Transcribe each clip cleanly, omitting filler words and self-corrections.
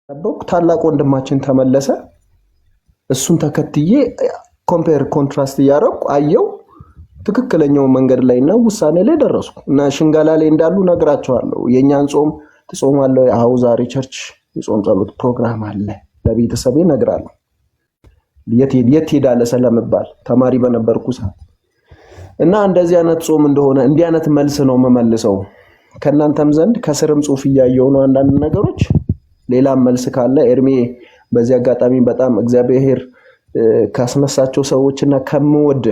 ጠበቅ ታላቅ ወንድማችን ተመለሰ። እሱን ተከትዬ ኮምፔር ኮንትራስት እያደረኩ አየው ትክክለኛው መንገድ ላይ እና ውሳኔ ላይ ደረስኩ እና ሽንገላ ላይ እንዳሉ ነግራቸዋለሁ። የኛን ጾም ትጾማለህ? አዎ ዛሬ ቸርች የጾም ጸሎት ፕሮግራም አለ ለቤተሰቤ ነግራለሁ። የት ሄዳለህ ስለምባል ተማሪ በነበርኩ ሰዓት እና እንደዚህ አይነት ጾም እንደሆነ እንዲህ አይነት መልስ ነው የምመልሰው። ከእናንተም ዘንድ ከስርም ጽሁፍ እያየሁ ነው አንዳንድ ነገሮች ሌላም መልስ ካለ ኤርሜ በዚህ አጋጣሚ በጣም እግዚአብሔር ካስነሳቸው ሰዎችና ከምወድ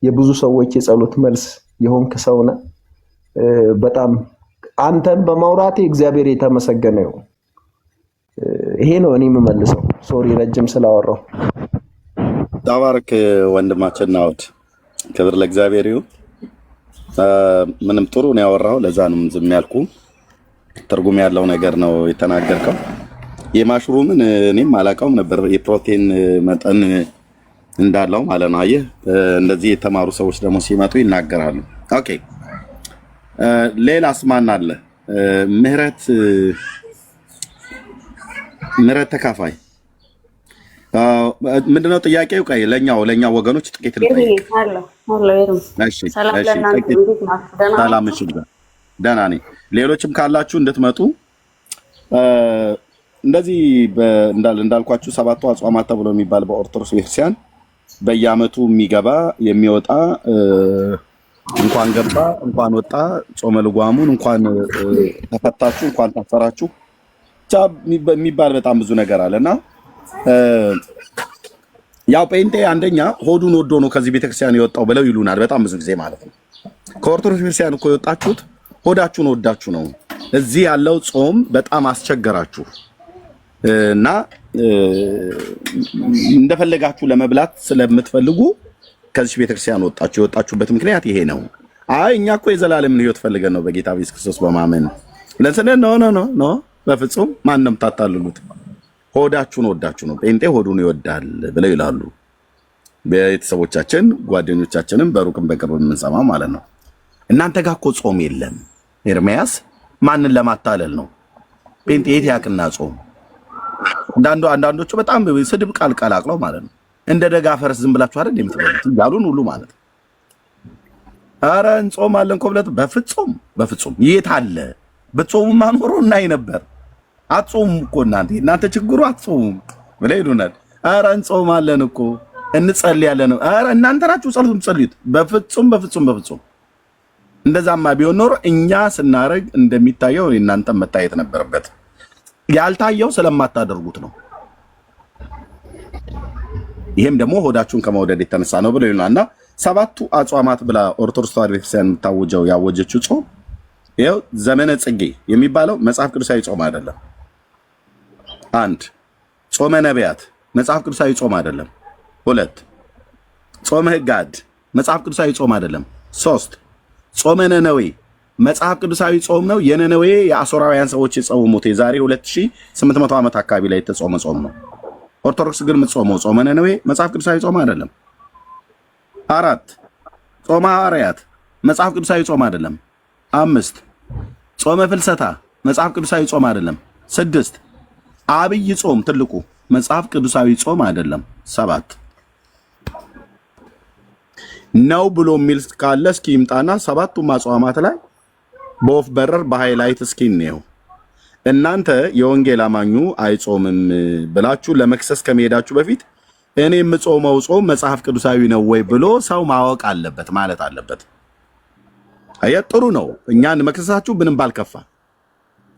የብዙ ሰዎች የጸሎት መልስ የሆንክ ሰውና በጣም አንተን በማውራቴ እግዚአብሔር የተመሰገነ ይሁን። ይሄ ነው እኔ የምመልሰው። ሶሪ ረጅም ስላወራው። ተባረክ ወንድማችን ናውድ፣ ክብር ለእግዚአብሔር ይሁን። ምንም ጥሩ ነው ያወራው፣ ለዛ ነው ዝም ያልኩ። ትርጉም ያለው ነገር ነው የተናገርከው። የማሽሩምን እኔም አላውቀውም ነበር የፕሮቲን መጠን እንዳለው ማለት ነው። አየህ እንደዚህ የተማሩ ሰዎች ደግሞ ሲመጡ ይናገራሉ። ኦኬ ሌላስ ማን አለ? ምህረት ተካፋይ ምንድነው ጥያቄው? ቀይ ለኛው ወገኖች ጥቂት ልጠይቅ። ሰላም እሺ፣ ደህና ነኝ። ሌሎችም ካላችሁ እንድትመጡ እንደዚህ እንዳልኳችሁ ሰባቱ አጽዋማት ተብሎ የሚባል በኦርቶዶክስ ቤተክርስቲያን በየዓመቱ የሚገባ የሚወጣ እንኳን ገባ እንኳን ወጣ ጾመ ልጓሙን እንኳን ተፈታችሁ እንኳን ታፈራችሁ ብቻ የሚባል በጣም ብዙ ነገር አለና ያው ጴንጤ አንደኛ ሆዱን ወዶ ነው ከዚህ ቤተክርስቲያን የወጣው ብለው ይሉናል በጣም ብዙ ጊዜ ማለት ነው። ከኦርቶዶክስ ቤተክርስቲያን እኮ የወጣችሁት ሆዳችሁን ወዳችሁ ነው። እዚህ ያለው ጾም በጣም አስቸገራችሁ እና እንደፈለጋችሁ ለመብላት ስለምትፈልጉ ከዚህ ቤተክርስቲያን ወጣችሁ። የወጣችሁበት ምክንያት ይሄ ነው። አይ እኛ እኮ የዘላለምን ሕይወት ፈልገን ነው በጌታ ኢየሱስ ክርስቶስ በማመን ለሰነ ኖ በፍጹም ማንንም ታታልሉት። ሆዳችሁን ወዳችሁ ነው። ጴንጤ ሆዱን ይወዳል ብለው ይላሉ ቤተሰቦቻችን፣ ጓደኞቻችንም በሩቅም በቅርብ የምንሰማ ማለት ነው። እናንተ ጋር እኮ ጾም የለም። ኤርሚያስ ማንን ለማታለል ነው? ጴንጤ የት ያቅና ጾም? አንዳንዶቹ በጣም ስድብ ቃል ቀላቅለው ማለት ነው። እንደ ደጋ ፈረስ ዝም ብላችሁ አይደል የምትበሉት ያሉን ሁሉ ማለት ነው። ኧረ እንጾማለን እኮ ብለት በፍጹም የት አለ? ብትጾሙማ ኖሮ እናይ ነበር። አትጾሙም እኮ እናንተ ችግሩ አትጾሙም ብለው ይሉናል። ኧረ እንጾማለን እኮ እንጸልያለን። ኧረ እናንተ ናችሁ ጸሎት የምትጸልዩት። በፍጹም እንደዛማ ቢሆን ኖሮ እኛ ስናረግ እንደሚታየው እናንተ መታየት ነበረበት። ያልታየው ስለማታደርጉት ነው። ይሄም ደግሞ ሆዳችሁን ከመውደድ የተነሳ ነው ብለው ይሉናልና ሰባቱ አጽዋማት ብላ ኦርቶዶክስ ተዋሕዶ ቤተክርስቲያን የምታወጀው ያወጀችው ጾም ይኸው ዘመነ ጽጌ የሚባለው መጽሐፍ ቅዱሳዊ ጾም አይደለም። አንድ ጾመ ነቢያት መጽሐፍ ቅዱሳዊ ጾም አይደለም። ሁለት ጾመ ሕጋድ መጽሐፍ ቅዱሳዊ ጾም አይደለም። ሶስት ጾመ ነነዌ መጽሐፍ ቅዱሳዊ ጾም ነው። የነነዌ የአሦራውያን ሰዎች የጾሙት የዛሬ 2800 ዓመት አካባቢ ላይ የተጾመ ጾም ነው። ኦርቶዶክስ ግን የምትጾመው ጾመ ነነዌ መጽሐፍ ቅዱሳዊ ጾም አይደለም። አራት ጾመ ሐዋርያት መጽሐፍ ቅዱሳዊ ጾም አይደለም። አምስት ጾመ ፍልሰታ መጽሐፍ ቅዱሳዊ ጾም አይደለም። ስድስት አብይ ጾም ትልቁ መጽሐፍ ቅዱሳዊ ጾም አይደለም። ሰባት ነው ብሎ የሚል ካለ እስኪ ይምጣና ሰባቱም አጽዋማት ላይ በወፍ በረር በሃይላይት እስኪ ነው። እናንተ የወንጌል አማኙ አይጾምም ብላችሁ ለመክሰስ ከመሄዳችሁ በፊት እኔ የምጾመው ጾም መጽሐፍ ቅዱሳዊ ነው ወይ ብሎ ሰው ማወቅ አለበት ማለት አለበት። አያ ጥሩ ነው። እኛን መክሰሳችሁ ምንም ባልከፋ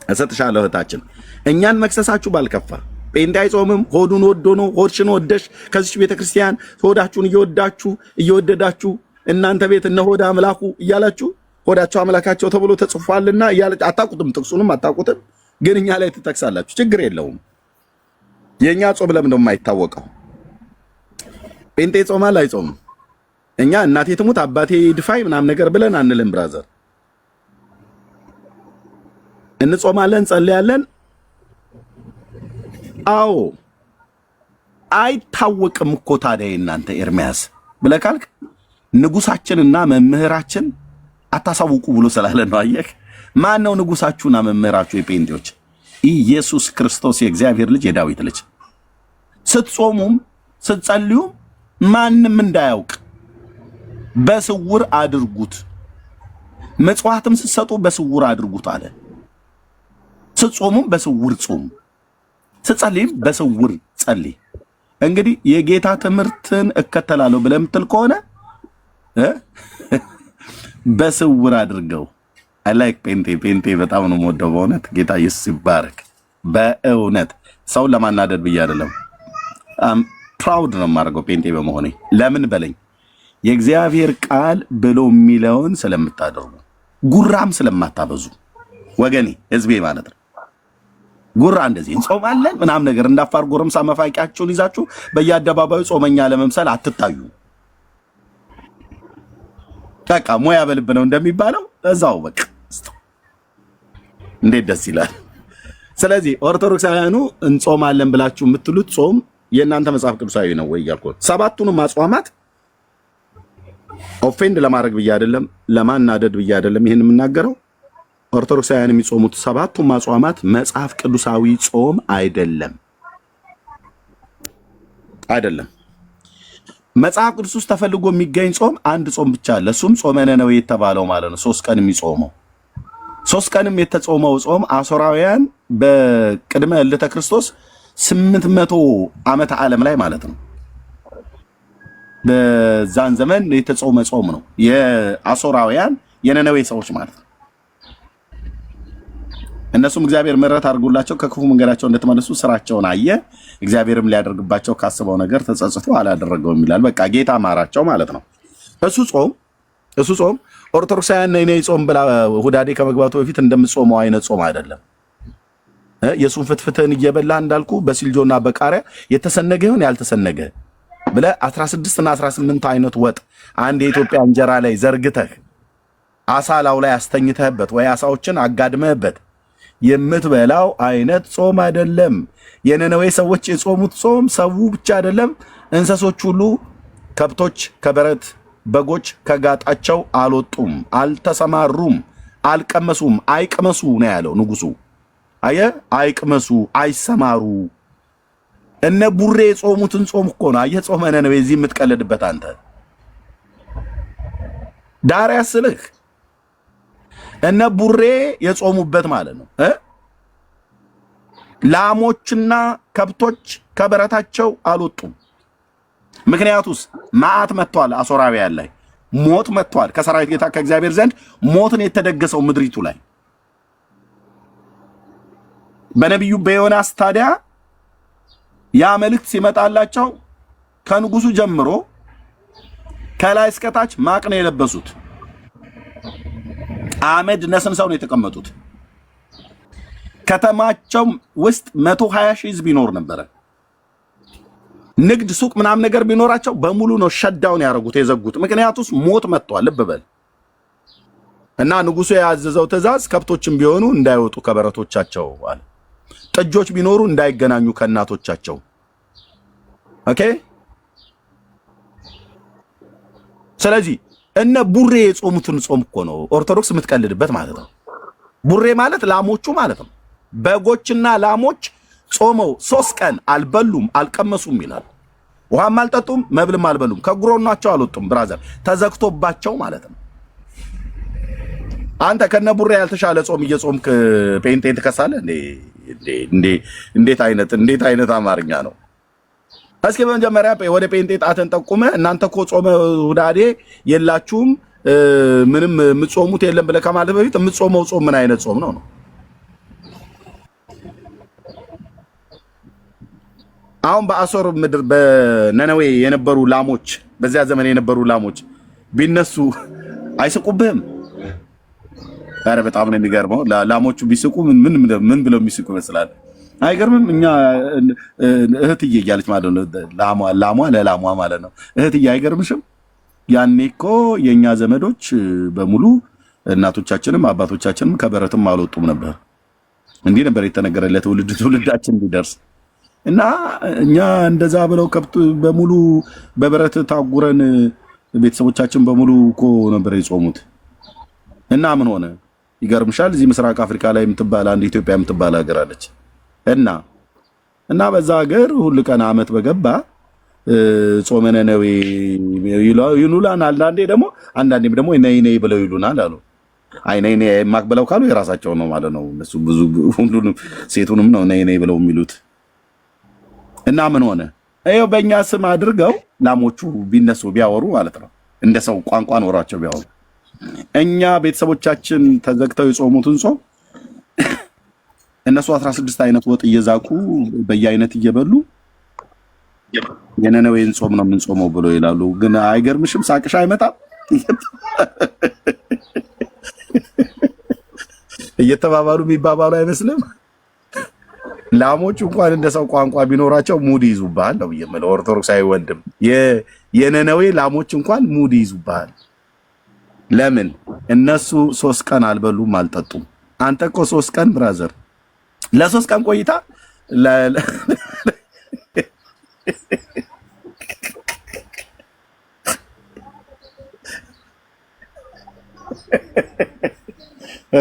እሰጥሻለሁ እህታችን፣ እኛን መክሰሳችሁ ባልከፋ። ጴንጤ አይጾምም ሆዱን ወዶ ነው። ሆድሽን ወደሽ ከዚህ ቤተክርስቲያን ሆዳችሁን እየወደዳችሁ እናንተ ቤት እነ ሆዳ አምላኩ እያላችሁ ሆዳቸው አምላካቸው ተብሎ ተጽፏልና አታውቁትም፣ ጥቅሱንም አታውቁትም፣ ግን እኛ ላይ ትጠቅሳላችሁ። ችግር የለውም። የኛ ጾም ለምን ነው የማይታወቀው? ጴንጤ ጾማል አይጾምም? እኛ እናቴ ትሙት አባቴ ድፋይ ምናምን ነገር ብለን አንልም። ብራዘር እንጾማለን፣ ጸልያለን። አዎ አይታወቅም እኮ ታዲያ እናንተ ኤርሚያስ ብለህ ካልክ ንጉሳችንና መምህራችን አታሳውቁ ብሎ ስላለ ነው። አየህ ማን ነው ንጉሳችሁና መምህራችሁ? የጴንጤዎች ኢየሱስ ክርስቶስ የእግዚአብሔር ልጅ የዳዊት ልጅ። ስትጾሙም ስትጸልዩም ማንም እንዳያውቅ በስውር አድርጉት። መጽዋዕትም ስትሰጡ በስውር አድርጉት አለ። ስትጾሙም በስውር ጾሙ፣ ስትጸልይም በስውር ጸልይ። እንግዲህ የጌታ ትምህርትን እከተላለሁ ብለህ የምትል ከሆነ በስውር አድርገው። አይ ላይክ ጴንጤ በጣም ነው የምወደው በእውነት። ጌታ ኢየሱስ ይባረክ። በእውነት ሰውን ለማናደድ ብዬ አይደለም፣ ፕራውድ ነው የማደርገው ጴንጤ በመሆኔ። ለምን በለኝ፣ የእግዚአብሔር ቃል ብሎ የሚለውን ስለምታደርጉ፣ ጉራም ስለማታበዙ ወገኔ፣ ህዝቤ ማለት ነው። ጉራ እንደዚህ እንጾማለን ምናምን ነገር እንዳፋር ጎረምሳ መፋቂያቸውን ይዛችሁ በየአደባባዩ ጾመኛ ለመምሰል አትታዩ። በቃ ሞያ በልብ ነው እንደሚባለው እዛው በቃ እንዴት ደስ ይላል። ስለዚህ ኦርቶዶክሳውያኑ እንጾማለን ብላችሁ የምትሉት ጾም የእናንተ መጽሐፍ ቅዱሳዊ ነው ወይ እያልኩ ሰባቱንም አጽዋማት ኦፌንድ ለማድረግ ብዬ አይደለም፣ ለማናደድ ብዬ አይደለም ይሄን የምናገረው። ኦርቶዶክሳውያን የሚጾሙት ሰባቱም አጽዋማት መጽሐፍ ቅዱሳዊ ጾም አይደለም። መጽሐፍ ቅዱስ ውስጥ ተፈልጎ የሚገኝ ጾም አንድ ጾም ብቻ አለ። እሱም ጾመ ነነዌ የተባለው ማለት ነው። 3 ቀን የሚጾመው 3 ቀንም የተጾመው ጾም አሦራውያን በቅድመ ልደተ ክርስቶስ 800 ዓመተ ዓለም ላይ ማለት ነው። በዛን ዘመን የተጾመ ጾም ነው። የአሦራውያን የነነዌ ሰዎች ማለት ነው። እነሱም እግዚአብሔር ምሕረት አድርጎላቸው ከክፉ መንገዳቸው እንደተመለሱ ስራቸውን አየ። እግዚአብሔርም ሊያደርግባቸው ካስበው ነገር ተጸጽቶ አላደረገውም ይላል። በቃ ጌታ ማራቸው ማለት ነው። እሱ ጾም ኦርቶዶክሳውያን ነይ ጾም ብላ ሁዳዴ ከመግባቱ በፊት እንደምጾመው አይነት ጾም አይደለም። የሱን ፍትፍትን እየበላ እንዳልኩ በሲልጆና በቃሪያ የተሰነገ ይሁን ያልተሰነገ ብለ 16 እና 18 አይነት ወጥ አንድ የኢትዮጵያ እንጀራ ላይ ዘርግተህ አሳላው ላይ አስተኝተህበት ወይ አሳዎችን አጋድመህበት የምትበላው አይነት ጾም አይደለም። የነነዌ ሰዎች የጾሙት ጾም ሰው ብቻ አይደለም፣ እንስሶች ሁሉ፣ ከብቶች ከበረት፣ በጎች ከጋጣቸው አልወጡም፣ አልተሰማሩም፣ አልቀመሱም። አይቅመሱ ነው ያለው ንጉሱ። አየህ፣ አይቅመሱ፣ አይሰማሩ። እነ ቡሬ የጾሙትን ጾም እኮ ነው። አየህ፣ ጾመ ነነዌ እዚህ የምትቀልድበት አንተ ዳር ያስልህ እነ ቡሬ የጾሙበት ማለት ነው። ላሞችና ከብቶች ከበረታቸው አልወጡም። ምክንያቱስ መዓት መጥቷል፣ አሦራውያን ላይ ሞት መጥቷል። ከሰራዊት ጌታ ከእግዚአብሔር ዘንድ ሞትን የተደገሰው ምድሪቱ ላይ በነቢዩ በዮናስ ታዲያ ያ መልእክት ሲመጣላቸው ከንጉሱ ጀምሮ ከላይ እስከታች ማቅ ነው የለበሱት። አመድ ነስንሰው ነው የተቀመጡት። ከተማቸው ውስጥ 120 ሺህ ሕዝብ ይኖር ነበረ። ንግድ ሱቅ ምናምን ነገር ቢኖራቸው በሙሉ ነው ሸዳውን ያደረጉት የዘጉት። ምክንያቱስ ሞት መጥቷል። ልብ በል እና ንጉሱ ያዘዘው ትእዛዝ ከብቶችም ቢሆኑ እንዳይወጡ ከበረቶቻቸው አለ። ጥጆች ቢኖሩ እንዳይገናኙ ከእናቶቻቸው። ኦኬ። ስለዚህ እነ ቡሬ የጾሙትን ጾም እኮ ነው ኦርቶዶክስ የምትቀልድበት ማለት ነው። ቡሬ ማለት ላሞቹ ማለት ነው። በጎችና ላሞች ጾመው 3 ቀን አልበሉም አልቀመሱም ይላል። ውሃም አልጠጡም መብልም አልበሉም። ከጉሮናቸው አልወጡም። ብራዘር ተዘግቶባቸው ማለት ነው። አንተ ከነ ቡሬ ያልተሻለ ጾም እየጾምክ ጴንጤ ትከሳለህ እንዴ? እንዴት አይነት አማርኛ ነው? እስኪ በመጀመሪያ ወደ ጴንጤ ጣትን ጠቁመ። እናንተ እኮ ጾመ ሁዳዴ የላችሁም ምንም የምትጾሙት የለም ብለህ ከማለት በፊት የምትጾመው ጾም ምን አይነት ጾም ነው? አሁን በአሦር ምድር በነነዌ የነበሩ ላሞች፣ በዚያ ዘመን የነበሩ ላሞች ቢነሱ አይስቁብህም? ኧረ በጣም ነው የሚገርመው። ላሞቹ ቢስቁ ምን ብለው የሚስቁ ይመስላል? አይገርምም? እኛ እህትዬ እያለች ማለት ነው ላሟ ለላሟ ማለት ነው እህትዬ። አይገርምሽም? ያኔ እኮ የእኛ ዘመዶች በሙሉ እናቶቻችንም አባቶቻችንም ከበረትም አልወጡም ነበር። እንዲህ ነበር የተነገረለት ትውልዳችን ሊደርስ እና እኛ እንደዛ ብለው ከብት በሙሉ በበረት ታጉረን ቤተሰቦቻችን በሙሉ እኮ ነበር የጾሙት። እና ምን ሆነ? ይገርምሻል። እዚህ ምስራቅ አፍሪካ ላይ የምትባል አንድ ኢትዮጵያ የምትባል ሀገር አለች እና በዛ ሀገር ሁሉ ቀን አመት በገባ ጾመ ነነዌ ይሉናል። አንዳንዴም ደግሞ ነይ ብለው ይሉናል አሉ። አይ ነይ የማክበለው ካሉ የራሳቸው ነው ማለት ነው። እነሱ ብዙ ሁሉንም ሴቱንም ነው ነይ ብለው የሚሉት። እና ምን ሆነ? ይኸው በእኛ ስም አድርገው ላሞቹ ቢነሱ ቢያወሩ ማለት ነው፣ እንደ ሰው ቋንቋ ኖሯቸው ቢያወሩ፣ እኛ ቤተሰቦቻችን ተዘግተው የጾሙትን ጾም እነሱ 16 አይነት ወጥ እየዛቁ በየአይነት እየበሉ የነነዌን ጾም ነው የምንጾመው ብሎ ይላሉ። ግን አይገርምሽም? ሳቅሽ አይመጣም? እየተባባሉ የሚባባሉ አይመስልም? ላሞቹ እንኳን እንደ ሰው ቋንቋ ቢኖራቸው ሙድ ይዙብሃል ነው የምለው። ኦርቶዶክሳዊ ወንድም የነነዌ ላሞች እንኳን ሙድ ይዙብሃል። ለምን? እነሱ 3 ቀን አልበሉም አልጠጡም። አንተ እኮ 3 ቀን ብራዘር፣ ለ3 ቀን ቆይታ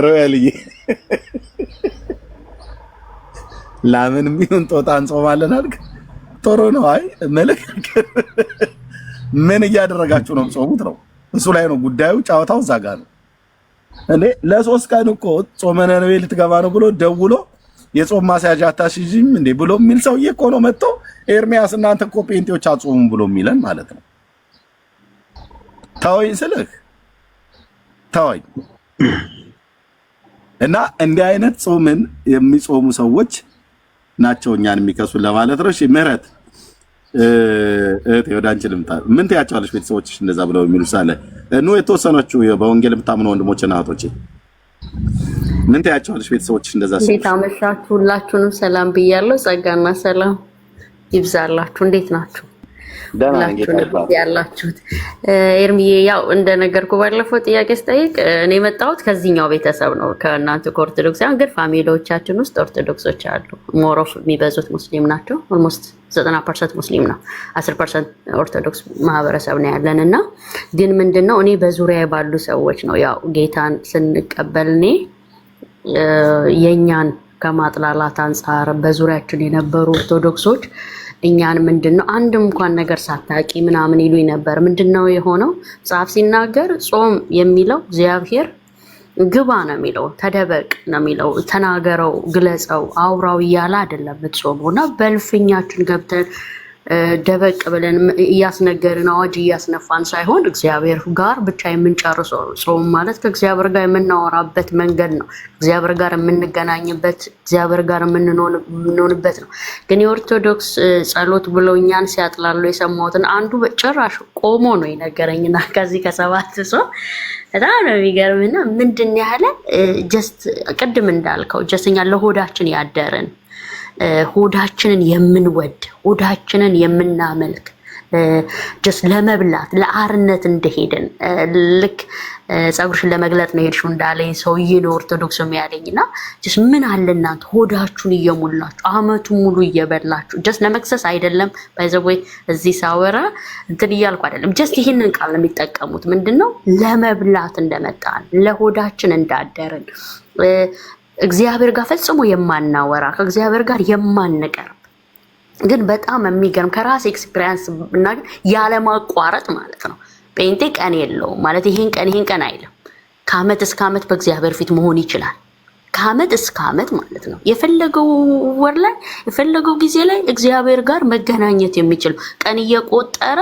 ሮያልዬ ላምን ቢሆን ጦጣ እንጾማለን አልክ። ጥሩ ነው። አይ ምን እያደረጋችሁ ነው የምጾሙት ነው? እሱ ላይ ነው ጉዳዩ። ጫወታው እዛ ጋር ነው። እንዴ ለ3 ቀን እኮ ጾመ ነነዌ ልትገባ ነው ብሎ ደውሎ የጾም ማስያዣ አታስይዥም እንዴ ብሎ የሚል ሰውዬ እኮ ነው መጥቶ ኤርሚያስ እናንተ እኮ ጴንጤዎች አጾሙም ብሎ የሚለን ማለት ነው። ተወኝ ስልህ ተወኝ። እና እንዲህ አይነት ጾምን የሚጾሙ ሰዎች ናቸው እኛን የሚከሱን ለማለት ነው። እሺ ምህረት ወደ አንቺ ልምጣ። ምን ትያቸዋለሽ ቤተሰቦችሽ እንደዛ ብለው የሚሉ ሳለ የተወሰኖቹ በወንጌል የምታምኑ ወንድሞችና እህቶቼ ምን ትያቸዋለሽ ቤተሰቦችሽ እንደዛ ሲሉ? እንዴት አመሻችሁ? ሁላችሁንም ሰላም ብያለሁ። ጸጋና ሰላም ይብዛላችሁ። እንዴት ናችሁ? ሁላችሁንም ያላችሁት ኤርሚዬ፣ ያው እንደነገርኩ ባለፈው ጥያቄ ስጠይቅ እኔ የመጣሁት ከዚህኛው ቤተሰብ ነው፣ ከእናንተ ከኦርቶዶክሳውያን። ግን ፋሚሊዎቻችን ውስጥ ኦርቶዶክሶች አሉ። ሞሮፍ የሚበዙት ሙስሊም ናቸው። ኦልሞስት 90% ሙስሊም ነው፣ 10% ኦርቶዶክስ ማህበረሰብ ነው ያለን። እና ግን ምንድነው እኔ በዙሪያ ባሉ ሰዎች ነው ያው ጌታን ስንቀበል እኔ የኛን ከማጥላላት አንጻር በዙሪያችን የነበሩ ኦርቶዶክሶች እኛን ምንድነው አንድም እንኳን ነገር ሳታቂ ምናምን ይሉኝ ነበር። ምንድነው የሆነው? መጽሐፍ ሲናገር ጾም የሚለው እግዚአብሔር ግባ ነው የሚለው፣ ተደበቅ ነው የሚለው፣ ተናገረው፣ ግለጸው፣ አውራው እያለ አይደለም የምትጾመው። እና በልፍኛችን ገብተን ደበቅ ብለን እያስነገርን አዋጅ እያስነፋን ሳይሆን እግዚአብሔር ጋር ብቻ የምንጨርሰው ጾም ማለት ከእግዚአብሔር ጋር የምናወራበት መንገድ ነው። እግዚአብሔር ጋር የምንገናኝበት፣ እግዚአብሔር ጋር የምንሆንበት ነው። ግን የኦርቶዶክስ ጸሎት ብለው እኛን ሲያጥላሉ የሰማሁትን አንዱ በጭራሽ ቆሞ ነው የነገረኝና ከዚህ ከ7 ሰው በጣም ነው የሚገርምና ምንድን ያህለ ጀስት ቅድም እንዳልከው ጀስት እኛ ለሆዳችን ያደረን ሆዳችንን የምንወድ ሆዳችንን የምናመልክ ጀስት ለመብላት ለአርነት እንደሄድን ልክ ጸጉርሽን ለመግለጥ ነው ሄድሽው እንዳለኝ ሰውዬ ነው ኦርቶዶክስ የሚያለኝና ጀስት ምን አለ እናንተ ሆዳችሁን እየሞላችሁ አመቱን ሙሉ እየበላችሁ ጀስት ለመክሰስ አይደለም። ባይዘወይ እዚህ ሳወራ እንትን እያልኩ አይደለም። ጀስት ይሄንን ቃል ነው የሚጠቀሙት። ምንድነው ለመብላት እንደመጣን ለሆዳችን እንዳደርን እግዚአብሔር ጋር ፈጽሞ የማናወራ ከእግዚአብሔር ጋር የማንቀርብ ግን በጣም የሚገርም ከራስ ኤክስፒሪየንስ እና ያለማቋረጥ ማለት ነው። ጴንጤ ቀን የለውም ማለት ይሄን ቀን አይልም። ከአመት እስከ አመት በእግዚአብሔር ፊት መሆን ይችላል። ከአመት እስከ አመት ማለት ነው። የፈለገው ወር ላይ የፈለገው ጊዜ ላይ እግዚአብሔር ጋር መገናኘት የሚችል ቀን እየቆጠረ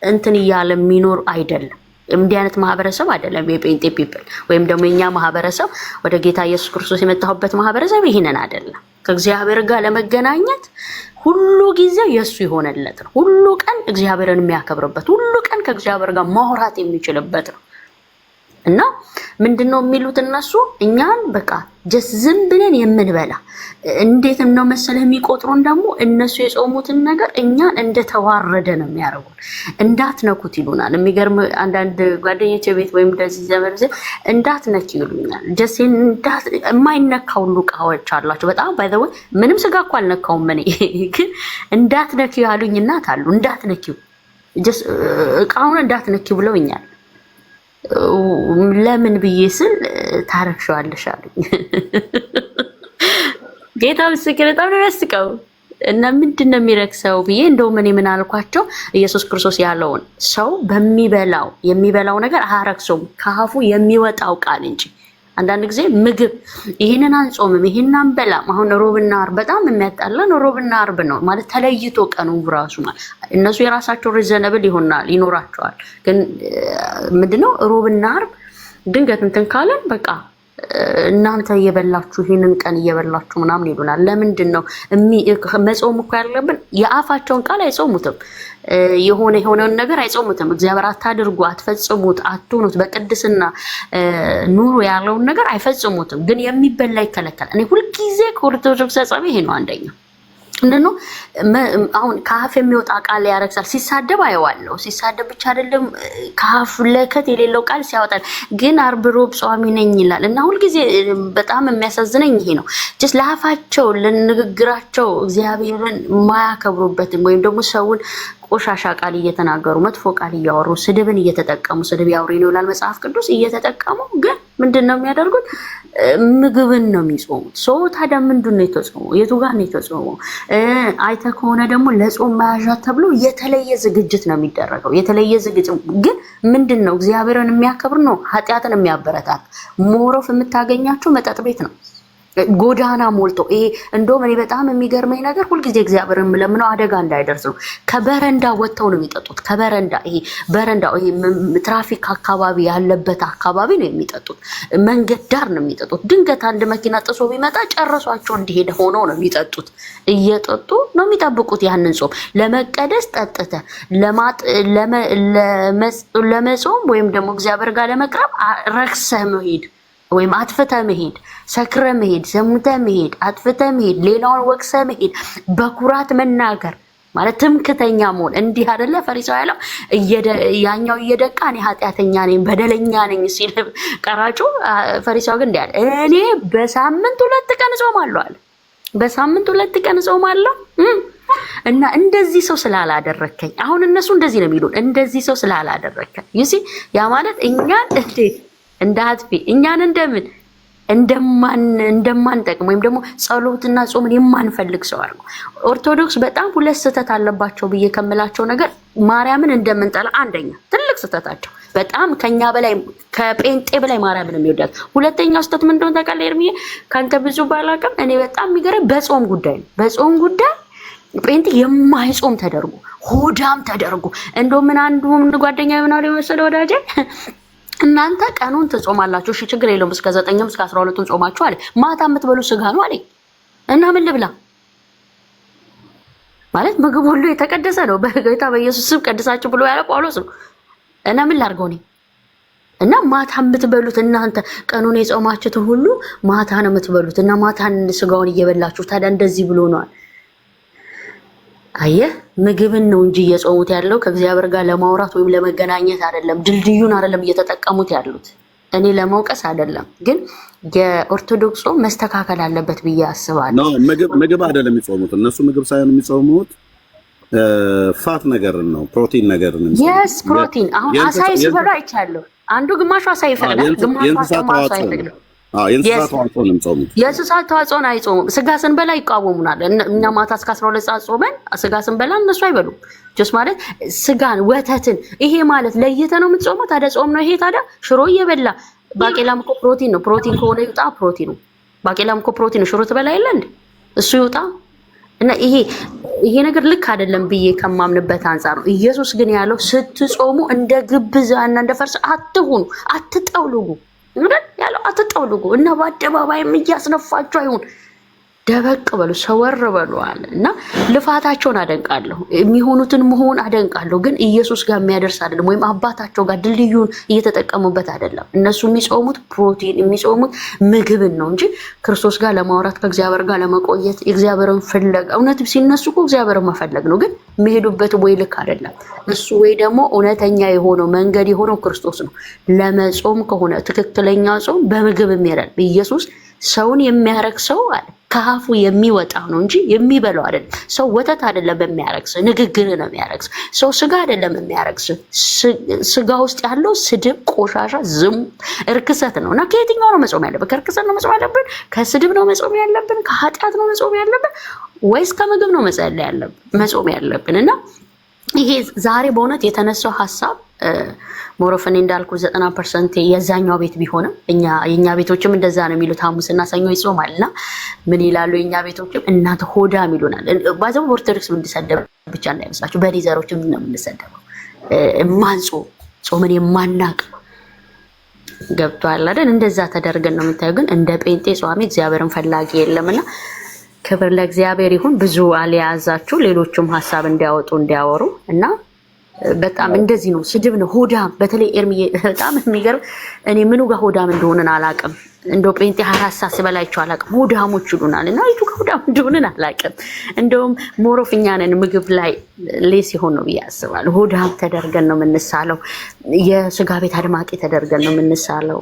እንትን እያለ የሚኖር አይደለም። እንዲህ አይነት ማህበረሰብ አይደለም የጴንጤ ፒፕል ወይም ደግሞ የኛ ማህበረሰብ። ወደ ጌታ ኢየሱስ ክርስቶስ የመጣሁበት ማህበረሰብ ይሄንን አይደለም። ከእግዚአብሔር ጋር ለመገናኘት ሁሉ ጊዜ የሱ የሆነለት ነው። ሁሉ ቀን እግዚአብሔርን የሚያከብርበት፣ ሁሉ ቀን ከእግዚአብሔር ጋር ማውራት የሚችልበት ነው። እና ምንድነው የሚሉት እነሱ እኛን በቃ ጀስት ዝም ብለን የምንበላ እንዴት ነው መሰለ የሚቆጥሩን። ደግሞ እነሱ የጾሙትን ነገር እኛን እንደተዋረደ ነው የሚያደርጉን። እንዳትነኩት ይሉናል። የሚገርም አንዳንድ ጓደኞቼ ቤት ወይም እንደዚህ ዘመርዘ እንዳትነኪ ይሉኛል። ጀስት የማይነካ ሁሉ እቃዎች አላቸው። በጣም ባይ ዘ ወይ ምንም ስጋ እኮ አልነካውም እኔ ግን እንዳትነኪ ያሉኝ እናት አሉ። እንዳትነኪው ጀስት እቃውን እንዳትነኪ ብለውኛል። ለምን ብዬ ስል ታረክሸዋለሽ አሉኝ። ጌታ ምስክር በጣም ነው የሚያስቀው። እና ምንድን ነው የሚረክሰው ብዬ እንደው ምን አልኳቸው፣ ኢየሱስ ክርስቶስ ያለውን ሰው የሚበላው ነገር አያረክሰውም ከአፉ የሚወጣው ቃል እንጂ። አንዳንድ ጊዜ ምግብ ይሄንን አንጾምም ይሄንን አንበላም። አሁን ሮብና ዓርብ በጣም የሚያጣላን ሮብና ዓርብ ነው ማለት ተለይቶ ቀኑ ራሱ ማለት እነሱ የራሳቸው ሪዘነብል ይኖራቸዋል። ግን ምንድነው ሮብና ዓርብ ድንገት እንትን ካለን በቃ እናንተ እየበላችሁ ይሄንን ቀን እየበላችሁ ምናምን ይሉናል። ለምንድን ነው መጾም እኮ ያለብን? የአፋቸውን ቃል አይጾሙትም፣ የሆነውን ነገር አይጾሙትም። እግዚአብሔር አታድርጉ፣ አትፈጽሙት፣ አትሆኑት፣ በቅድስና ኑሩ ያለውን ነገር አይፈጽሙትም። ግን የሚበላ ይከለከላል። እኔ ሁልጊዜ ከኦርቶዶክስ ጸጸቤ ይሄ ነው አንደኛው። እንደነው አሁን ከአፍ የሚወጣ ቃል ያረክሳል። ሲሳደብ አየዋለሁ። ሲሳደብ ብቻ አይደለም ከአፍ ለከት የሌለው ቃል ሲያወጣል። ግን ዓርብ ሮብ ጿሚ ነኝ ይላል እና ሁልጊዜ በጣም የሚያሳዝነኝ ይሄ ነው። ጀስት ለአፋቸው ለንግግራቸው እግዚአብሔርን ማያከብሩበትን ወይም ደግሞ ሰውን ቆሻሻ ቃል እየተናገሩ መጥፎ ቃል እያወሩ ስድብን እየተጠቀሙ ስድብ ያውሬ ነው ይላል መጽሐፍ ቅዱስ እየተጠቀሙ ግን ምንድነው የሚያደርጉት? ምግብን ነው የሚጾሙት። ሰው ታዲያ ምንድነው የተጾመው? የቱ ጋር ነው የተጾመው? አይተህ ከሆነ ደግሞ ለጾም መያዣ ተብሎ የተለየ ዝግጅት ነው የሚደረገው። የተለየ ዝግጅት ግን ምንድነው? እግዚአብሔርን የሚያከብር ነው ኃጢአትን የሚያበረታት ሞሮፍ የምታገኛቸው መጠጥ ቤት ነው ጎዳና ሞልቶ። ይሄ እንደውም እኔ በጣም የሚገርመኝ ነገር ሁልጊዜ እግዚአብሔርን ለምነው አደጋ እንዳይደርስ ነው። ከበረንዳ ወጥተው ነው የሚጠጡት። ከበረንዳ ይሄ ትራፊክ አካባቢ ያለበት አካባቢ ነው የሚጠጡት። መንገድ ዳር ነው የሚጠጡት። ድንገት አንድ መኪና ጥሶ ቢመጣ ጨርሷቸው እንዲሄድ ሆነው ነው የሚጠጡት። እየጠጡ ነው የሚጠብቁት ያንን ጾም ለመቀደስ ጠጥተ ለመጾም ወይም ደግሞ እግዚአብሔር ጋር ለመቅረብ ረክሰህ መሄድ ወይም አጥፍተ መሄድ፣ ሰክረ መሄድ፣ ሰሙተ መሄድ፣ አጥፍተ መሄድ፣ ሌላውን ወቅሰ መሄድ፣ በኩራት መናገር ማለት ትምክተኛ መሆን። እንዲህ አይደለ ፈሪሳው ያለው ያኛው እየደቃ እኔ ኃጢአተኛ ነኝ በደለኛ ነኝ ሲል ቀራጩ፣ ፈሪሳው ግን እንዲህ አለ፣ እኔ በሳምንት 2 ቀን እጾማለሁ አለ። በሳምንት 2 ቀን እጾማለሁ እና እንደዚህ ሰው ስላላደረከኝ። አሁን እነሱ እንደዚህ ነው የሚሉን፣ እንደዚህ ሰው ስላላደረከኝ ይሲ ያ ማለት እኛን እንዴት እንዳትፊ እኛን እንደማንጠቅም ወይም ደግሞ ጸሎትና ጾምን የማንፈልግ ሰው አድርጎ። ኦርቶዶክስ በጣም ሁለት ስህተት አለባቸው ብዬ ከምላቸው ነገር ማርያምን እንደምንጠላ አንደኛ ትልቅ ስህተታቸው በጣም ከኛ በላይ ከጴንጤ በላይ ማርያምን የሚወዳት። ሁለተኛው ስህተት ምን እንደሆነ ታውቃለህ ኤርሚዬ? ካንተ ብዙ ባላቅም እኔ በጣም የሚገርም በጾም ጉዳይ ነው። በጾም ጉዳይ ጴንጤ የማይጾም ተደርጎ ሆዳም ተደርጎ እንደው ምን አንዱ ጓደኛ ይሆናል የመሰለ ወዳጄ እናንተ ቀኑን ትጾማላችሁ፣ እሺ ችግር የለውም እስከ 9ም እስከ 12ም ጾማችሁ አለ። ማታ የምትበሉ ስጋ ነው አለ እና ምን ልብላ ማለት ምግብ ሁሉ የተቀደሰ ነው በጌታ በኢየሱስ ስም ቀድሳችሁ ብሎ ያለ ጳውሎስ ነው። እና ምን ላድርገው እኔ? እና ማታ የምትበሉት እናንተ ቀኑን የጾማችሁትን ሁሉ ማታ ነው የምትበሉት እና ማታን ስጋውን እየበላችሁ ታዲያ እንደዚህ ብሎ ነው። አየህ ምግብን ነው እንጂ እየጾሙት ያለው ከእግዚአብሔር ጋር ለማውራት ወይም ለመገናኘት አይደለም። ድልድዩን አይደለም እየተጠቀሙት ያሉት። እኔ ለማውቀስ አይደለም፣ ግን የኦርቶዶክስ ጾም መስተካከል አለበት ብዬ አስባለሁ። ምግብ አይደለም የሚጾሙት እነሱ። ምግብ ሳይሆን የሚጾሙት ፋት ነገር ነው፣ ፕሮቲን ነገር ነው። የስ ፕሮቲን። አሁን አሳይ ሲበሉ አይቻለሁ። አንዱ ግማሹ አሳይ ይፈቅዳል፣ ግማሹ አሳይ አይፈቅድም። የእንስሳት ተዋጽኦን አይጾሙም። ስጋ ስንበላ ይቃወሙናል። እኛ ማታ እስከ 12 ሰዓት ጾመን ስጋ ስንበላ እነሱ አይበሉም። ጀስ ማለት ስጋን ወተትን ይሄ ማለት ለይተ ነው የምትጾመው። ታዲያ ጾም ነው ይሄ። ታዲያ ሽሮ እየበላ ባቄላም እኮ ፕሮቲን ነው። ፕሮቲን ከሆነ ይውጣ ፕሮቲኑ። ባቄላም እኮ ፕሮቲን ነው። ሽሮ ትበላ የለ እንዴ? እሱ ይውጣ። እና ይሄ ነገር ልክ አይደለም ብዬ ከማምንበት አንፃር ነው። ኢየሱስ ግን ያለው ስትጾሙ እንደ ግብዛና እንደ ፈርስ አትሁኑ፣ አትጠውልጉ ያለው አትጠውልጉ እና በአደባባይም እያስነፋችሁ አይሁን፣ ደበቅ በሉ፣ ሰወር በሉ አለ እና ልፋታቸውን አደንቃለሁ፣ የሚሆኑትን መሆን አደንቃለሁ። ግን ኢየሱስ ጋር የሚያደርስ አይደለም፣ ወይም አባታቸው ጋር ድልድዩን እየተጠቀሙበት አይደለም። እነሱ የሚጾሙት ፕሮቲን የሚጾሙት ምግብን ነው እንጂ ክርስቶስ ጋር ለማውራት ከእግዚአብሔር ጋር ለመቆየት የእግዚአብሔርን ፍለጋ እውነት ሲነሱ እኮ እግዚአብሔርን መፈለግ ነው። ግን የሚሄዱበት ወይ ልክ አይደለም። እሱ ወይ ደግሞ እውነተኛ የሆነው መንገድ የሆነው ክርስቶስ ነው። ለመጾም ከሆነ ትክክለኛ ጾም በምግብ የሚሄዳል። ኢየሱስ ሰውን የሚያረክሰው ከአፉ የሚወጣው ነው እንጂ የሚበላው አይደለም። ሰው ወተት አይደለም የሚያረክስ፣ ንግግር ነው የሚያረክስ። ሰው ስጋ አይደለም የሚያረክስ። ስጋ ውስጥ ያለው ስድብ፣ ቆሻሻ፣ ዝሙት፣ እርክሰት ነው እና ከየትኛው ነው መጾም ያለብን? ከእርክሰት ነው መጾም ያለብን? ከስድብ ነው መጾም ያለብን? ከኃጢአት ነው መጾም ያለብን? ወይስ ከምግብ ነው መጾም ያለብን? እና ይሄ ዛሬ በእውነት የተነሳው ሀሳብ ሞሮፈኔ እንዳልኩ 90% የዛኛው ቤት ቢሆንም የኛ ቤቶችም እንደዛ ነው የሚሉት። ሐሙስና ሰኞ ይጾማልና ምን ይላሉ የኛ ቤቶችም? እናንተ ሆዳም ይሉናል። ባዘው ኦርቶዶክስ እንድሰደብ ብቻ እንዳይመስላችሁ፣ በሊዘሮችም ነው የምንሰደበው። ጾምን የማናቅ ገብቷል አይደል? እንደዛ ተደርገን ነው የምታዩ። ግን እንደ ጴንጤ ጿሚ እግዚአብሔርን ፈላጊ የለምና ክብር ለእግዚአብሔር ይሁን። ብዙ አልያዛችሁ፣ ሌሎችም ሀሳብ እንዲያወጡ እንዲያወሩ እና በጣም እንደዚህ ነው። ስድብ ነው። ሆዳም በተለይ ኤርሚዬ በጣም የሚገርም እኔ ምኑ ጋር ሆዳም እንደሆነን አላውቅም። እንደው ጴንጤ 24 ሰዓት ሲበላቸው አላውቅም። ሆዳሞች ይሉናል እና ይቱ ሆዳም እንደሆነን አላውቅም። እንደውም ሞሮፍኛ ነን ምግብ ላይ ሌስ ይሆን ነው ብዬ አስባለሁ። ሆዳም ተደርገን ነው የምንሳለው። የስጋ ቤት አድማቂ ተደርገን ነው የምንሳለው።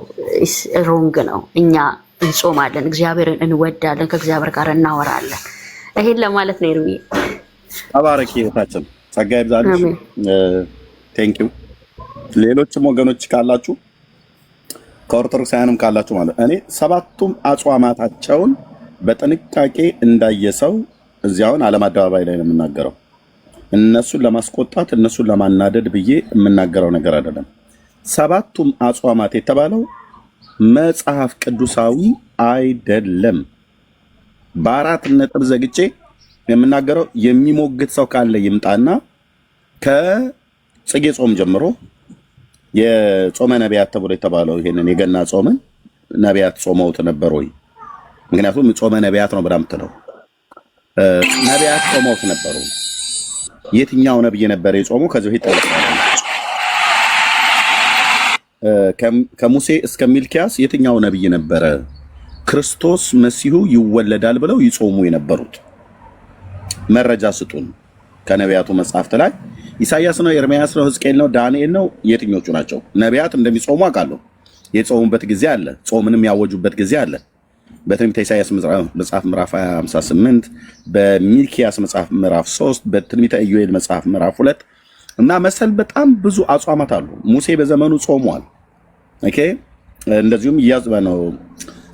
ሮንግ ነው። እኛ እንጾማለን፣ እግዚአብሔርን እንወዳለን፣ ከእግዚአብሔር ጋር እናወራለን። ይሄን ለማለት ነው። ኤርሚዬ አባረኪ ታችን ጸጋ ይብዛልሽ። ቴንክ ዩ። ሌሎችም ወገኖች ካላችሁ ከኦርቶዶክሳውያንም ካላችሁ ማለት እኔ ሰባቱም አጽዋማታቸውን በጥንቃቄ እንዳየሰው እዚያውን ዓለም አደባባይ ላይ ነው የምናገረው። እነሱን ለማስቆጣት እነሱን ለማናደድ ብዬ የምናገረው ነገር አይደለም። ሰባቱም አጽዋማት የተባለው መጽሐፍ ቅዱሳዊ አይደለም። በአራት ነጥብ ዘግቼ የምናገረው የሚሞግት ሰው ካለ ይምጣና ከጽጌ ጾም ጀምሮ የጾመ ነቢያት ተብሎ የተባለው ይሄንን የገና ጾምን ነቢያት ጾመውት ነበር ወይ? ምክንያቱም ጾመ ነቢያት ነው ብላ የምትለው ነቢያት ጾመውት ነበሩ። የትኛው ነብይ ነበር የጾመው? ከዚህ በፊት ከሙሴ እስከ ሚልኪያስ የትኛው ነብይ ነበረ ክርስቶስ መሲሁ ይወለዳል ብለው ይጾሙ የነበሩት? መረጃ ስጡን። ከነቢያቱ መጽሐፍት ላይ ኢሳይያስ ነው፣ ኤርምያስ ነው፣ ሕዝቅኤል ነው፣ ዳንኤል ነው? የትኞቹ ናቸው? ነቢያት እንደሚጾሙ አውቃለሁ። የጾሙበት ጊዜ አለ፣ ጾምንም ያወጁበት ጊዜ አለ። በትንቢተ ኢሳይያስ መጽሐፍ ምዕራፍ 58፣ በሚልኪያስ መጽሐፍ ምዕራፍ 3፣ በትንቢተ ኢዮኤል መጽሐፍ ምዕራፍ 2 እና መሰል በጣም ብዙ አጽዋማት አሉ። ሙሴ በዘመኑ ጾሟል። ኦኬ። እንደዚሁም ነው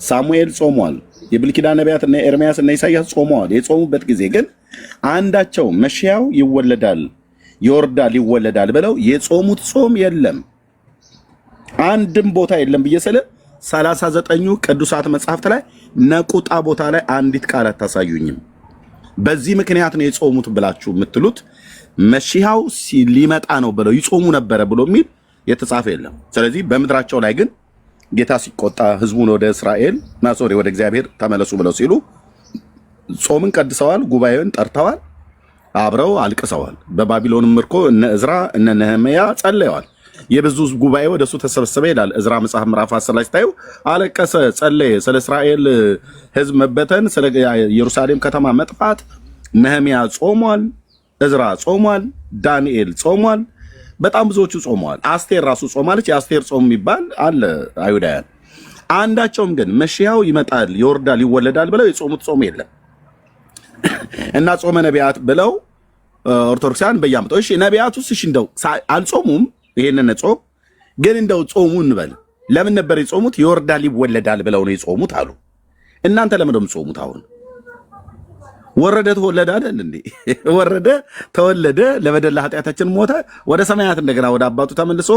ሳሙኤል ጾሟል። የብሉይ ኪዳን ነቢያት እና ኤርምያስ እና ኢሳይያስ ጾመዋል። የጾሙበት ጊዜ ግን አንዳቸው መሽያው ይወለዳል ይወርዳል ይወለዳል ብለው የጾሙት ጾም የለም። አንድም ቦታ የለም ብዬ ስለ 39ኙ ቅዱሳት መጽሐፍት ላይ ነቁጣ ቦታ ላይ አንዲት ቃል አታሳዩኝም። በዚህ ምክንያት ነው የጾሙት ብላችሁ የምትሉት መሽያው ሊመጣ ነው ብለው ይጾሙ ነበረ ብሎ የሚል የተጻፈ የለም። ስለዚህ በምድራቸው ላይ ግን ጌታ ሲቆጣ ህዝቡን ወደ እስራኤል ወደ እግዚአብሔር ተመለሱ ብለው ሲሉ ጾምን ቀድሰዋል፣ ጉባኤውን ጠርተዋል፣ አብረው አልቅሰዋል። በባቢሎንም ምርኮ እነ እዝራ እነ ነህምያ ጸለየዋል። የብዙ ጉባኤ ወደሱ ተሰበሰበ ይላል እዝራ መጽሐፍ ምዕራፍ 10 ላይ ስታዩ፣ አለቀሰ፣ ጸለየ። ስለ እስራኤል ህዝብ መበተን፣ ስለ ኢየሩሳሌም ከተማ መጥፋት ነህምያ ጾሟል፣ እዝራ ጾሟል፣ ዳንኤል ጾሟል። በጣም ብዙዎቹ ጾመዋል። አስቴር ራሱ ጾማለች። የአስቴር ጾም የሚባል አለ አይሁዳውያን። አንዳቸውም ግን መሽያው ይመጣል ይወርዳል ይወለዳል ብለው የጾሙት ጾም የለም እና ጾመ ነቢያት ብለው ኦርቶዶክሳውያን በያመጣው እሺ፣ ነቢያቱስ እሺ እንደው አልጾሙም። ይሄንን ጾም ግን እንደው ጾሙ እንበል። ለምን ነበር የጾሙት? ይወርዳል ይወለዳል ብለው ነው የጾሙት አሉ። እናንተ ለምን ነው የምትጾሙት? አሁን ወረደ ተወለደ አይደል እንዴ? ወረደ ተወለደ፣ ለበደል ኃጢአታችን ሞተ፣ ወደ ሰማያት እንደገና ወደ አባቱ ተመልሶ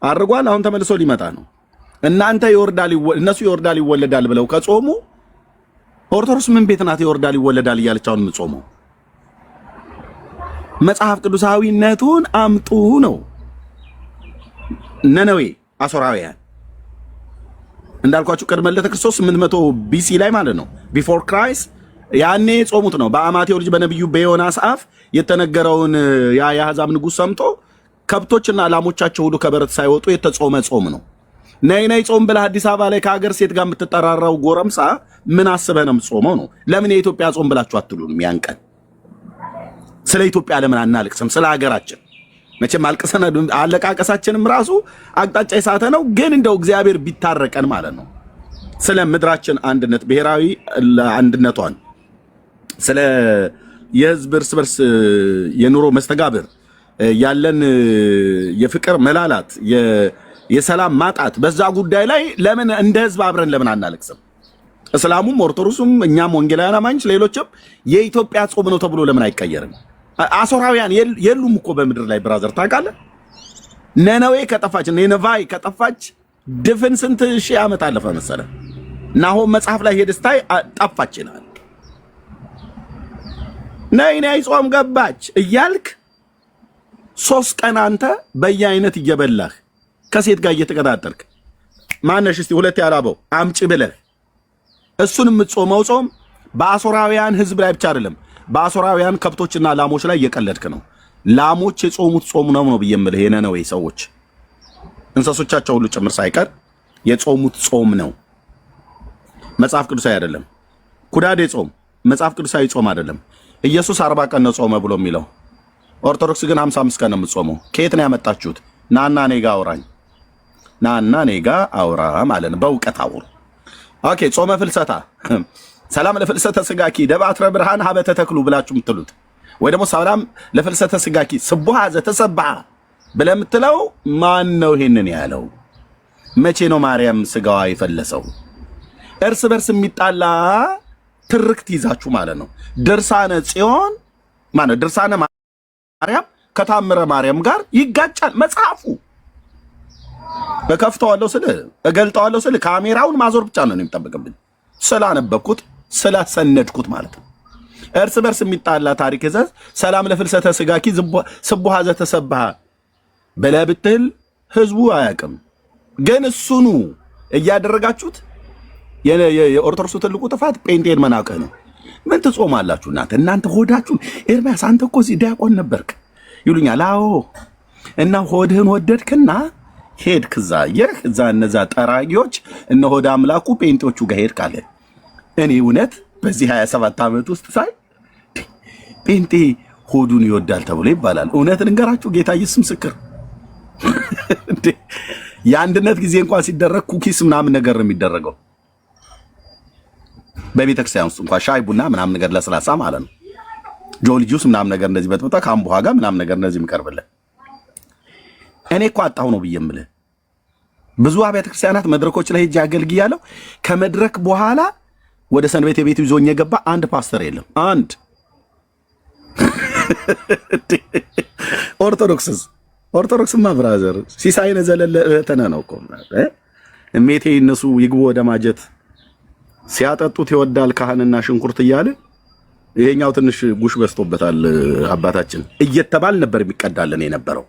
አድርጓል። አሁን ተመልሶ ሊመጣ ነው። እናንተ እነሱ ይወርዳል ይወለዳል ብለው ከጾሙ ኦርቶዶክስ ምን ቤት ናት ይወርዳል ይወለዳል እያለች አሁን የምትጾመው? መጽሐፍ ቅዱሳዊነቱን አምጡ ነው። ነነዌ አሶራውያን እንዳልኳችሁ ቅድመ ልደተ ክርስቶስ 800 ቢሲ ላይ ማለት ነው፣ ቢፎር ክራይስት ያኔ ጾሙት ነው። በአማቴው ልጅ በነቢዩ በዮናስ አፍ የተነገረውን ያ የአሕዛብ ንጉሥ ሰምቶ ከብቶችና ላሞቻቸው ሁሉ ከበረት ሳይወጡ የተጾመ ጾም ነው። ነይ ነይ ጾም ብለህ አዲስ አበባ ላይ ከሀገር ሴት ጋር የምትጠራራው ጎረምሳ ምን አስበህ ነው የምትጾመው ነው? ለምን የኢትዮጵያ ጾም ብላችሁ አትሉንም? ያን ቀን ስለ ኢትዮጵያ ለምን አናልቅስም? ስለ ሀገራችን መቼም አልቅሰን አለቃቀሳችንም ራሱ አቅጣጫ የሳተ ነው። ግን እንደው እግዚአብሔር ቢታረቀን ማለት ነው። ስለ ምድራችን አንድነት ብሔራዊ አንድነቷን ስለ የህዝብ እርስ በርስ የኑሮ መስተጋብር ያለን የፍቅር መላላት የሰላም ማጣት በዛ ጉዳይ ላይ ለምን እንደ ህዝብ አብረን ለምን አናለቅስም? እስላሙም ኦርቶዶክሱም እኛም ወንጌላውያን አማኞች ሌሎችም የኢትዮጵያ ጾም ነው ተብሎ ለምን አይቀየርም? አሶራውያን የሉም እኮ በምድር ላይ ብራዘር ታውቃለህ? ነነዌ ከጠፋች ነነቫይ ከጠፋች ድፍን ስንት ሺህ ዓመት አለፈ መሰለ። ናሆም መጽሐፍ ላይ ሄደህ ስታይ ጠፋች ይላል። ነይ ጾም ገባች እያልክ 3 ቀን አንተ በየአይነት እየበላህ ከሴት ጋር እየተቀጣጠርክ ማነሽ እስቲ ሁለት ያራበው አምጪ ብለህ እሱን የምትጾመው ጾም በአሶራውያን ህዝብ ላይ ብቻ አይደለም፣ በአሶራውያን ከብቶችና ላሞች ላይ እየቀለድክ ነው። ላሞች የጾሙት ጾም ነው ብዬ የምልህ የነነዌ ሰዎች እንስሶቻቸው ሁሉ ጭምር ሳይቀር የጾሙት ጾም ነው። መጽሐፍ ቅዱሳዊ አይደለም። ኩዳዴ ጾም መጽሐፍ ቅዱሳዊ ጾም አይደለም። ኢየሱስ 40 ቀን ነው ጾመ ብሎ የሚለው። ኦርቶዶክስ ግን 55 ቀን ነው የምትጾመው። ከየት ነው ያመጣችሁት? ናና ኔጋ አውራኝ፣ ናና ኔጋ አውራ ማለት ነው። በእውቀት አውሩ። ኦኬ ጾመ ፍልሰታ ሰላም ለፍልሰተ ስጋኪ ደባትረ ብርሃን ሀበተ ተክሉ ብላችሁ የምትሉት ወይ ደግሞ ሰላም ለፍልሰተ ስጋኪ ስቡሃ ዘተሰብሃ ብለህ የምትለው ማን ነው? ይሄንን ያለው መቼ ነው? ማርያም ስጋዋ የፈለሰው? እርስ በርስ የሚጣላ ትርክት ይዛችሁ ማለት ነው። ድርሳነ ጽዮን ማለት ድርሳነ ማርያም ከታምረ ማርያም ጋር ይጋጫል መጽሐፉ። እከፍተዋለሁ ስል እገልጠዋለሁ ስል ካሜራውን ማዞር ብቻ ነው የሚጠበቅብኝ፣ ስላነበብኩት ስላሰነድኩት ማለት ነው። እርስ በርስ የሚጣላ ታሪክ ይዘህ ሰላም ለፍልሰተ ስጋኪ ስቡሃ ዘተሰብሃ ብለህ ብትል ህዝቡ አያውቅም። ግን እሱኑ እያደረጋችሁት የኦርቶዶክሱ ትልቁ ጥፋት ጴንጤን መናቅህ ነው። ምን ትጾማላችሁ እናንተ ሆዳችሁን። ኤርሚያስ አንተ እኮ እዚህ ዲያቆን ነበርክ ይሉኛል። አዎ እና ሆድህን ወደድክና ሄድክ እዛ እነዛ ጠራጊዎች እነ ሆድ አምላኩ ጴንጤዎቹ ጋር ሄድክ አለ። እኔ እውነት በዚህ 27 ዓመት ውስጥ ሳይ ጴንጤ ሆዱን ይወዳል ተብሎ ይባላል። እውነት ልንገራችሁ ጌታ ኢየሱስ ምስክር፣ የአንድነት ጊዜ እንኳን ሲደረግ ኩኪስ ምናምን ነገር ነው የሚደረገው በቤተክርስቲያን ውስጥ እንኳን ሻይ ቡና ምናምን ነገር ለስላሳ ማለት ነው። ጆሊ ጁስ ምናምን ነገር እንደዚህ በጥብጣ ካምቦሃ ጋር ምናምን ነገር እንደዚህ የሚቀርብልህ እኔ እኮ አጣሁ ነው ብዬ የምልህ። ብዙ አብያተ ክርስቲያናት መድረኮች ላይ ሄጄ አገልግያለሁ። ከመድረክ በኋላ ወደ ሰንበት ቤት ይዞኝ የገባ አንድ ፓስተር የለም። አንድ ኦርቶዶክስማ ብራዘር ሲሳይነ ዘለለ እህተነ ነው እኮ እሜቴ እነሱ ይግቡ ወደ ማጀት ሲያጠጡት ይወዳል ካህንና ሽንኩርት እያለ ይሄኛው ትንሽ ጉሽ በስቶበታል አባታችን እየተባል ነበር የሚቀዳልን የነበረው።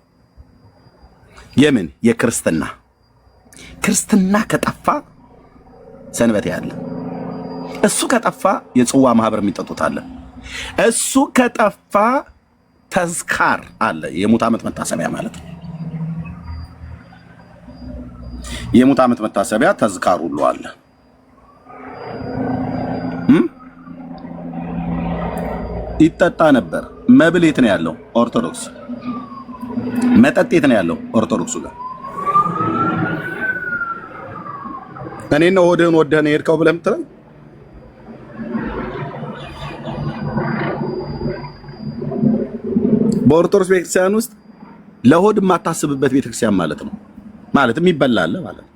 የምን የክርስትና ከጠፋ ሰንበት ያለ እሱ ከጠፋ የጽዋ ማህበር የሚጠጡት አለ። እሱ ከጠፋ ተዝካር አለ። የሙት ዓመት መታሰቢያ ማለት ነው። የሙት ዓመት መታሰቢያ ተዝካር ሁሉ አለ። ይጠጣ ነበር። መብል የት ነው ያለው? ኦርቶዶክስ። መጠጥ የት ነው ያለው? ኦርቶዶክሱ ጋር። እኔ ነው ሆድህን ወደህ ነው የሄድከው ብለህ የምትለኝ? በኦርቶዶክስ ቤተክርስቲያን ውስጥ ለሆድ የማታስብበት ቤተክርስቲያን ማለት ነው። ማለትም ይበላል ማለት ነው።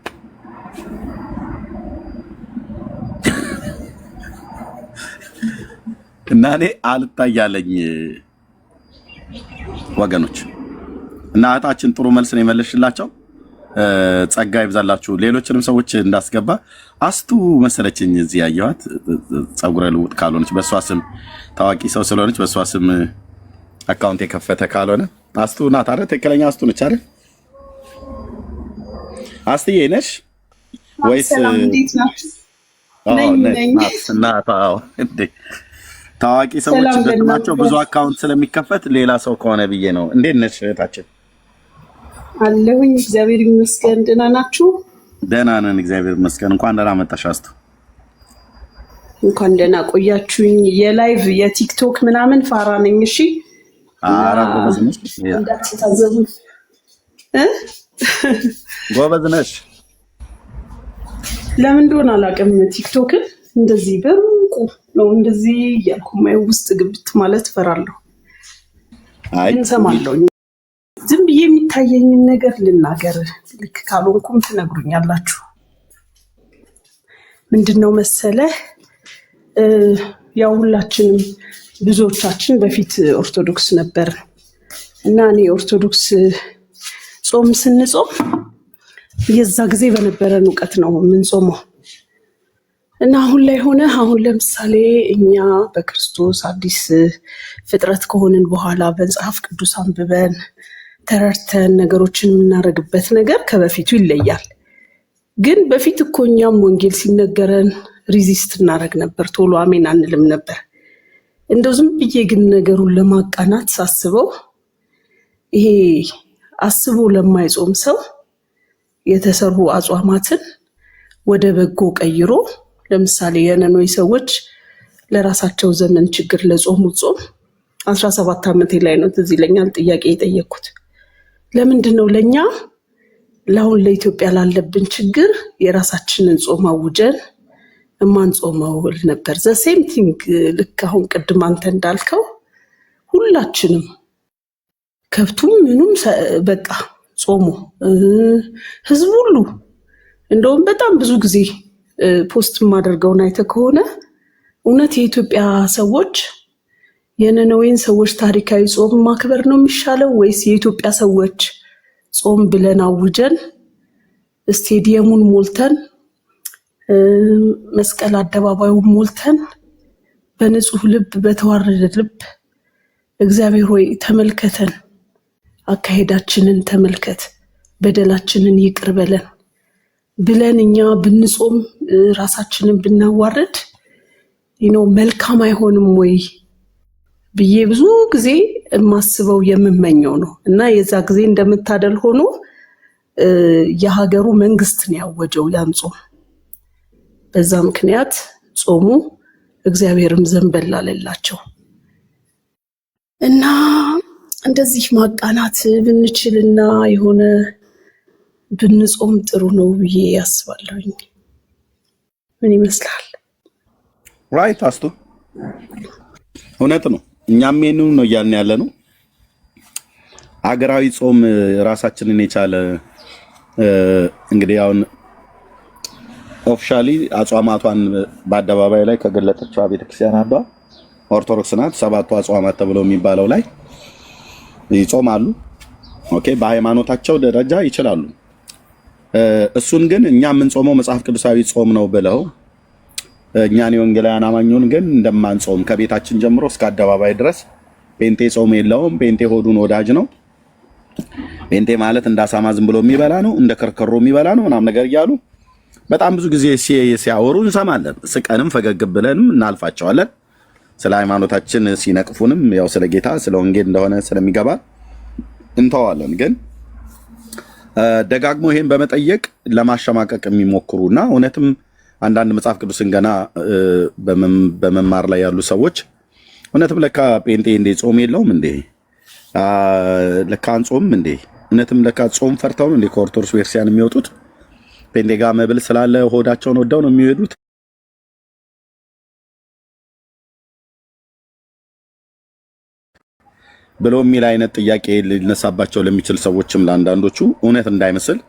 እና እኔ አልታያለኝ ወገኖች። እና እህታችን ጥሩ መልስ ነው የመለስሽላቸው። ጸጋ ይብዛላችሁ። ሌሎችንም ሰዎች እንዳስገባ አስቱ መሰለችኝ እዚህ ያየኋት ጸጉረ ልውጥ ካልሆነች በሷ ስም ታዋቂ ሰው ስለሆነች በሷ ስም አካውንት የከፈተ ካልሆነ አስቱ ናት አይደል? ትክክለኛ አስቱ ነች አይደል? አስትዬ ነሽ ወይስ? ታዋቂ ሰዎች እንደማቸው ብዙ አካውንት ስለሚከፈት ሌላ ሰው ከሆነ ብዬ ነው። እንዴት ነሽ እህታችን? አለሁኝ እግዚአብሔር ይመስገን። ደህና ናችሁ? ደህና ነን እግዚአብሔር ይመስገን። እንኳን ደህና መጣሽ አስቱ። እንኳን ደህና ቆያችሁኝ። የላይቭ የቲክቶክ ምናምን ፋራ ነኝ። እሺ እንዳትታዘቡ። ጎበዝ ነሽ። ለምን እንደሆነ አላውቅም። ቲክቶክን እንደዚህ በሩቁ ነው እንደዚህ እያልኩ ማየው ውስጥ ግብት ማለት እፈራለሁ። ግን እሰማለሁ። ዝም ብዬ የሚታየኝን ነገር ልናገር፣ ልክ ካልሆንኩም ትነግሩኛላችሁ። ምንድነው መሰለህ፣ ያው ሁላችንም ብዙዎቻችን በፊት ኦርቶዶክስ ነበር እና እኔ ኦርቶዶክስ ጾም ስንጾም የዛ ጊዜ በነበረን እውቀት ነው የምንጾመው እና አሁን ላይ ሆነ አሁን ለምሳሌ እኛ በክርስቶስ አዲስ ፍጥረት ከሆንን በኋላ በመጽሐፍ ቅዱስ አንብበን ተረድተን ነገሮችን የምናደርግበት ነገር ከበፊቱ ይለያል። ግን በፊት እኮ እኛም ወንጌል ሲነገረን ሪዚስት እናደርግ ነበር፣ ቶሎ አሜን አንልም ነበር። እንደው ዝም ብዬ ግን ነገሩን ለማቃናት ሳስበው ይሄ አስቦ ለማይጾም ሰው የተሰሩ አጽዋማትን ወደ በጎ ቀይሮ፣ ለምሳሌ የነኖይ ሰዎች ለራሳቸው ዘመን ችግር ለጾሙት ጾም 17 ዓመቴ ላይ ነው ትዝ ይለኛል ጥያቄ የጠየቅኩት። ለምንድነው ለኛ ለአሁን ለኢትዮጵያ ላለብን ችግር የራሳችንን ጾም አውጀን እማንጾመው ነበር። ዘ ሴም ቲንግ ልክ አሁን ቅድም አንተ እንዳልከው ሁላችንም ከብቱም ምኑም በቃ ጾሙ ህዝብ ሁሉ እንደውም በጣም ብዙ ጊዜ ፖስት ማደርገውን አይተህ ከሆነ እውነት የኢትዮጵያ ሰዎች የነነዌን ሰዎች ታሪካዊ ጾም ማክበር ነው የሚሻለው ወይስ የኢትዮጵያ ሰዎች ጾም ብለን አውጀን ስቴዲየሙን ሞልተን መስቀል አደባባዩን ሞልተን በንጹህ ልብ በተዋረደ ልብ እግዚአብሔር ሆይ ተመልከተን፣ አካሄዳችንን ተመልከት፣ በደላችንን ይቅር በለን ብለን እኛ ብንጾም ራሳችንን ብናዋርድ መልካም አይሆንም ወይ ብዬ ብዙ ጊዜ የማስበው የምመኘው ነው። እና የዛ ጊዜ እንደምታደል ሆኖ የሀገሩ መንግስት ነው ያወጀው ያን ጾም። በዛ ምክንያት ጾሙ እግዚአብሔርም ዘንበል አለላቸው እና እንደዚህ ማቃናት ብንችልና የሆነ ብንጾም ጥሩ ነው ብዬ ያስባለሁኝ። ምን ይመስላል? ራይት አስቱ እውነት ነው። እኛም ይሄንን ነው እያልን ያለ ነው። አገራዊ ጾም ራሳችንን የቻለ እንግዲህ አሁን ኦፊሻሊ አጽዋማቷን በአደባባይ ላይ ከገለጠችው ቤተክርስቲያን አንዷ ኦርቶዶክስ ናት። 7ቱ አጽዋማት ተብለው የሚባለው ላይ ይጾማሉ። ኦኬ፣ በሃይማኖታቸው ደረጃ ይችላሉ። እሱን ግን እኛ የምንጾመው መጽሐፍ ቅዱሳዊ ጾም ነው ብለው እኛን የወንጌላውያን አማኙን ግን እንደማንጾም ከቤታችን ጀምሮ እስከ አደባባይ ድረስ ጴንጤ ጾም የለውም፣ ጴንጤ ሆዱን ወዳጅ ነው፣ ጴንጤ ማለት እንዳሳማ ዝም ብሎ የሚበላ ነው፣ እንደ ከርከሮ የሚበላ ነው ምናምን ነገር እያሉ በጣም ብዙ ጊዜ ሲያወሩ እንሰማለን። ስቀንም ፈገግ ብለንም እናልፋቸዋለን። ስለ ሃይማኖታችን ሲነቅፉንም ያው ስለ ጌታ ስለ ወንጌል እንደሆነ ስለሚገባ እንተዋለን። ግን ደጋግሞ ይሄን በመጠየቅ ለማሸማቀቅ የሚሞክሩና እውነትም አንዳንድ መጽሐፍ ቅዱስን ገና በመማር ላይ ያሉ ሰዎች እውነትም ለካ ጴንጤ እንደ ጾም የለውም እንዴ ለካ አንጾም እንዴ እውነትም ለካ ጾም ፈርተው ነው እንዴ ከኦርቶዶክስ ቤተክርስቲያን የሚወጡት? ጴንጤ ጋር መብል ስላለ ሆዳቸውን ወደው ነው የሚሄዱት ብሎ የሚል አይነት ጥያቄ ሊነሳባቸው ለሚችል ሰዎችም ለአንዳንዶቹ እውነት እንዳይመስል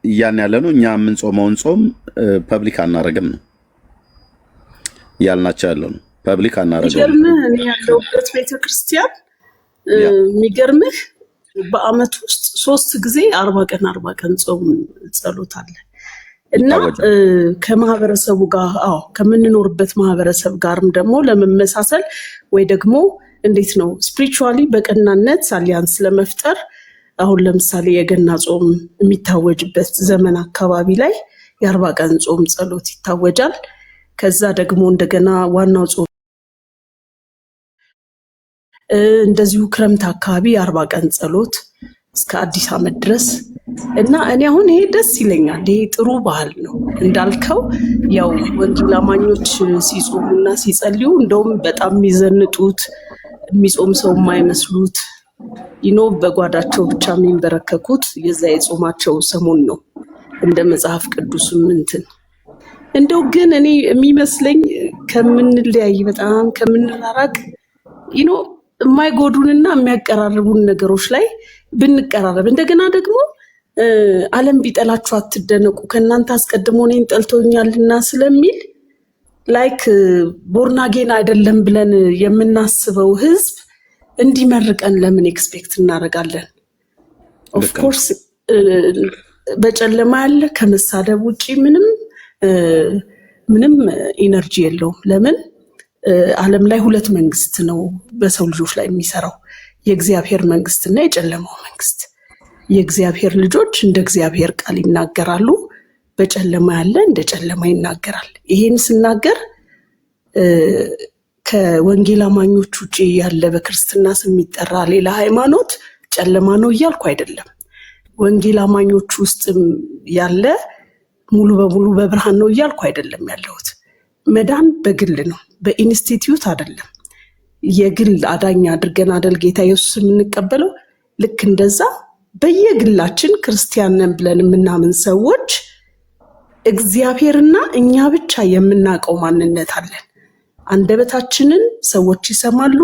እያን ያለ ነው። እኛ የምንጾመውን ጾም ፐብሊክ አናረግም ነው ያልናቸው ያለው ነው። ፐብሊክ አናረግም። እኔ ያለሁበት ቤተክርስቲያን የሚገርምህ በአመት ውስጥ 3 ጊዜ 40 ቀን ጾም ጸሎት አለ እና ከማህበረሰቡ ጋር ከምንኖርበት ማህበረሰብ ጋርም ደግሞ ለመመሳሰል ወይ ደግሞ እንዴት ነው ስፒሪቹዋሊ በቀናነት አሊያንስ ለመፍጠር አሁን ለምሳሌ የገና ጾም የሚታወጅበት ዘመን አካባቢ ላይ የ40 ቀን ጾም ጸሎት ይታወጃል። ከዛ ደግሞ እንደገና ዋናው ጾም እንደዚሁ ክረምት አካባቢ የ40 ቀን ጸሎት እስከ አዲስ ዓመት ድረስ እና እኔ አሁን ይሄ ደስ ይለኛል። ይሄ ጥሩ ባህል ነው እንዳልከው። ያው ወንጌል አማኞች ሲጾሙና ሲጸልዩ እንደውም በጣም የሚዘንጡት የሚጾም ሰው የማይመስሉት በጓዳቸው ብቻ የሚንበረከኩት የዛ የጾማቸው ሰሞን ነው እንደ መጽሐፍ ቅዱስም እንትን እንደው ግን እኔ የሚመስለኝ ከምንለያይ በጣም ከምንራራቅ የማይጎዱንና የሚያቀራርቡን ነገሮች ላይ ብንቀራረብ እንደገና ደግሞ ዓለም ቢጠላችሁ አትደነቁ ከእናንተ አስቀድሞ እኔን ጠልቶኛልና ስለሚል ላይክ ቦርናጌን አይደለም ብለን የምናስበው ህዝብ እንዲመርቀን ለምን ኤክስፔክት እናደርጋለን? ኦፍ ኮርስ በጨለማ ያለ ከመሳደብ ውጪ ምንም ኢነርጂ የለውም። ለምን ዓለም ላይ ሁለት መንግስት ነው በሰው ልጆች ላይ የሚሰራው፣ የእግዚአብሔር መንግስትና የጨለማው መንግስት። የእግዚአብሔር ልጆች እንደ እግዚአብሔር ቃል ይናገራሉ፣ በጨለማ ያለ እንደ ጨለማ ይናገራል። ይሄን ስናገር ከወንጌል አማኞች ውጪ ያለ በክርስትና ስም የሚጠራ ሌላ ሃይማኖት ጨለማ ነው እያልኩ አይደለም። ወንጌል አማኞች ውስጥም ያለ ሙሉ በሙሉ በብርሃን ነው እያልኩ አይደለም ያለሁት። መዳን በግል ነው፣ በኢንስቲትዩት አይደለም። የግል አዳኝ አድርገን አደል ጌታ ኢየሱስ የምንቀበለው። ልክ እንደዛ በየግላችን ክርስቲያን ነን ብለን የምናምን ሰዎች እግዚአብሔርና እኛ ብቻ የምናውቀው ማንነት አለን። አንደበታችንን ሰዎች ይሰማሉ፣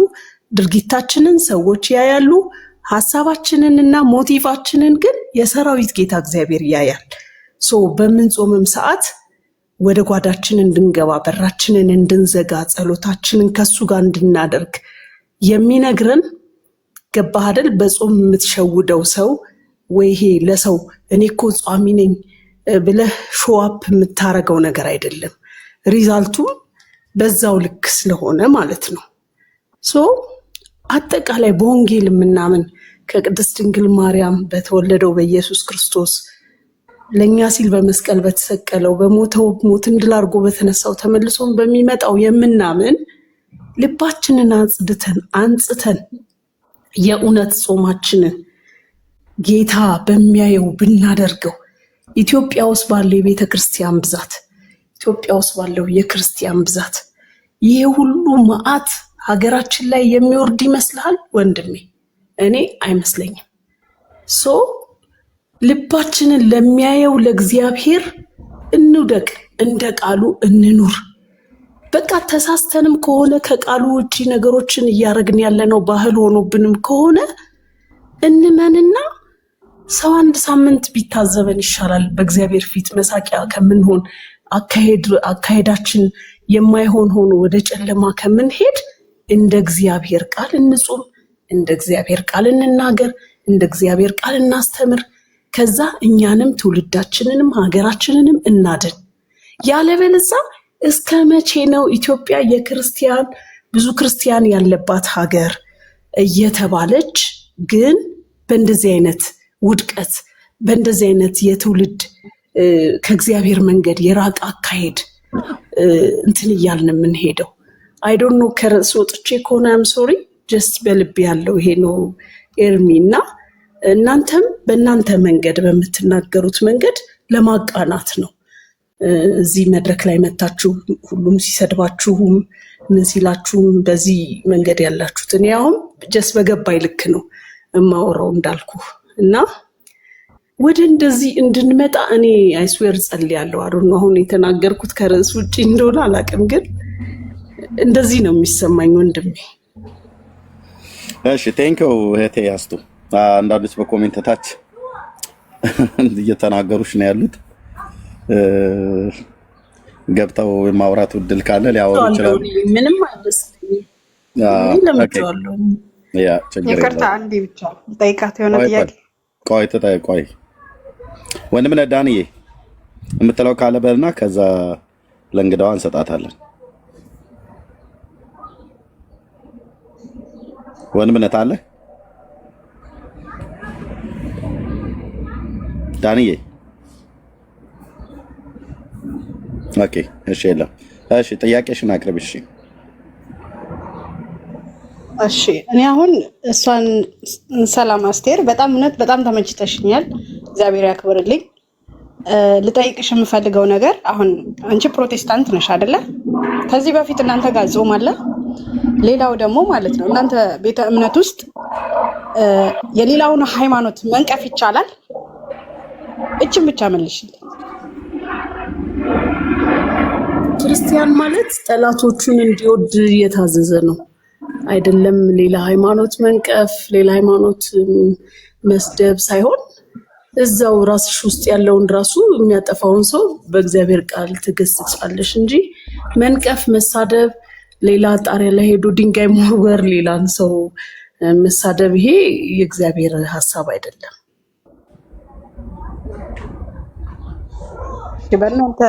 ድርጊታችንን ሰዎች ያያሉ፣ ሐሳባችንን እና ሞቲቫችንን ግን የሰራዊት ጌታ እግዚአብሔር ያያል። በምንጾምም ሰዓት ወደ ጓዳችን እንድንገባ፣ በራችንን እንድንዘጋ፣ ጸሎታችንን ከሱ ጋር እንድናደርግ የሚነግረን ገባህ አይደል? በጾም የምትሸውደው ሰው ወይ ይሄ ለሰው እኔ እኮ ጿሚ ነኝ ብለህ ሾዋፕ የምታረገው ነገር አይደለም። ሪዛልቱም በዛው ልክ ስለሆነ ማለት ነው። አጠቃላይ በወንጌል የምናምን ከቅድስት ድንግል ማርያም በተወለደው በኢየሱስ ክርስቶስ ለኛ ሲል በመስቀል በተሰቀለው በሞተው ሞትን ድል አድርጎ በተነሳው ተመልሶም በሚመጣው የምናምን ልባችንን አንጽተን የእውነት ጾማችንን ጌታ በሚያየው ብናደርገው ኢትዮጵያ ውስጥ ባለው የቤተ ክርስቲያን ብዛት፣ ኢትዮጵያ ውስጥ ባለው የክርስቲያን ብዛት ይሄ ሁሉ መዓት ሀገራችን ላይ የሚወርድ ይመስልሃል ወንድሜ? እኔ አይመስለኝም። ልባችንን ለሚያየው ለእግዚአብሔር እንውደቅ፣ እንደ ቃሉ እንኑር። በቃ ተሳስተንም ከሆነ ከቃሉ ውጪ ነገሮችን እያደረግን ያለነው ባህል ሆኖብንም ከሆነ እንመንና ሰው አንድ ሳምንት ቢታዘበን ይሻላል በእግዚአብሔር ፊት መሳቂያ ከምንሆን፣ አካሄዳችን የማይሆን ሆኖ ወደ ጨለማ ከምንሄድ እንደ እግዚአብሔር ቃል እንጹም፣ እንደ እግዚአብሔር ቃል እንናገር፣ እንደ እግዚአብሔር ቃል እናስተምር። ከዛ እኛንም ትውልዳችንንም ሀገራችንንም እናድን። ያለበለዚያ እስከ መቼ ነው ኢትዮጵያ የክርስቲያን ብዙ ክርስቲያን ያለባት ሀገር እየተባለች ግን በእንደዚህ አይነት ውድቀት በእንደዚህ አይነት የትውልድ ከእግዚአብሔር መንገድ የራቀ አካሄድ እንትን እያልን የምንሄደው? አይ ዶንት ኖ ከርዕስ ወጥቼ ከሆነ አም ሶሪ ጀስት በልብ ያለው ይሄ ነው ኤርሚ። እና እናንተም በእናንተ መንገድ በምትናገሩት መንገድ ለማቃናት ነው እዚህ መድረክ ላይ መታችሁ ሁሉም ሲሰድባችሁም ምን ሲላችሁም በዚህ መንገድ ያላችሁት። እኔ አሁን ጀስት በገባይ ልክ ነው እማወራው እንዳልኩ እና ወደ እንደዚህ እንድንመጣ እኔ አይስዌር ጸልያለሁ። አሁን አሁን የተናገርኩት ከርዕስ ውጪ እንደሆነ አላውቅም፣ ግን እንደዚህ ነው የሚሰማኝ ወንድሜ። እሺ ቴንክው እህቴ ያስቱ። አንዳንዶች በኮሜንት ታች እየተናገሩሽ ነው ያሉት። ገብተው የማውራት እድል ካለ ሊያወሩ ይችላሉ። ምንም አይመስልኝም። ይቅርታ አንዴ ብቻ ጠይቃት የሆነ ጥያቄ። ቆይ ወንድም ነህ ዳንዬ የምትለው ካለ በልና ከዛ ለእንግዳዋ እንሰጣታለን። ወንድም ነህ አለ ዳንዬ? ኦኬ እሺ፣ የለም። እሺ ጥያቄሽን አቅርብ። እሺ እኔ አሁን እሷን ሰላም አስቴር፣ በጣም እውነት በጣም ተመችተሽኛል፣ እግዚአብሔር ያክብርልኝ። ልጠይቅሽ የምፈልገው ነገር አሁን አንቺ ፕሮቴስታንት ነሽ አይደለ? ከዚህ በፊት እናንተ ጋር ጾም አለ። ሌላው ደግሞ ማለት ነው እናንተ ቤተ እምነት ውስጥ የሌላውን ሃይማኖት መንቀፍ ይቻላል? እችን ብቻ መልሽልኝ። ክርስቲያን ማለት ጠላቶቹን እንዲወድ እየታዘዘ ነው አይደለም። ሌላ ሃይማኖት መንቀፍ፣ ሌላ ሃይማኖት መስደብ ሳይሆን እዛው ራስሽ ውስጥ ያለውን ራሱ የሚያጠፋውን ሰው በእግዚአብሔር ቃል ትገስጻለሽ እንጂ መንቀፍ፣ መሳደብ፣ ሌላ ጣሪያ ላይ ሄዶ ድንጋይ መወርወር፣ ሌላን ሰው መሳደብ ይሄ የእግዚአብሔር ሀሳብ አይደለም። በእናንተ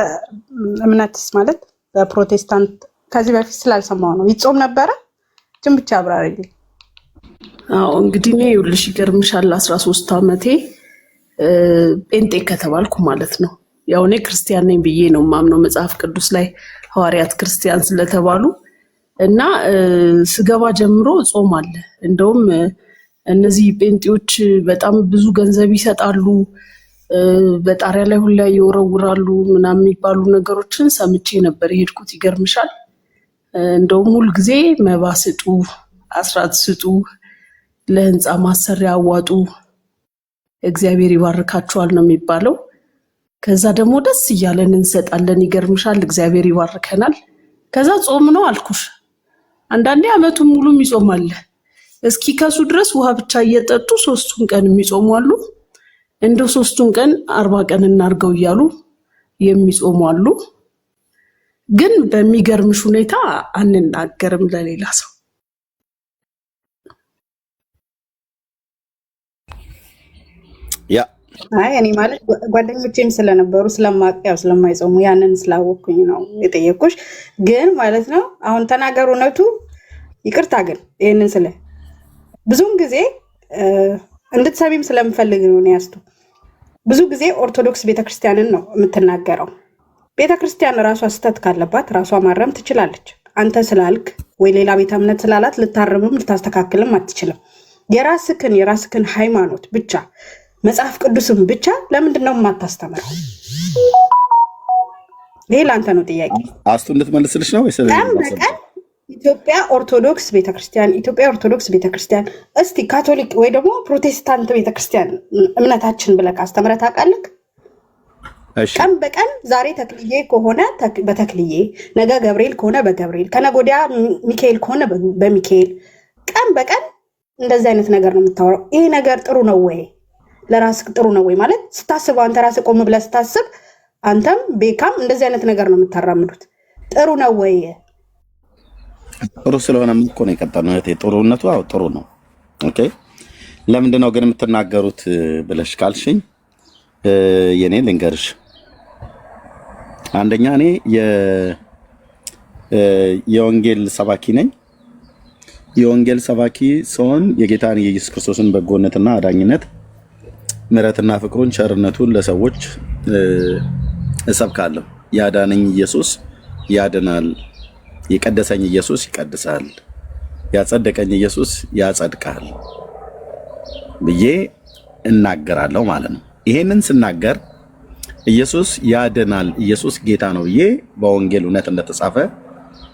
እምነትስ ማለት በፕሮቴስታንት ከዚህ በፊት ስላልሰማው ነው ይጾም ነበረ? ጅም ብቻ አብራሪልኝ። አዎ እንግዲህ እኔ ይኸውልሽ ይገርምሻል 13 ዓመቴ ጴንጤ ከተባልኩ ማለት ነው። ያው እኔ ክርስቲያን ነኝ ብዬ ነው ማምነው መጽሐፍ ቅዱስ ላይ ሐዋርያት ክርስቲያን ስለተባሉ እና ስገባ ጀምሮ ጾም አለ። እንደውም እነዚህ ጴንጤዎች በጣም ብዙ ገንዘብ ይሰጣሉ፣ በጣሪያ ላይ ሁላ ይወረውራሉ ምናምን የሚባሉ ነገሮችን ሰምቼ ነበር የሄድኩት። ይገርምሻል እንደውም ሁል ጊዜ መባ ስጡ፣ አስራት ስጡ፣ ለህንፃ ማሰሪያ አዋጡ፣ እግዚአብሔር ይባርካችኋል ነው የሚባለው። ከዛ ደግሞ ደስ እያለን እንሰጣለን። ይገርምሻል እግዚአብሔር ይባርከናል። ከዛ ጾም ነው አልኩሽ። አንዳንዴ አመቱን ሙሉ የሚጾም አለ። እስኪ ከሱ ድረስ ውሃ ብቻ እየጠጡ 3ቱን ቀን የሚጾሙ አሉ። እንደው 3ቱን ቀን 40 ቀን እናርገው እያሉ የሚጾሙ አሉ። ግን በሚገርምሽ ሁኔታ አንናገርም ለሌላ ሰው። ያ አይ እኔ ማለት ጓደኞቼም ስለነበሩ ስለማቀያው ስለማይጾሙ ያንን ስላወቅኩኝ ነው የጠየኩሽ። ግን ማለት ነው አሁን ተናገሩ እውነቱ። ይቅርታ ግን ይሄንን ስለ ብዙም ጊዜ እንድትሰሚም ስለምፈልግ ነው ያስቱ። ብዙ ጊዜ ኦርቶዶክስ ቤተክርስቲያንን ነው የምትናገረው። ቤተክርስቲያን ራሷ ስህተት ካለባት ራሷ ማረም ትችላለች። አንተ ስላልክ ወይ ሌላ ቤተ እምነት ስላላት ልታርምም ልታስተካክልም አትችልም። የራስክን ሃይማኖት ብቻ መጽሐፍ ቅዱስም ብቻ ለምንድን ነው የማታስተምረው? ይሄ ለአንተ ነው ጥያቄ። አስቱ እንድትመልስልሽ ነው ወይስ ቀን በቀን ኢትዮጵያ ኦርቶዶክስ ቤተክርስቲያን እስቲ ካቶሊክ ወይ ደግሞ ፕሮቴስታንት ቤተክርስቲያን እምነታችን ብለህ አስተምረህ ታውቃለህ? ቀን በቀን ዛሬ ተክልዬ ከሆነ በተክልዬ፣ ነገ ገብርኤል ከሆነ በገብርኤል፣ ከነገ ወዲያ ሚካኤል ከሆነ በሚካኤል፣ ቀን በቀን እንደዚህ አይነት ነገር ነው የምታወራው። ይሄ ነገር ጥሩ ነው ወይ? ለራስህ ጥሩ ነው ወይ? ማለት ስታስበው አንተ ራስህ ቆም ብለህ ስታስብ አንተም ቤካም እንደዚህ አይነት ነገር ነው የምታራምዱት። ጥሩ ነው ወይ? ጥሩ ስለሆነ እኮ ነው የቀጠልነው እህቴ። ጥሩነቱ አዎ ጥሩ ነው። ኦኬ ለምንድን ነው ግን የምትናገሩት ብለሽ ካልሽኝ የኔ ልንገርሽ። አንደኛ እኔ የወንጌል ሰባኪ ነኝ። የወንጌል ሰባኪ ሲሆን የጌታን የኢየሱስ ክርስቶስን በጎነትና አዳኝነት ምሕረትና ፍቅሩን ቸርነቱን ለሰዎች እሰብካለሁ። ያዳነኝ ኢየሱስ ያድናል፣ የቀደሰኝ ኢየሱስ ይቀድሳል፣ ያጸደቀኝ ኢየሱስ ያጸድቃል ብዬ እናገራለሁ ማለት ነው። ይሄንን ስናገር ኢየሱስ ያድናል፣ ኢየሱስ ጌታ ነው ብዬ በወንጌል እውነት እንደተጻፈ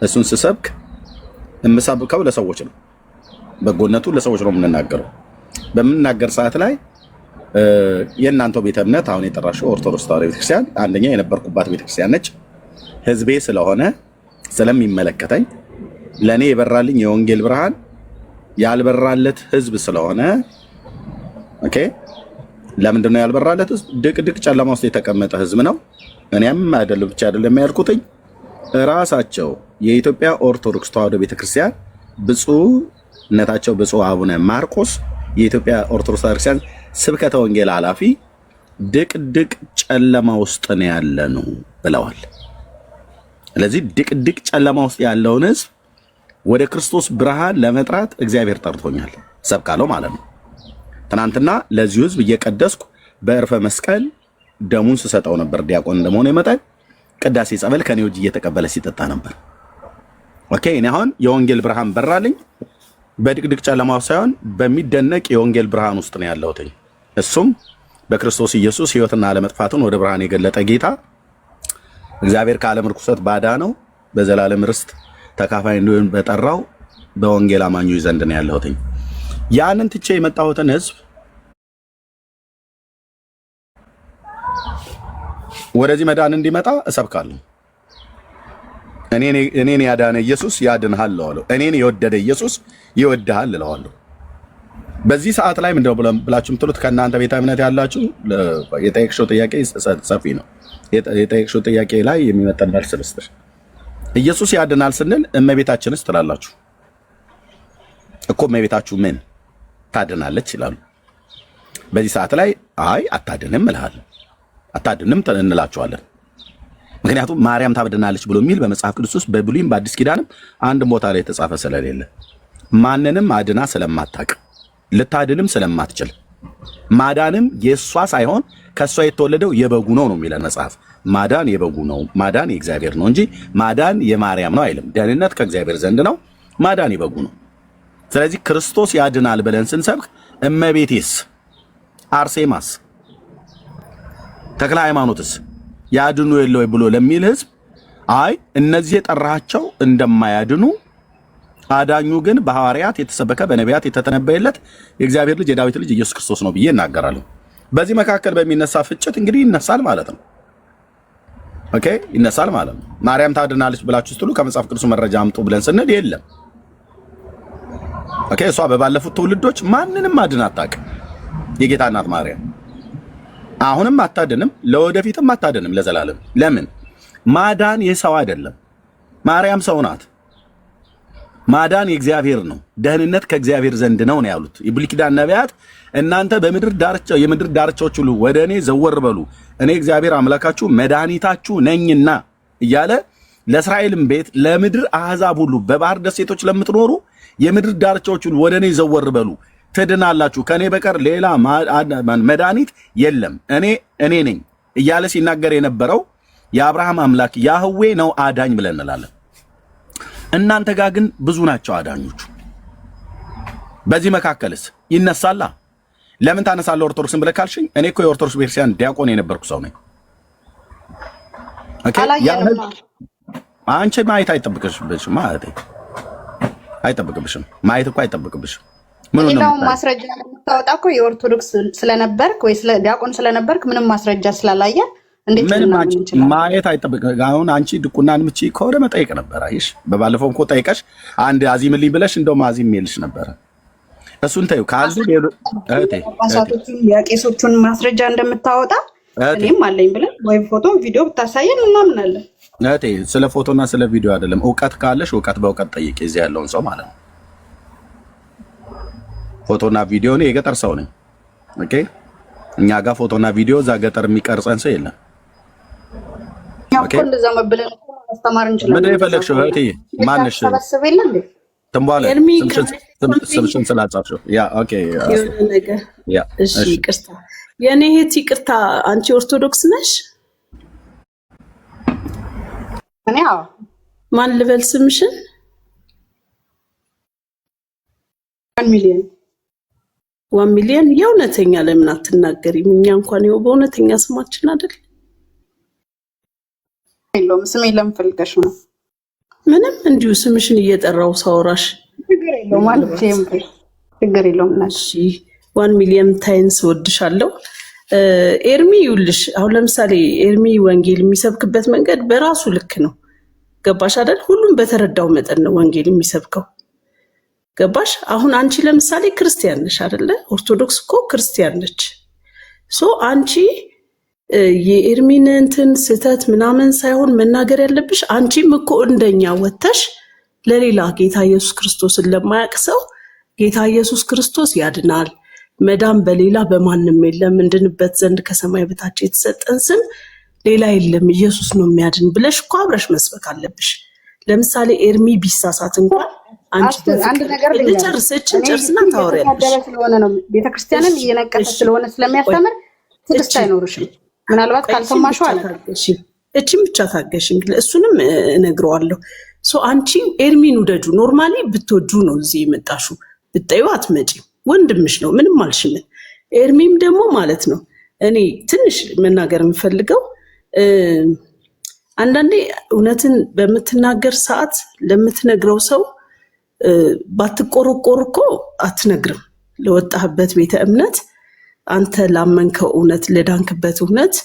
እሱን ስሰብክ የምሰብከው ለሰዎች ነው። በጎነቱ ለሰዎች ነው የምንናገረው። በምንናገር ሰዓት ላይ የእናንተው ቤተ እምነት አሁን የጠራሽው ኦርቶዶክስ ተዋሕዶ ቤተክርስቲያን አንደኛ የነበርኩባት ቤተክርስቲያን ነች። ህዝቤ ስለሆነ ስለሚመለከተኝ ለእኔ የበራልኝ የወንጌል ብርሃን ያልበራለት ህዝብ ስለሆነ ኦኬ። ለምንድን ነው ያልበራለት ህዝብ? ድቅድቅ ጨለማ ውስጥ የተቀመጠ ህዝብ ነው። እኔም አይደለም ብቻ አይደለም ያልኩትኝ ራሳቸው የኢትዮጵያ ኦርቶዶክስ ተዋሕዶ ቤተክርስቲያን ብፁዕነታቸው ብፁዕ አቡነ ማርቆስ የኢትዮጵያ ኦርቶዶክስ ቤተክርስቲያን ስብከተ ወንጌል ኃላፊ ድቅድቅ ጨለማ ውስጥ ነው ያለነው ብለዋል። ስለዚህ ድቅድቅ ጨለማ ውስጥ ያለውን ህዝብ ወደ ክርስቶስ ብርሃን ለመጥራት እግዚአብሔር ጠርቶኛል፣ ሰብካለሁ ማለት ነው። ትናንትና ለዚሁ ህዝብ እየቀደስኩ በእርፈ መስቀል ደሙን ስሰጠው ነበር። ዲያቆን እንደመሆነ መጠን ቅዳሴ ጸበል ከኔ እጅ እየተቀበለ ሲጠጣ ነበር። ኦኬ እኔ አሁን የወንጌል ብርሃን በራልኝ። በድቅድቅ ጨለማ ሳይሆን በሚደነቅ የወንጌል ብርሃን ውስጥ ነው ያለሁት። እሱም በክርስቶስ ኢየሱስ ህይወትና ዓለመጥፋትን ወደ ብርሃን የገለጠ ጌታ እግዚአብሔር ከዓለም ርኩሰት ባዳነው በዘላለም ርስት ተካፋይ እንዲሆን በጠራው በወንጌል አማኞች ዘንድ ነው ያለሁት። ያንን ትቼ የመጣሁትን ህዝብ ወደዚህ መዳን እንዲመጣ እሰብካለሁ። እኔን ያዳነ ኢየሱስ ያድንሃል እለዋለሁ። እኔን የወደደ ኢየሱስ ይወድሃል እለዋለሁ። በዚህ ሰዓት ላይ ምንድነው ብላችሁ የምትሉት? ከእናንተ ቤተ እምነት ያላችሁ የጠየቅሽው ጥያቄ ሰፊ ነው። የጠየቅሽው ጥያቄ ላይ የሚመጠን መልስ ልስጥሽ። ኢየሱስ ያድናል ስንል እመቤታችንስ ትላላችሁ እኮ። እመቤታችሁ ምን ታድናለች ይላሉ። በዚህ ሰዓት ላይ አይ አታድንም እልሃለሁ፣ አታድንም እንላችኋለን። ምክንያቱም ማርያም ታድናለች ብሎ የሚል በመጽሐፍ ቅዱስ ውስጥ በብሉይም በአዲስ ኪዳንም አንድ ቦታ ላይ የተጻፈ ስለሌለ ማንንም አድና ስለማታውቅ ልታድንም ስለማትችል ማዳንም የእሷ ሳይሆን ከእሷ የተወለደው የበጉ ነው የሚለን መጽሐፍ። ማዳን የበጉ ነው፣ ማዳን የእግዚአብሔር ነው እንጂ ማዳን የማርያም ነው አይልም። ደህንነት ከእግዚአብሔር ዘንድ ነው፣ ማዳን የበጉ ነው። ስለዚህ ክርስቶስ ያድናል ብለን ስንሰብክ እመቤቴስ፣ አርሴማስ፣ ተክለ ሃይማኖትስ ያድኑ የለ ወይ ብሎ ለሚል ህዝብ አይ እነዚህ የጠራቸው እንደማያድኑ አዳኙ ግን በሐዋርያት የተሰበከ በነቢያት የተተነበየለት የእግዚአብሔር ልጅ የዳዊት ልጅ ኢየሱስ ክርስቶስ ነው ብዬ እናገራለሁ። በዚህ መካከል በሚነሳ ፍጭት እንግዲህ ይነሳል ማለት ነው። ኦኬ ይነሳል ማለት ነው። ማርያም ታድናለች ብላችሁ ስትሉ ከመጽሐፍ ቅዱስ መረጃ አምጡ ብለን ስንል የለም። ኦኬ እሷ በባለፉት ትውልዶች ማንንም አድና አታውቅም። የጌታ እናት ማርያም አሁንም አታድንም፣ ለወደፊትም አታድንም ለዘላለም። ለምን? ማዳን የሰው አይደለም። ማርያም ሰው ናት። ማዳን የእግዚአብሔር ነው። ደህንነት ከእግዚአብሔር ዘንድ ነው ያሉት የብሉይ ኪዳን ነቢያት። እናንተ የምድር ዳርቻዎች ሁሉ ወደ እኔ ዘወር በሉ፣ እኔ እግዚአብሔር አምላካችሁ መድኃኒታችሁ ነኝና እያለ ለእስራኤልም ቤት ለምድር አሕዛብ ሁሉ በባህር ደሴቶች ለምትኖሩ የምድር ዳርቻዎች ሁሉ ወደ እኔ ዘወር በሉ ትድናላችሁ፣ ከእኔ በቀር ሌላ መድኃኒት የለም፣ እኔ ነኝ እያለ ሲናገር የነበረው የአብርሃም አምላክ ያህዌ ነው አዳኝ ብለን እንላለን። እናንተ ጋር ግን ብዙ ናቸው አዳኞቹ። በዚህ መካከልስ ይነሳላ። ለምን ታነሳለህ ኦርቶዶክስን ብለህ ካልሽኝ፣ እኔ እኮ የኦርቶዶክስ ቤተክርስቲያን ዲያቆን የነበርኩ ሰው ነኝ። ኦኬ አንቺ ማየት አይጠብቅብሽም ማለት አይጠብቅብሽም፣ ማየት እኮ አይጠብቅብሽም። ሌላው ማስረጃ የምታወጣ እኮ የኦርቶዶክስ ስለነበርክ ወይ ዲያቆን ስለነበርክ ምንም ማስረጃ ስላላየ እንዴት ማየት አይጠብቅ። አሁን አንቺ ድቁናን ምቺ ከወደ መጠየቅ ነበር። አይሽ በባለፈውም እኮ ጠይቀሽ አንድ አዚምልኝ ብለሽ እንደውም አዚም ይልሽ ነበር። እሱን ተይው ካሉ ጳጳሳቶቹን የቄሶቹን ማስረጃ እንደምታወጣ እኔም አለኝ ብለን ወይ ፎቶ ቪዲዮ ብታሳየን እናምናለን። እቴ ስለ ፎቶና ስለ ቪዲዮ አይደለም። እውቀት ካለሽ እውቀት በእውቀት ጠይቂ፣ እዚህ ያለውን ሰው ማለት ነው። ፎቶና ቪዲዮ ነው። የገጠር ሰው ነኝ። ኦኬ እኛ ጋር ፎቶና ቪዲዮ እዛ ገጠር የሚቀርጸን ሰው የለም። ኦኬ እንደዛ መብለን ማስተማር እንችላለን። ምን የፈለግሽው እህቴ? ማንሽ ትንቧለ ስምሽን ስላጻፍሽው ያ ኦኬ ያ እሺ ይቅርታ፣ የኔ እህት ይቅርታ። አንቺ ኦርቶዶክስ ነሽ? እኔ አዎ። ማን ልበል ስምሽን? 1 ሚሊዮን የእውነተኛ ለምን አትናገሪም? እኛ እንኳን ይኸው በእውነተኛ ስማችን አይደል? የለውም ስም የለም ፈልገሽ ነው። ምንም እንዲሁ ስምሽን እየጠራው ሳወራሽ ችግር የለውም ማለት ችግር የለውም። እሺ 1 ሚሊዮን ታይምስ ወድሻለሁ። ኤርሚ ይውልሽ። አሁን ለምሳሌ ኤርሚ ወንጌል የሚሰብክበት መንገድ በራሱ ልክ ነው። ገባሽ አይደል? ሁሉም በተረዳው መጠን ነው ወንጌል የሚሰብከው። ገባሽ? አሁን አንቺ ለምሳሌ ክርስቲያን ነሽ አይደለ? ኦርቶዶክስ እኮ ክርስቲያን ነች። ሶ አንቺ የኤርሚን እንትን ስህተት ምናምን ሳይሆን መናገር ያለብሽ አንቺም እኮ እንደኛ ወተሽ ለሌላ ጌታ ኢየሱስ ክርስቶስን ለማያውቅ ሰው ጌታ ኢየሱስ ክርስቶስ ያድናል፣ መዳን በሌላ በማንም የለም፣ እንድንበት ዘንድ ከሰማይ በታች የተሰጠን ስም ሌላ የለም፣ ኢየሱስ ነው የሚያድን ብለሽ እኮ አብረሽ መስበክ አለብሽ። ለምሳሌ ኤርሚ ቢሳሳት እንኳን አንድ ነገር ጨርስና ታወሪያለሽ። ስለሆነ ነው ቤተክርስቲያንን እየነቀሰ ስለሆነ ስለሚያስተምር ትዕግስት አይኖርሽም። ምናልባት ካልሰማሽው አለ እቺም ብቻ ታገሽ። እንግዲህ እሱንም እነግረዋለሁ። ሶ አንቺ ኤርሚን ውደጁ። ኖርማሊ ብትወጁ ነው እዚህ የመጣሽው። ብትጠይው አትመጪም። ወንድምሽ ነው፣ ምንም አልሽምን። ኤርሚም ደግሞ ማለት ነው እኔ ትንሽ መናገር የምፈልገው አንዳንዴ እውነትን በምትናገር ሰዓት ለምትነግረው ሰው ባትቆረቆር እኮ አትነግርም። ለወጣህበት ቤተ እምነት አንተ ላመንከው እውነት ለዳንክበት እውነት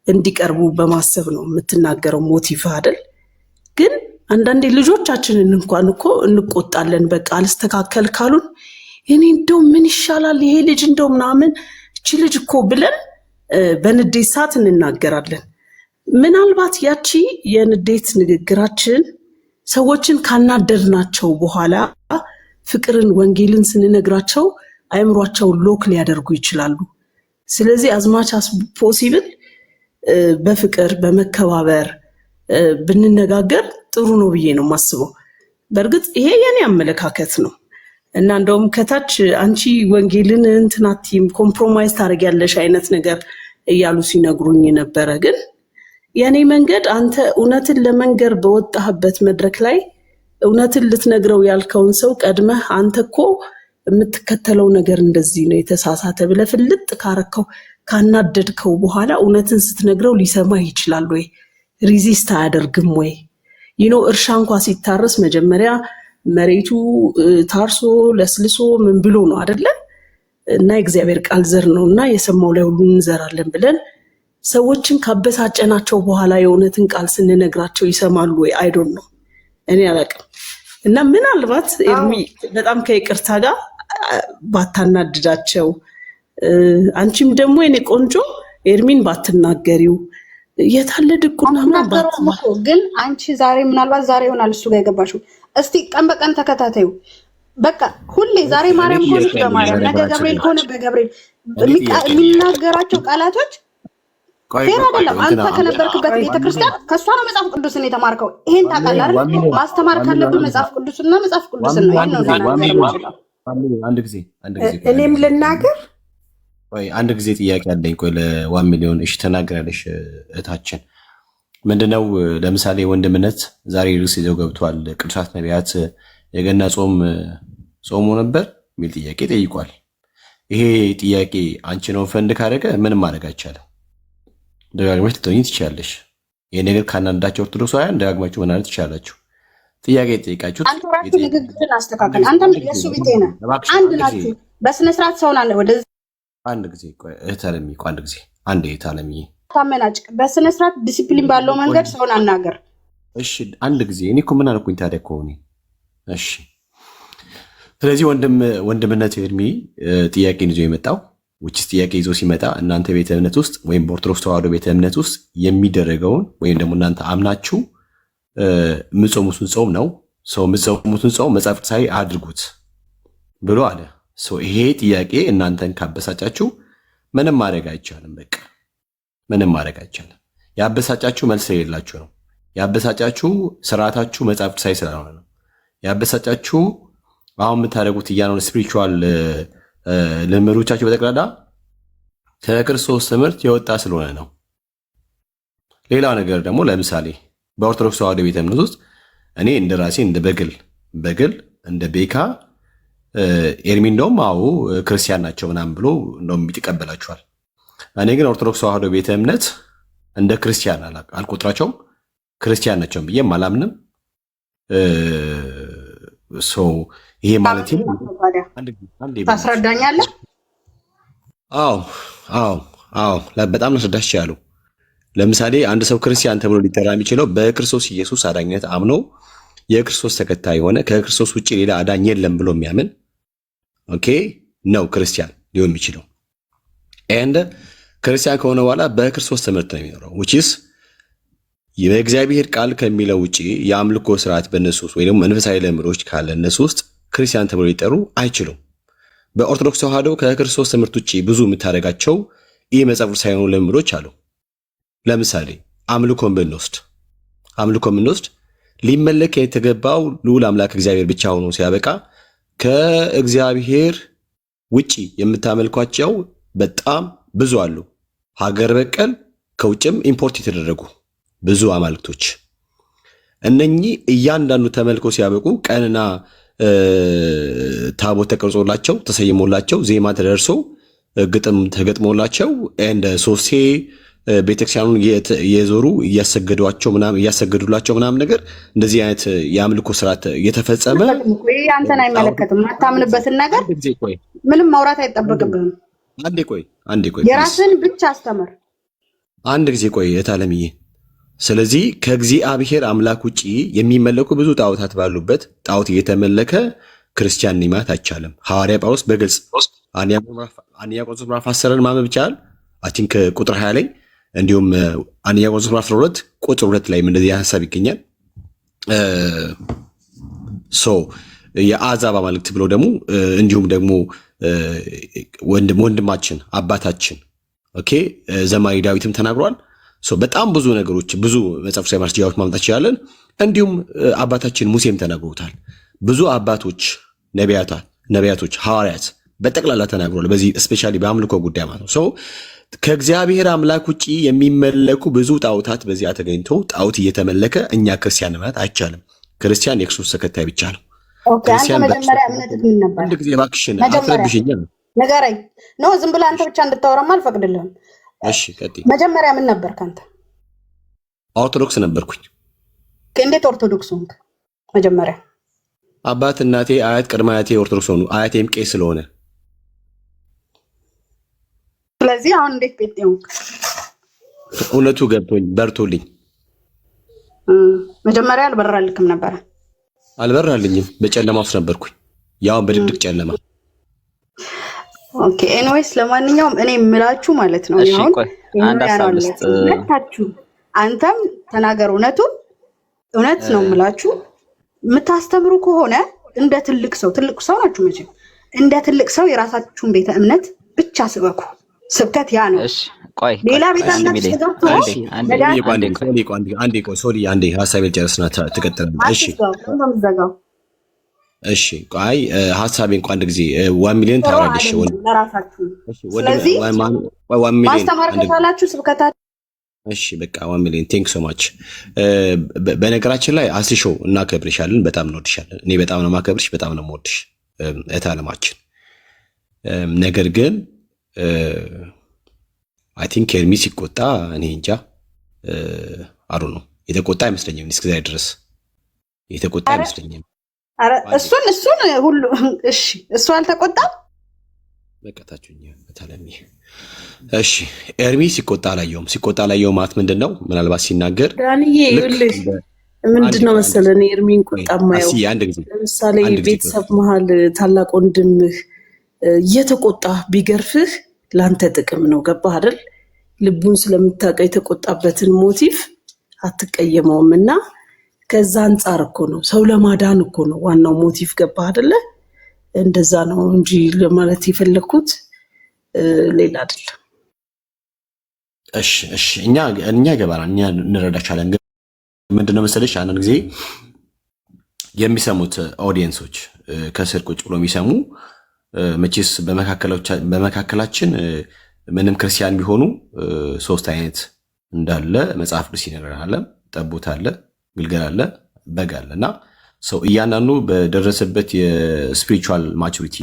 እንዲቀርቡ በማሰብ ነው የምትናገረው ሞቲቭ አይደል? ግን አንዳንዴ ልጆቻችንን እንኳን እኮ እንቆጣለን። በቃ አልስተካከል ካሉን እኔ እንደው ምን ይሻላል ይሄ ልጅ እንደው ምናምን እቺ ልጅ እኮ ብለን በንዴት ሰዓት እንናገራለን። ምናልባት ያቺ የንዴት ንግግራችን ሰዎችን ካናደድናቸው በኋላ ፍቅርን ወንጌልን ስንነግራቸው አይምሯቸው ሎክ ሊያደርጉ ይችላሉ። ስለዚህ አዝማች ፖሲብል በፍቅር በመከባበር ብንነጋገር ጥሩ ነው ብዬ ነው የማስበው። በእርግጥ ይሄ የኔ አመለካከት ነው እና እንደውም ከታች አንቺ ወንጌልን እንትናቲም ኮምፕሮማይዝ ታደርጊያለሽ አይነት ነገር እያሉ ሲነግሩኝ ነበረ። ግን የኔ መንገድ አንተ እውነትን ለመንገር በወጣህበት መድረክ ላይ እውነትን ልትነግረው ያልከውን ሰው ቀድመህ አንተ እኮ የምትከተለው ነገር እንደዚህ ነው የተሳሳተ ብለህ ፍልጥ ካረከው ካናደድከው በኋላ እውነትን ስትነግረው ሊሰማ ይችላል ወይ? ሪዚስት አያደርግም ወይ? እርሻ እንኳ ሲታረስ መጀመሪያ መሬቱ ታርሶ ለስልሶ ምን ብሎ ነው አይደለ? እና የእግዚአብሔር ቃል ዘር ነው እና የሰማው ላይ ሁሉ እንዘራለን ብለን ሰዎችን ካበሳጨናቸው በኋላ የእውነትን ቃል ስንነግራቸው ይሰማሉ ወይ? አይዶን ነው እኔ አላውቅም። እና ምናልባት በጣም ከይቅርታ ጋር ባታናድዳቸው፣ አንቺም ደግሞ የኔ ቆንጆ ኤርሚን ባትናገሪው የታለ ድቁና ግን አንቺ ዛሬ ምናልባት ዛሬ ይሆናል እሱ ጋር የገባሽው። እስቲ ቀን በቀን ተከታታዩ በቃ ሁሌ ዛሬ ማርያም ሆነች በማርያም ነገ ገብርኤል ሆነ በገብርኤል የሚናገራቸው ቃላቶች ፌር አይደለም። አንተ ከነበርክበት ቤተክርስቲያን ከእሷ ነው መጽሐፍ ቅዱስን የተማርከው። ይሄን ታውቃለህ አይደል? ማስተማር ካለብህ መጽሐፍ ቅዱስና መጽሐፍ ቅዱስን ነው። ይሄን ነው አንድ ጊዜ እኔም ልናገር ወይ አንድ ጊዜ ጥያቄ አለኝ። ቆይ ለ1 ሚሊዮን እሺ ተናገራለሽ እህታችን። ምንድነው ለምሳሌ ወንድምነት ዛሬ ርዕስ ይዘው ገብቷል። ቅዱሳት ነቢያት የገና ጾሙ ነበር የሚል ጥያቄ ጠይቋል። ይሄ ጥያቄ አንቺ ነው ፈንድ ካደረገ ምንም ማድረግ አይቻልም። ደጋግመሽ ልትሆኚ ትችላለሽ። ይሄ ነገር ካናንዳቸው ኦርቶዶክሳውያን ደጋግማችሁ መናገር ትችላላችሁ። ጥያቄ ጠይቃችሁት አንተ ራስህ ንግግርን አስተካከል። አንተም የእሱ ቤቴ ነህ። አንድ ናችሁ። በስነ ስርዓት ሰውን አለ ወደ አንድ ጊዜ እህት አለምዬ አንድ ጊዜ አንድ እህት አለምዬ ታመናጭቅ በስነ ስርዓት ዲሲፕሊን ባለው መንገድ ሰውን አናገር። እሺ አንድ ጊዜ እኔ እኮ ምን አልኩኝ ታዲያ እኮ እኔ እሺ። ስለዚህ ወንድምነት ኤርሚ ጥያቄን ይዞ የመጣው ውጭስ ጥያቄ ይዞ ሲመጣ እናንተ ቤተ እምነት ውስጥ ወይም በኦርቶዶክስ ተዋህዶ ቤተ እምነት ውስጥ የሚደረገውን ወይም ደግሞ እናንተ አምናችሁ የምትጾሙትን ጾም ነው ሰው የምትጾሙትን ጾም መጽሐፍ ቅዱሳዊ አድርጉት ብሎ አለ። ይሄ ጥያቄ እናንተን ካበሳጫችሁ ምንም ማድረግ አይቻልም። በቃ ምንም ማድረግ አይቻልም። ያበሳጫችሁ መልስ የሌላችሁ ነው። ያበሳጫችሁ ስርዓታችሁ መጽሐፍ ቅዱሳዊ ስላልሆነ ነው። ያበሳጫችሁ አሁን የምታደርጉት እያንዳንዱ ስፒሪቹዋል ልምዶቻችሁ በጠቅላላ ከክርስቶስ ትምህርት የወጣ ስለሆነ ነው። ሌላ ነገር ደግሞ ለምሳሌ በኦርቶዶክስ ተዋህዶ ቤተ እምነት ውስጥ እኔ እንደ ራሴ እንደ በግል እንደ ቤካ ኤርሚ እንደውም አዎ ክርስቲያን ናቸው ምናምን ብሎ እንደውም ይቀበላቸዋል። እኔ ግን ኦርቶዶክስ ተዋህዶ ቤተ እምነት እንደ ክርስቲያን አልቆጥራቸውም። ክርስቲያን ናቸው ብዬም አላምንም። ይሄ ማለት ታስረዳኛለህ? አዎ በጣም ላስረዳሽ ይችላሉ። ለምሳሌ አንድ ሰው ክርስቲያን ተብሎ ሊጠራ የሚችለው በክርስቶስ ኢየሱስ አዳኝነት አምኖ የክርስቶስ ተከታይ የሆነ ከክርስቶስ ውጭ ሌላ አዳኝ የለም ብሎ የሚያምን ነው ክርስቲያን ሊሆን የሚችለው። ኤንድ ክርስቲያን ከሆነ በኋላ በክርስቶስ ትምህርት ነው የሚኖረው which የእግዚአብሔር ቃል ከሚለው ውጭ የአምልኮ ስርዓት በእነሱ ውስጥ ወይ ደግሞ መንፈሳዊ ልምዶች ካለ እነሱ ውስጥ ክርስቲያን ተብሎ ሊጠሩ አይችሉም። በኦርቶዶክስ ተዋህዶ ከክርስቶስ ትምህርት ውጭ ብዙ የምታደርጋቸው ይህ መጽሐፍ ቅዱሳዊ የሆኑ ልምዶች አሉ። ለምሳሌ አምልኮን ብንወስድ ሊመለክ የተገባው ልዑል አምላክ እግዚአብሔር ብቻ ሆኖ ሲያበቃ ከእግዚአብሔር ውጪ የምታመልኳቸው በጣም ብዙ አሉ። ሀገር በቀል ከውጭም ኢምፖርት የተደረጉ ብዙ አማልክቶች። እነኚህ እያንዳንዱ ተመልኮ ሲያበቁ ቀንና ታቦት ተቀርጾላቸው ተሰይሞላቸው ዜማ ተደርሶ ግጥም ተገጥሞላቸው እንደ ሶሴ ቤተክርስቲያኑን እየዞሩ እያሰገዱላቸው ምናምን ነገር እንደዚህ አይነት የአምልኮ ስርዓት እየተፈጸመ አንተን አይመለከትም። ማታምንበትን ነገር ምንም ማውራት አይጠበቅብህም። አንዴ ቆይ የራስን ብቻ አስተምር። አንድ ጊዜ ቆይ እታለምዬ። ስለዚህ ከእግዚአብሔር አምላክ ውጪ የሚመለኩ ብዙ ጣዖታት ባሉበት ጣዖት እየተመለከ ክርስቲያን ማለት አይቻልም። ሐዋርያ ጳውሎስ በግልጽ አንደኛ ቆሮንቶስ ምዕራፍ 10 ማንበብ ይቻላል። አይ ቲንክ ቁጥር 20 ላይ እንዲሁም አንደኛ ቆሮንቶስ ምዕራፍ 12 ቁጥር 2 ላይ እንደዚህ ሐሳብ ይገኛል። የአሕዛብ አማልክት ብሎ ደግሞ እንዲሁም ደግሞ ወንድማችን አባታችን ኦኬ ዘማሪ ዳዊትም ተናግሯል። በጣም ብዙ ነገሮች ብዙ መጽሐፍ ቅዱሳዊ ማስረጃዎች ማምጣት ይችላለን። እንዲሁም አባታችን ሙሴም ተናግሮታል። ብዙ አባቶች ነቢያቶች ሐዋርያት በጠቅላላ ተናግሯል። በዚህ ስፔሻሊ በአምልኮ ጉዳይ ማለት ነው። ከእግዚአብሔር አምላክ ውጪ የሚመለኩ ብዙ ጣዖታት በዚያ ተገኝተው ጣዖት እየተመለከ እኛ ክርስቲያን ማለት አይቻልም። ክርስቲያን የክርስቶስ ተከታይ ብቻ ነው። ኦኬ አንተ መጀመሪያ እምነትህ ምን ነበር? አንድ ጊዜ እባክሽን አትረብሽኝ። ንገረኝ። ነው ዝም ብለህ አንተ ብቻ እንድታወራማ አልፈቅድልህም። እሺ ቀጥይ። መጀመሪያ ምን ነበር ካንተ? ኦርቶዶክስ ነበርኩኝ። እንዴት ኦርቶዶክስ ሆንክ? መጀመሪያ አባት እናቴ አያት ቅድመ አያቴ ኦርቶዶክስ ሆኑ። አያቴም ቄስ ስለሆነ ስለዚህ አሁን እንዴት ጴንጤ ሆንክ? እውነቱ ገብቶኝ በርቶልኝ። መጀመሪያ አልበራልክም ነበር? አልበራልኝም። በጨለማ ውስጥ ነበርኩኝ፣ ያው በድቅድቅ ጨለማ። ኦኬ ኤኒዌይስ ለማንኛውም እኔ የምላችሁ ማለት ነው ይሁን አንድ ሀሳብ ልስጥ። አንተም ተናገር እውነት ነው የምላችሁ። የምታስተምሩ ከሆነ እንደ ትልቅ ሰው ናችሁ መቼም እንደ ትልቅ ሰው የራሳችሁን ቤተ እምነት ብቻ ስበኩ። ስብከት ያ ነው። ሌላ ቤተ እምነት ስገብቶ አንዴ ሀሳቤን ጨርስና ትቀጥላለህ። እሺ ቆይ ሀሳቤን አንድ ጊዜ 1 ሚሊዮን ታወራለሽ ለራሳችሁ። ስለዚህ ማስተማር ከቻላችሁ ስብከታችሁ እሺ በቃ 1 ሚሊዮን ቴንክ ሶ ማች። በነገራችን ላይ አስሾ እናከብርሻለን፣ በጣም እንወድሻለን። እኔ በጣም ነው ማከብርሽ፣ በጣም ነው የምወድሽ እህት አለማችን። ነገር ግን አይ ቲንክ ኤርሚ ሲቆጣ እኔ እንጃ አሩ ነው የተቆጣ አይመስለኝም። እስከዛሬ ድረስ የተቆጣ አይመስለኝም። አረ እሱን ሁሉ እሺ እሱ አልተቆጣም። በቃታችሁኝ በተለሚ እሺ ኤርሚ ሲቆጣ አላየውም ማለት ምንድነው? ምናልባት ሲናገር ዳንዬ ይልህ ምንድነው መሰለኝ ኤርሚን ቁጣ ማየው ለምሳሌ ቤተሰብ መሃል ታላቅ ወንድምህ እየተቆጣ ቢገርፍህ ላንተ ጥቅም ነው። ገባህ አይደል? ልቡን ስለምታውቀው የተቆጣበትን ሞቲቭ አትቀየመውም። እና ከዛ አንጻር እኮ ነው ሰው ለማዳን እኮ ነው ዋናው ሞቲቭ። ገባህ አይደለ? እንደዛ ነው እንጂ ለማለት የፈለኩት ሌላ አይደለም። እሺ እኛ ገባናል፣ እኛ እንረዳቻለን። ግን ምንድነው መሰለሽ አንዳንድ ጊዜ የሚሰሙት ኦዲየንሶች ከስር ቁጭ ብሎ የሚሰሙ መቼስ በመካከላችን ምንም ክርስቲያን ቢሆኑ 3 አይነት እንዳለ መጽሐፍ ቅዱስ ይነግረናል። ጠቦት አለ፣ ግልገል አለ፣ በግ አለ። እና ሰው እያንዳንዱ በደረሰበት የስፒሪቹዋል ማቹሪቲ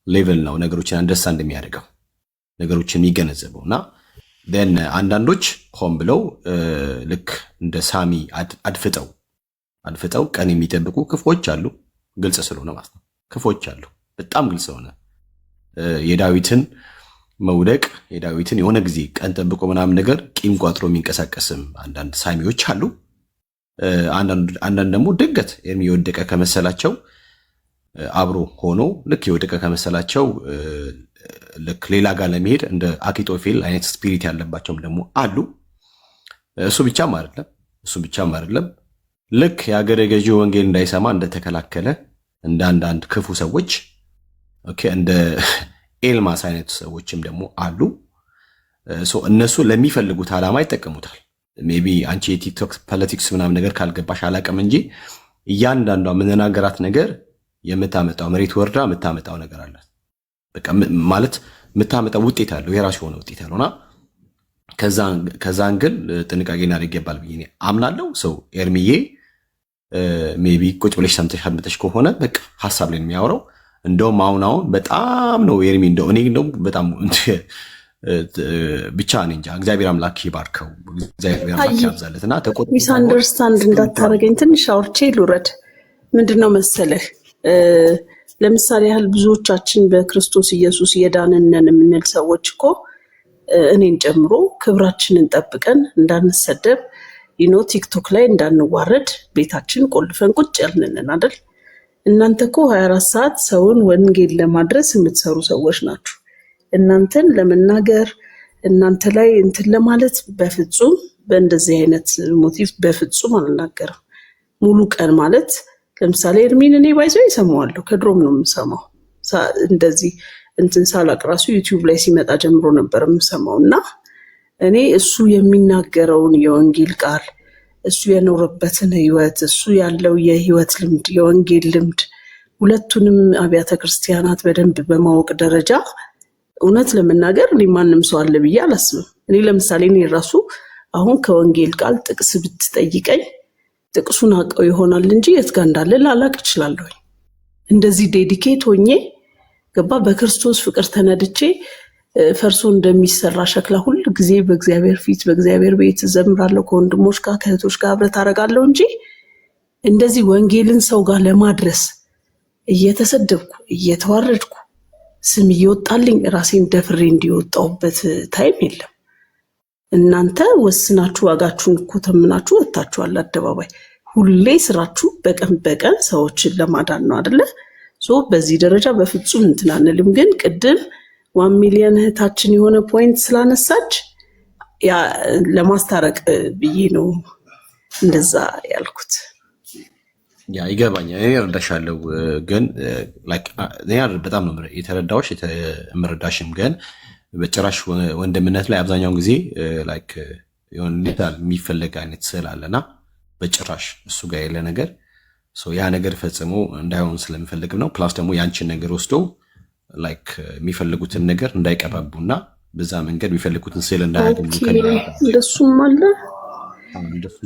ሌቭል ነው ነገሮችን አንደርስታንድ የሚያደርገው ነገሮችን የሚገነዘበው። እና ደን አንዳንዶች ሆን ብለው ልክ እንደ ሳሚ አድፍጠው ቀን የሚጠብቁ ክፎች አሉ። ግልጽ ስለሆነ ማለት ነው። ክፎች አሉ በጣም ግልጽ ሆነ የዳዊትን መውደቅ የዳዊትን የሆነ ጊዜ ቀን ጠብቆ ምናምን ነገር ቂም ቋጥሮ የሚንቀሳቀስም አንዳንድ ሳሚዎች አሉ። አንዳንድ ደግሞ ድንገት የወደቀ ከመሰላቸው አብሮ ሆኖ ልክ የወደቀ ከመሰላቸው ልክ ሌላ ጋር ለመሄድ እንደ አኪጦፌል አይነት ስፒሪት ያለባቸውም ደግሞ አሉ። እሱ ብቻም አይደለም ልክ የአገረ ገዢ ወንጌል እንዳይሰማ እንደተከላከለ እንደ አንዳንድ ክፉ ሰዎች እንደ ኤልማስ አይነት ሰዎችም ደግሞ አሉ። እነሱ ለሚፈልጉት ዓላማ ይጠቀሙታል። ሜቢ አንቺ የቲክቶክ ፖለቲክስ ምናምን ነገር ካልገባሽ አላቅም እንጂ እያንዳንዷ የምንናገራት ነገር የምታመጣው መሬት ወርዳ የምታመጣው ነገር አላት። በቃ ማለት የምታመጣው ውጤት አለው፣ የራሱ የሆነ ውጤት አለውና ከዛን ግን ጥንቃቄ እናደርግ ይገባል ብዬ አምናለሁ። ሰው ኤርሚዬ ሜቢ ቁጭ ብለሽ ሰምተሽ አድምጠሽ ከሆነ በቃ ሀሳብ ላይ የሚያወራው እንደውም አሁን በጣም ነው ኤርሚ እኔ እንደውም በጣም ብቻ ነኝ እንጃ። እግዚአብሔር አምላክ ይባርከው፣ እግዚአብሔር አምላክ ያብዛለትና ሚስ አንደርስታንድ እንዳታረገኝ ትንሽ አውርቼ ልውረድ። ምንድነው መሰለህ ለምሳሌ ያህል ብዙዎቻችን በክርስቶስ ኢየሱስ የዳንን ነን የምንል ሰዎች እኮ እኔን ጨምሮ ክብራችንን ጠብቀን እንዳንሰደብ ቲክቶክ ላይ እንዳንዋረድ ቤታችን ቆልፈን ቁጭ ያልንን አይደል? እናንተ እኮ 24 ሰዓት ሰውን ወንጌል ለማድረስ የምትሰሩ ሰዎች ናችሁ። እናንተን ለመናገር እናንተ ላይ እንትን ለማለት በፍጹም በእንደዚህ አይነት ሞቲቭ በፍጹም አልናገርም። ሙሉ ቀን ማለት ለምሳሌ እርሚን እኔ ባይዘው ይሰማዋለሁ፣ ከድሮም ነው የምሰማው። እንደዚህ እንትን ሳላቅ ራሱ ዩቲዩብ ላይ ሲመጣ ጀምሮ ነበር የምሰማው እና እኔ እሱ የሚናገረውን የወንጌል ቃል እሱ የኖረበትን ህይወት እሱ ያለው የህይወት ልምድ የወንጌል ልምድ ሁለቱንም አብያተ ክርስቲያናት በደንብ በማወቅ ደረጃ እውነት ለመናገር እኔ ማንም ሰው አለ ብዬ አላስብም። እኔ ለምሳሌ እኔ ራሱ አሁን ከወንጌል ቃል ጥቅስ ብትጠይቀኝ ጥቅሱን አውቀው ይሆናል እንጂ የት ጋር እንዳለ ላላቅ እችላለሁ። እንደዚህ ዴዲኬት ሆኜ ገባ በክርስቶስ ፍቅር ተነድቼ ፈርሶ እንደሚሰራ ሸክላ ሁሉ ጊዜ በእግዚአብሔር ፊት በእግዚአብሔር ቤት ዘምራለሁ፣ ከወንድሞች ጋር ከእህቶች ጋር አብረት አደርጋለሁ እንጂ እንደዚህ ወንጌልን ሰው ጋር ለማድረስ እየተሰደብኩ እየተዋረድኩ ስም እየወጣልኝ ራሴን ደፍሬ እንዲወጣውበት ታይም የለም። እናንተ ወስናችሁ ዋጋችሁን እኮ ተምናችሁ ወጥታችኋል አደባባይ። ሁሌ ስራችሁ በቀን በቀን ሰዎችን ለማዳን ነው አይደለ? በዚህ ደረጃ በፍጹም እንትን አንልም። ግን ቅድም 1 ሚሊዮን እህታችን የሆነ ፖይንት ስላነሳች ለማስታረቅ ብዬ ነው እንደዛ ያልኩት። ያ ይገባኛል። እኔ እረዳሻለሁ፣ ግን በጣም ነው የተረዳሁሽ የምረዳሽም፣ ግን በጭራሽ ወንድምነት ላይ አብዛኛውን ጊዜ የሚፈለግ አይነት ስዕል አለና በጭራሽ እሱ ጋር ያለ ነገር ያ ነገር ፈጽሞ እንዳይሆን ስለሚፈልግ ነው። ፕላስ ደግሞ ያንቺን ነገር ወስዶ የሚፈልጉትን ነገር እንዳይቀባቡና በዛ መንገድ የሚፈልጉትን ስዕል እንዳያገኙ እንደሱም አለ።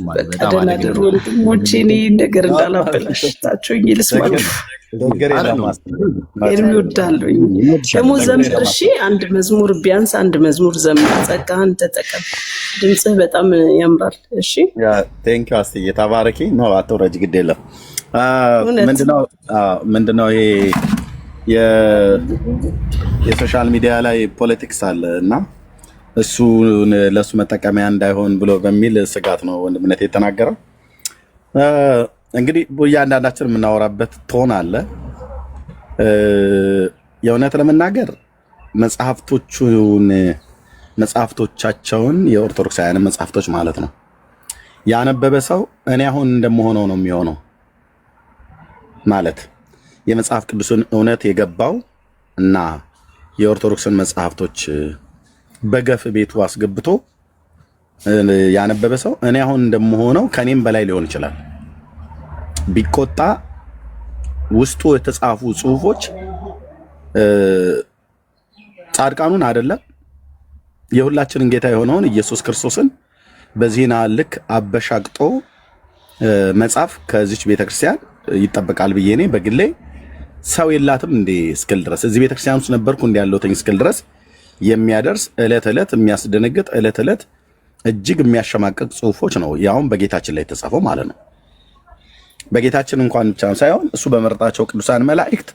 በቀደናደር ወንድሞቼ እኔ ነገር እንዳላበላሽታቸው ልስማችሁ ኤርሚ ወዳለኝ ደግሞ ዘምር። እሺ አንድ መዝሙር ቢያንስ አንድ መዝሙር ዘምር። ጸጋህን ተጠቀም፣ ድምፅህ በጣም ያምራል። እሺ ቴንኪው አስትዬ፣ ተባረኪ። ነው አትውረጅ፣ ግድ የለም። ምንድነው ይሄ የሶሻል ሚዲያ ላይ ፖለቲክስ አለ እና እሱ ለሱ መጠቀሚያ እንዳይሆን ብሎ በሚል ስጋት ነው ወንድምነት የተናገረው። እንግዲህ እያንዳንዳችን የምናወራበት ቶን አለ። የእውነት ለመናገር መጽሐፍቶቻቸውን የኦርቶዶክሳውያን መጽሐፍቶች ማለት ነው ያነበበ ሰው እኔ አሁን እንደምሆነው ነው የሚሆነው ማለት የመጽሐፍ ቅዱስን እውነት የገባው እና የኦርቶዶክስን መጽሐፍቶች በገፍ ቤቱ አስገብቶ ያነበበ ሰው እኔ አሁን እንደምሆነው ከኔም በላይ ሊሆን ይችላል። ቢቆጣ ውስጡ የተጻፉ ጽሁፎች ጻድቃኑን አይደለም የሁላችንን ጌታ የሆነውን ኢየሱስ ክርስቶስን በዚህና ልክ አበሻቅጦ መጽሐፍ ከዚች ቤተክርስቲያን ይጠበቃል ብዬ እኔ በግሌ ሰው የላትም እንዴ እስክል ድረስ እዚህ ቤተክርስቲያን ውስጥ ነበርኩ እንዴ ያለሁኝ እስክል ድረስ የሚያደርስ ዕለት ዕለት የሚያስደነግጥ ዕለት ዕለት እጅግ የሚያሸማቅቅ ጽሁፎች ነው ያውም በጌታችን ላይ የተጻፈው ማለት ነው። በጌታችን እንኳን ብቻ ሳይሆን እሱ በመረጣቸው ቅዱሳን መላእክት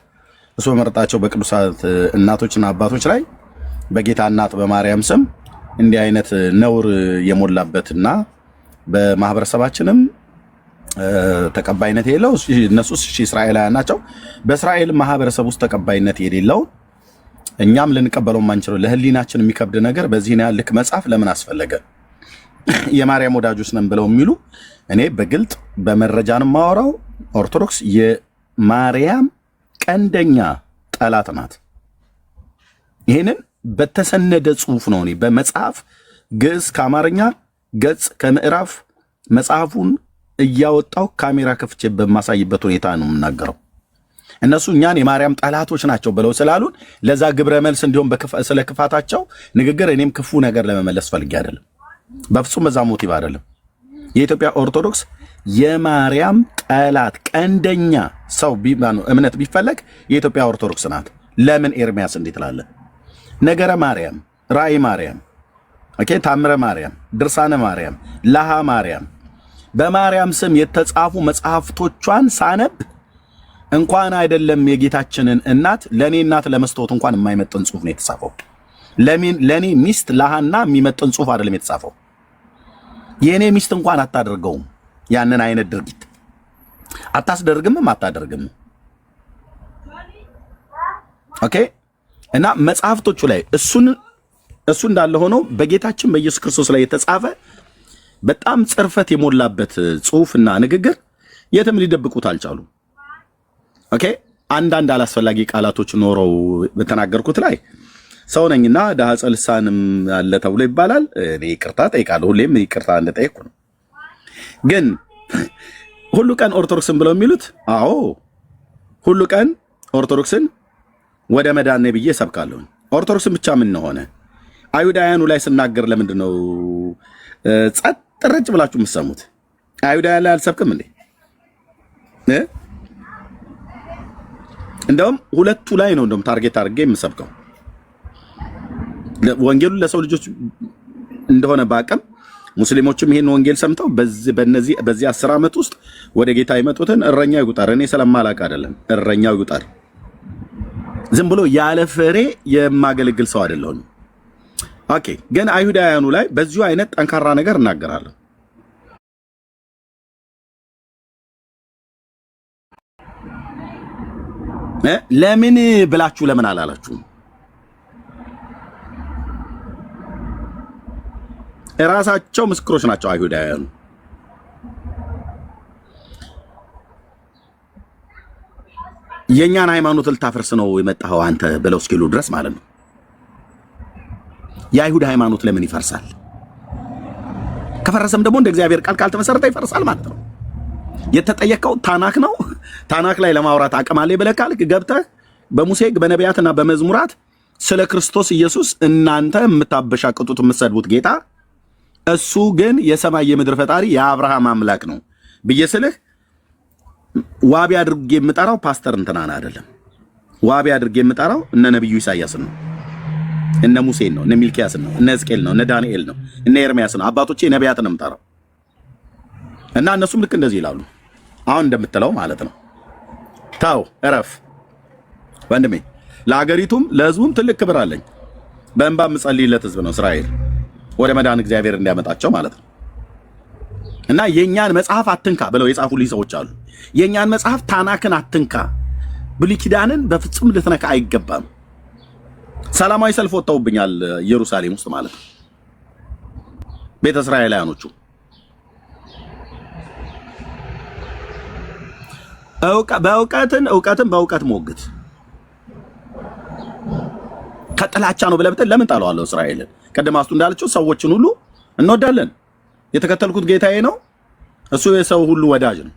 እሱ በመረጣቸው በቅዱሳት እናቶችና አባቶች ላይ በጌታ እናት በማርያም ስም እንዲህ አይነት ነውር የሞላበትና በማህበረሰባችንም ተቀባይነት የሌለው እነሱ እስራኤላውያን ናቸው። በእስራኤል ማህበረሰብ ውስጥ ተቀባይነት የሌለው እኛም ልንቀበለው ማንችለው ለህሊናችን የሚከብድ ነገር በዚህ ያህል ልክ መጽሐፍ ለምን አስፈለገ? የማርያም ወዳጆች ነን ብለው የሚሉ እኔ በግልጥ በመረጃን ማወራው ኦርቶዶክስ የማርያም ቀንደኛ ጠላት ናት። ይሄንን በተሰነደ ጽሁፍ ነው እኔ በመጽሐፍ ግዕዝ ከአማርኛ ገጽ ከምዕራፍ መጽሐፉን እያወጣው ካሜራ ከፍቼ በማሳይበት ሁኔታ ነው የምናገረው። እነሱ እኛን የማርያም ጠላቶች ናቸው ብለው ስላሉን ለዛ ግብረ መልስ እንዲሁም ስለ ክፋታቸው ንግግር እኔም ክፉ ነገር ለመመለስ ፈልጌ አይደለም፣ በፍጹም በዛ ሞቲቭ አይደለም። የኢትዮጵያ ኦርቶዶክስ የማርያም ጠላት ቀንደኛ ሰው እምነት ቢፈለግ የኢትዮጵያ ኦርቶዶክስ ናት። ለምን ኤርሚያስ እንዴት ላለ ነገረ ማርያም፣ ራእይ ማርያም፣ ታምረ ማርያም፣ ድርሳነ ማርያም፣ ለሃ ማርያም በማርያም ስም የተጻፉ መጽሐፍቶቿን ሳነብ እንኳን አይደለም የጌታችንን እናት ለኔ እናት ለመስጠት እንኳን የማይመጥን ጽሁፍ ነው የተጻፈው። ለኔ ሚስት ለሃና የሚመጥን ጽሑፍ አይደለም የተጻፈው። የኔ ሚስት እንኳን አታደርገውም ያንን አይነት ድርጊት አታስደርግምም አታደርግም። ኦኬ እና መጽሐፍቶቹ ላይ እሱ እንዳለ ሆኖ በጌታችን በኢየሱስ ክርስቶስ ላይ የተጻፈ በጣም ጽርፈት የሞላበት ጽሑፍና ንግግር የትም ሊደብቁት አልቻሉም። ኦኬ አንዳንድ አላስፈላጊ ቃላቶች ኖረው በተናገርኩት ላይ ሰው ነኝና ዳህጸ ልሳንም አለ ተብሎ ይባላል። እኔ ይቅርታ ጠይቃለሁ፣ ሁሌም ይቅርታ እንደጠየቅኩ ነው። ግን ሁሉ ቀን ኦርቶዶክስን ብለው የሚሉት አዎ ሁሉ ቀን ኦርቶዶክስን ወደ መዳን ነው ብዬ ሰብካለሁ። ኦርቶዶክስን ብቻ ምን ሆነ? አይሁዳውያኑ ላይ ስናገር ለምንድን ነው ጸጥ ረጭ ብላችሁ የምትሰሙት? አይሁዳውያን ላይ አልሰብክም እንዴ? እንደውም ሁለቱ ላይ ነው እንደውም ታርጌት አድርጌ የምሰብከው። ወንጌሉን ለሰው ልጆች እንደሆነ ባቀም ሙስሊሞችም ይሄን ወንጌል ሰምተው በዚህ 10 ዓመት ውስጥ ወደ ጌታ ይመጡትን እረኛ ይቁጠር። እኔ ስለማላቅ አይደለም፣ እረኛው ይቁጠር። ዝም ብሎ ያለ ፍሬ የማገለግል ሰው አይደለሁም። ኦኬ ግን አይሁዳውያኑ ላይ በዚሁ አይነት ጠንካራ ነገር እናገራለሁ። ለምን ብላችሁ ለምን አላላችሁም? እራሳቸው ምስክሮች ናቸው አይሁዳውያኑ። የኛን ሃይማኖት ልታፈርስ ነው የመጣኸው አንተ ብለው እስኪሉ ድረስ ማለት ነው። የአይሁድ ሃይማኖት ለምን ይፈርሳል? ከፈረሰም ደግሞ እንደ እግዚአብሔር ቃል ካልተመሰረተ ይፈርሳል ማለት ነው። የተጠየቀው ታናክ ነው። ታናክ ላይ ለማውራት አቅም አለ ብለህ ካልክ ገብተህ በሙሴ በነቢያትና በመዝሙራት ስለ ክርስቶስ ኢየሱስ እናንተ የምታበሻቅጡት የምትሰድቡት ጌታ እሱ ግን የሰማይ የምድር ፈጣሪ የአብርሃም አምላክ ነው ብዬ ስልህ ዋቢ አድርጌ የምጠራው ፓስተር እንትናን አይደለም። ዋቢ አድርጌ የምጠራው እነ ነብዩ ኢሳያስን ነው፣ እነ ሙሴን ነው፣ እነ ሚልኪያስን ነው፣ እነ ሕዝቅኤል ነው፣ እነ ዳንኤል ነው፣ እነ ኤርሚያስ ነው። አባቶቼ ነቢያትን ነው የምጠራው እና እነሱም ልክ እንደዚህ ይላሉ። አሁን እንደምትለው ማለት ነው። ታው እረፍ ወንድሜ። ለሀገሪቱም ለሕዝቡም ትልቅ ክብር አለኝ። በእንባ የምጸልይለት ሕዝብ ነው እስራኤል ወደ መዳን እግዚአብሔር እንዲያመጣቸው ማለት ነው። እና የኛን መጽሐፍ አትንካ ብለው የጻፉልኝ ሰዎች አሉ። የኛን መጽሐፍ ታናክን አትንካ፣ ብሉይ ኪዳንን በፍጹም ልትነካ አይገባም። ሰላማዊ ሰልፍ ወጥተውብኛል ኢየሩሳሌም ውስጥ ማለት ነው ቤተ እስራኤላውያኖቹ። እውቀትን በእውቀት ሞግት። ከጥላቻ ነው ብለህ ብትል ለምን ጣለዋለሁ እስራኤልን? ቀደማስቱ እንዳለችው ሰዎችን ሁሉ እንወዳለን። የተከተልኩት ጌታዬ ነው፣ እሱ የሰው ሁሉ ወዳጅ ነው።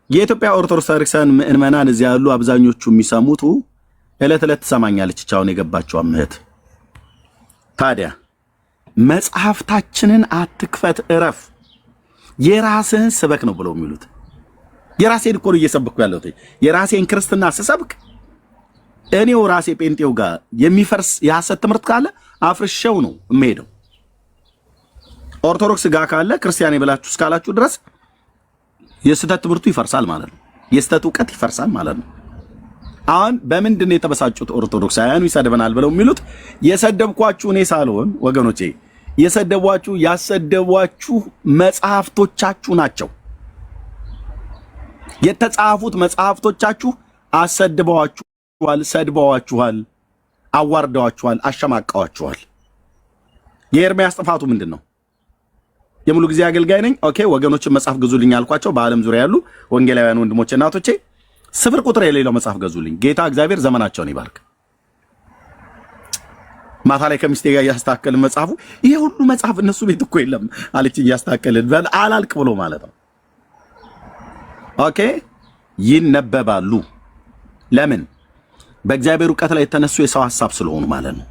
የኢትዮጵያ ኦርቶዶክስ ተዋሕዶ ምዕመናን እዚያ ያሉ አብዛኞቹ የሚሰሙት ዕለት ዕለት ትሰማኛለች ቻውን የገባቸው እህት። ታዲያ መጽሐፍታችንን አትክፈት፣ እረፍ፣ የራስህን ስበክ ነው ብለው የሚሉት። የራሴን እኮ ነው እየሰበኩ ያለሁት። የራሴን ክርስትና ስሰብክ እኔው ራሴ ጴንጤው ጋር የሚፈርስ የሐሰት ትምህርት ካለ አፍርሼው ነው የምሄደው። ኦርቶዶክስ ጋር ካለ ክርስቲያን ብላችሁ እስካላችሁ ድረስ የስተት ትምህርቱ ይፈርሳል ማለት ነው። የስተት ዕውቀት ይፈርሳል ማለት ነው። አሁን በምንድን ነው የተበሳጩት ኦርቶዶክሳውያኑ ይሰድበናል ብለው የሚሉት? የሰደብኳችሁ እኔ ሳልሆን ወገኖቼ፣ ያሰደቧችሁ መጽሐፍቶቻችሁ ናቸው። የተጻፉት መጽሐፍቶቻችሁ አሰድበዋችኋል፣ ሰድበዋችኋል፣ አዋርደዋችኋል፣ አሸማቀዋችኋል። የኤርሚያስ ጥፋቱ ምንድን ነው? የሙሉ ጊዜ አገልጋይ ነኝ። ኦኬ ወገኖችን መጽሐፍ ገዙልኝ አልኳቸው። በዓለም ዙሪያ ያሉ ወንጌላውያን ወንድሞቼ እናቶቼ ስፍር ቁጥር የሌለው መጽሐፍ ገዙልኝ። ጌታ እግዚአብሔር ዘመናቸውን ይባርክ። ማታ ላይ ከሚስቴ ጋር እያስተካከልን መጽሐፉ ይሄ ሁሉ መጽሐፍ እነሱ ቤት እኮ የለም አለች። እያስተካከልን አላልቅ ብሎ ማለት ነው። ኦኬ ይነበባሉ። ለምን? በእግዚአብሔር ዕውቀት ላይ የተነሱ የሰው ሐሳብ ስለሆኑ ማለት ነው።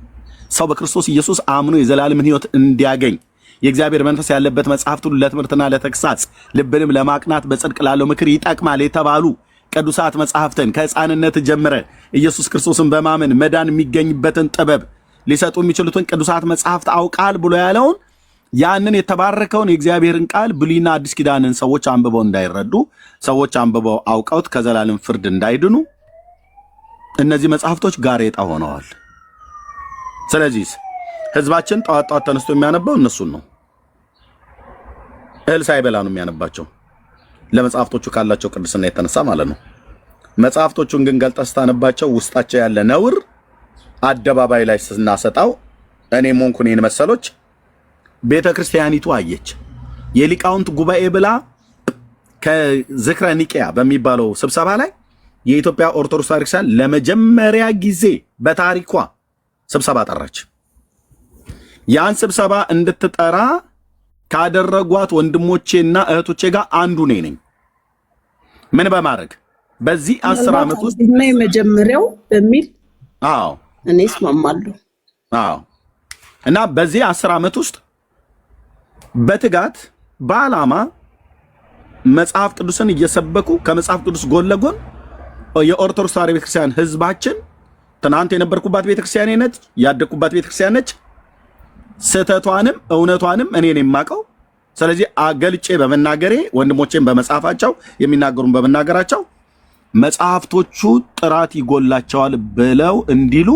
ሰው በክርስቶስ ኢየሱስ አምኖ የዘላለምን ሕይወት እንዲያገኝ የእግዚአብሔር መንፈስ ያለበት መጽሐፍት ሁሉ ለትምህርትና ለተግሳጽ ልብንም ለማቅናት በጽድቅ ላለው ምክር ይጠቅማል የተባሉ ቅዱሳት መጽሐፍትን ከሕፃንነት ጀምረ ኢየሱስ ክርስቶስን በማመን መዳን የሚገኝበትን ጥበብ ሊሰጡ የሚችሉትን ቅዱሳት መጽሐፍት አውቃል ብሎ ያለውን ያንን የተባረከውን የእግዚአብሔርን ቃል ብሉይና አዲስ ኪዳንን ሰዎች አንብበው እንዳይረዱ፣ ሰዎች አንብበው አውቀውት ከዘላለም ፍርድ እንዳይድኑ እነዚህ መጽሐፍቶች ጋሬጣ ሆነዋል። ስለዚህ ህዝባችን ጧት ጧት ተነስቶ የሚያነባው እነሱን ነው። እህል ሳይበላ ነው የሚያነባቸው፣ ለመጽሐፍቶቹ ካላቸው ቅድስና የተነሳ ማለት ነው። መጽሐፍቶቹን ግን ገልጠህ ስታነባቸው ውስጣቸው ያለ ነውር አደባባይ ላይ ስናሰጣው እኔም ሆንኩ እኔን መሰሎች ቤተ ክርስቲያኒቱ አየች። የሊቃውንት ጉባኤ ብላ ከዝክረ ኒቄያ በሚባለው ስብሰባ ላይ የኢትዮጵያ ኦርቶዶክስ ቤተክርስቲያን ለመጀመሪያ ጊዜ በታሪኳ ስብሰባ ጠራች። ያን ስብሰባ እንድትጠራ ካደረጓት ወንድሞቼና እህቶቼ ጋር አንዱ ነኝ። ምን በማድረግ በዚህ 10 ዓመት ውስጥ የመጀመሪያው በሚል አዎ እኔ እስማማለሁ። አዎ እና በዚህ 10 ዓመት ውስጥ በትጋት በዓላማ መጽሐፍ ቅዱስን እየሰበኩ ከመጽሐፍ ቅዱስ ጎን ለጎን የኦርቶዶክስ ተዋሕዶ ቤተክርስቲያን ህዝባችን ትናንት የነበርኩባት ቤተክርስቲያን ነች፣ ያደግኩባት ቤተክርስቲያን ነች። ስህተቷንም እውነቷንም እኔ ነኝ የማውቀው። ስለዚህ አገልጬ በመናገሬ ወንድሞቼን በመጽሐፋቸው የሚናገሩን በመናገራቸው መጽሐፍቶቹ ጥራት ይጎላቸዋል ብለው እንዲሉ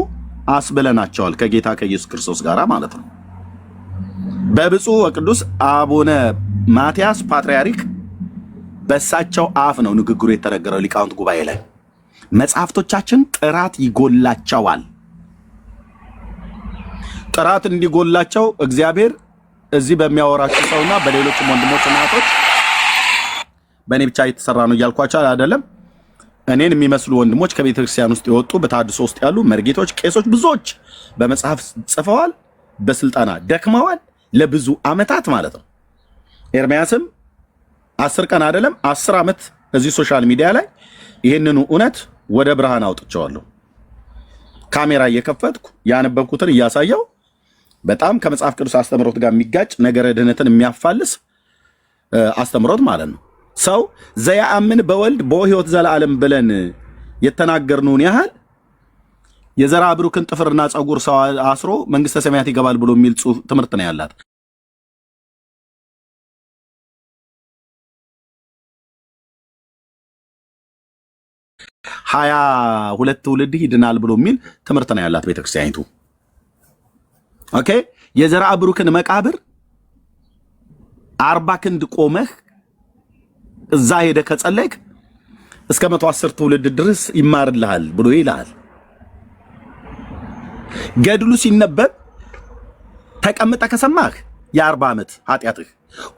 አስብለናቸዋል ከጌታ ከኢየሱስ ክርስቶስ ጋር ማለት ነው። በብፁዕ ወቅዱስ አቡነ ማትያስ ፓትርያርክ በሳቸው አፍ ነው ንግግሩ የተነገረው ሊቃውንት ጉባኤ ላይ መጽሐፍቶቻችን ጥራት ይጎላቸዋል። ጥራት እንዲጎላቸው እግዚአብሔር እዚህ በሚያወራቸው ሰውና በሌሎችም ወንድሞች እና እህቶች በእኔ ብቻ የተሰራ ነው እያልኳቸው አይደለም። እኔን የሚመስሉ ወንድሞች ከቤተ ክርስቲያን ውስጥ የወጡ በታድሶ ውስጥ ያሉ መርጌቶች፣ ቄሶች ብዙዎች በመጽሐፍ ጽፈዋል፣ በስልጠና ደክመዋል ለብዙ ዓመታት ማለት ነው። ኤርሚያስም 10 ቀን አይደለም 10 ዓመት እዚህ ሶሻል ሚዲያ ላይ ይህንኑ እውነት ወደ ብርሃን አውጥቼዋለሁ። ካሜራ እየከፈትኩ ያነበብኩትን እያሳየው በጣም ከመጽሐፍ ቅዱስ አስተምሮት ጋር የሚጋጭ ነገረ ድህነትን የሚያፋልስ አስተምሮት ማለት ነው። ሰው ዘያአምን በወልድ በሕይወት ዘለዓለም ብለን የተናገርነውን ያህል የዘራ ብሩክን ጥፍርና ጸጉር ሰው አስሮ መንግስተ ሰማያት ይገባል ብሎ የሚል ጽሑፍ ትምህርት ነው ያላት። 22 ትውልድ ይድናል ብሎ የሚል ትምህርት ነው ያላት ቤተክርስቲያኒቱ። ኦኬ የዘራ ብሩክን መቃብር 40 ክንድ ቆመህ እዛ ሄደ ከጸለይክ እስከ 110 ትውልድ ድረስ ይማርልሃል ብሎ ይላል። ገድሉ ሲነበብ ተቀምጠ ከሰማህ የ40 ዓመት ኃጢአትህ፣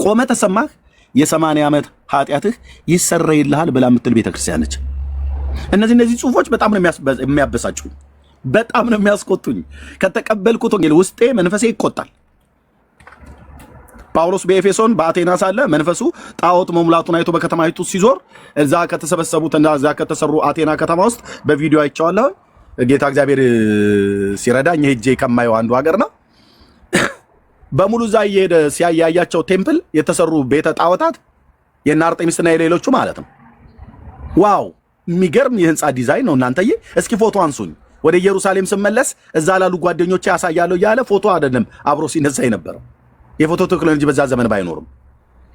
ቆመ ተሰማህ የ80 ዓመት ኃጢአትህ ይሰረይልሃል ብላ የምትል ቤተክርስቲያን ነች። እነዚህ ጽሁፎች በጣም ነው የሚያበሳጩኝ፣ በጣም ነው የሚያስቆጡኝ። ከተቀበልኩት ወንጌል ውስጤ መንፈሴ ይቆጣል። ጳውሎስ በኤፌሶን በአቴና ሳለ መንፈሱ ጣዖት መሙላቱን አይቶ በከተማይቱ ሲዞር እዛ ከተሰበሰቡት እና እዛ ከተሰሩ አቴና ከተማ ውስጥ በቪዲዮ አይቼዋለሁ። ጌታ እግዚአብሔር ሲረዳኝ ሄጄ ከማየው አንዱ ሀገር ነው። በሙሉ እዛ እየሄደ ሲያያያቸው ቴምፕል የተሰሩ ቤተ ጣዖታት የእነ አርጤሚስና የሌሎቹ ማለት ነው። ዋው የሚገርም የህንፃ ዲዛይን ነው። እናንተዬ እስኪ ፎቶ አንሱኝ። ወደ ኢየሩሳሌም ስመለስ እዛ ላሉ ጓደኞቼ ያሳያለሁ እያለ ፎቶ አይደለም አብሮ ሲነሳ የነበረው። የፎቶ ቴክኖሎጂ በዛ ዘመን ባይኖርም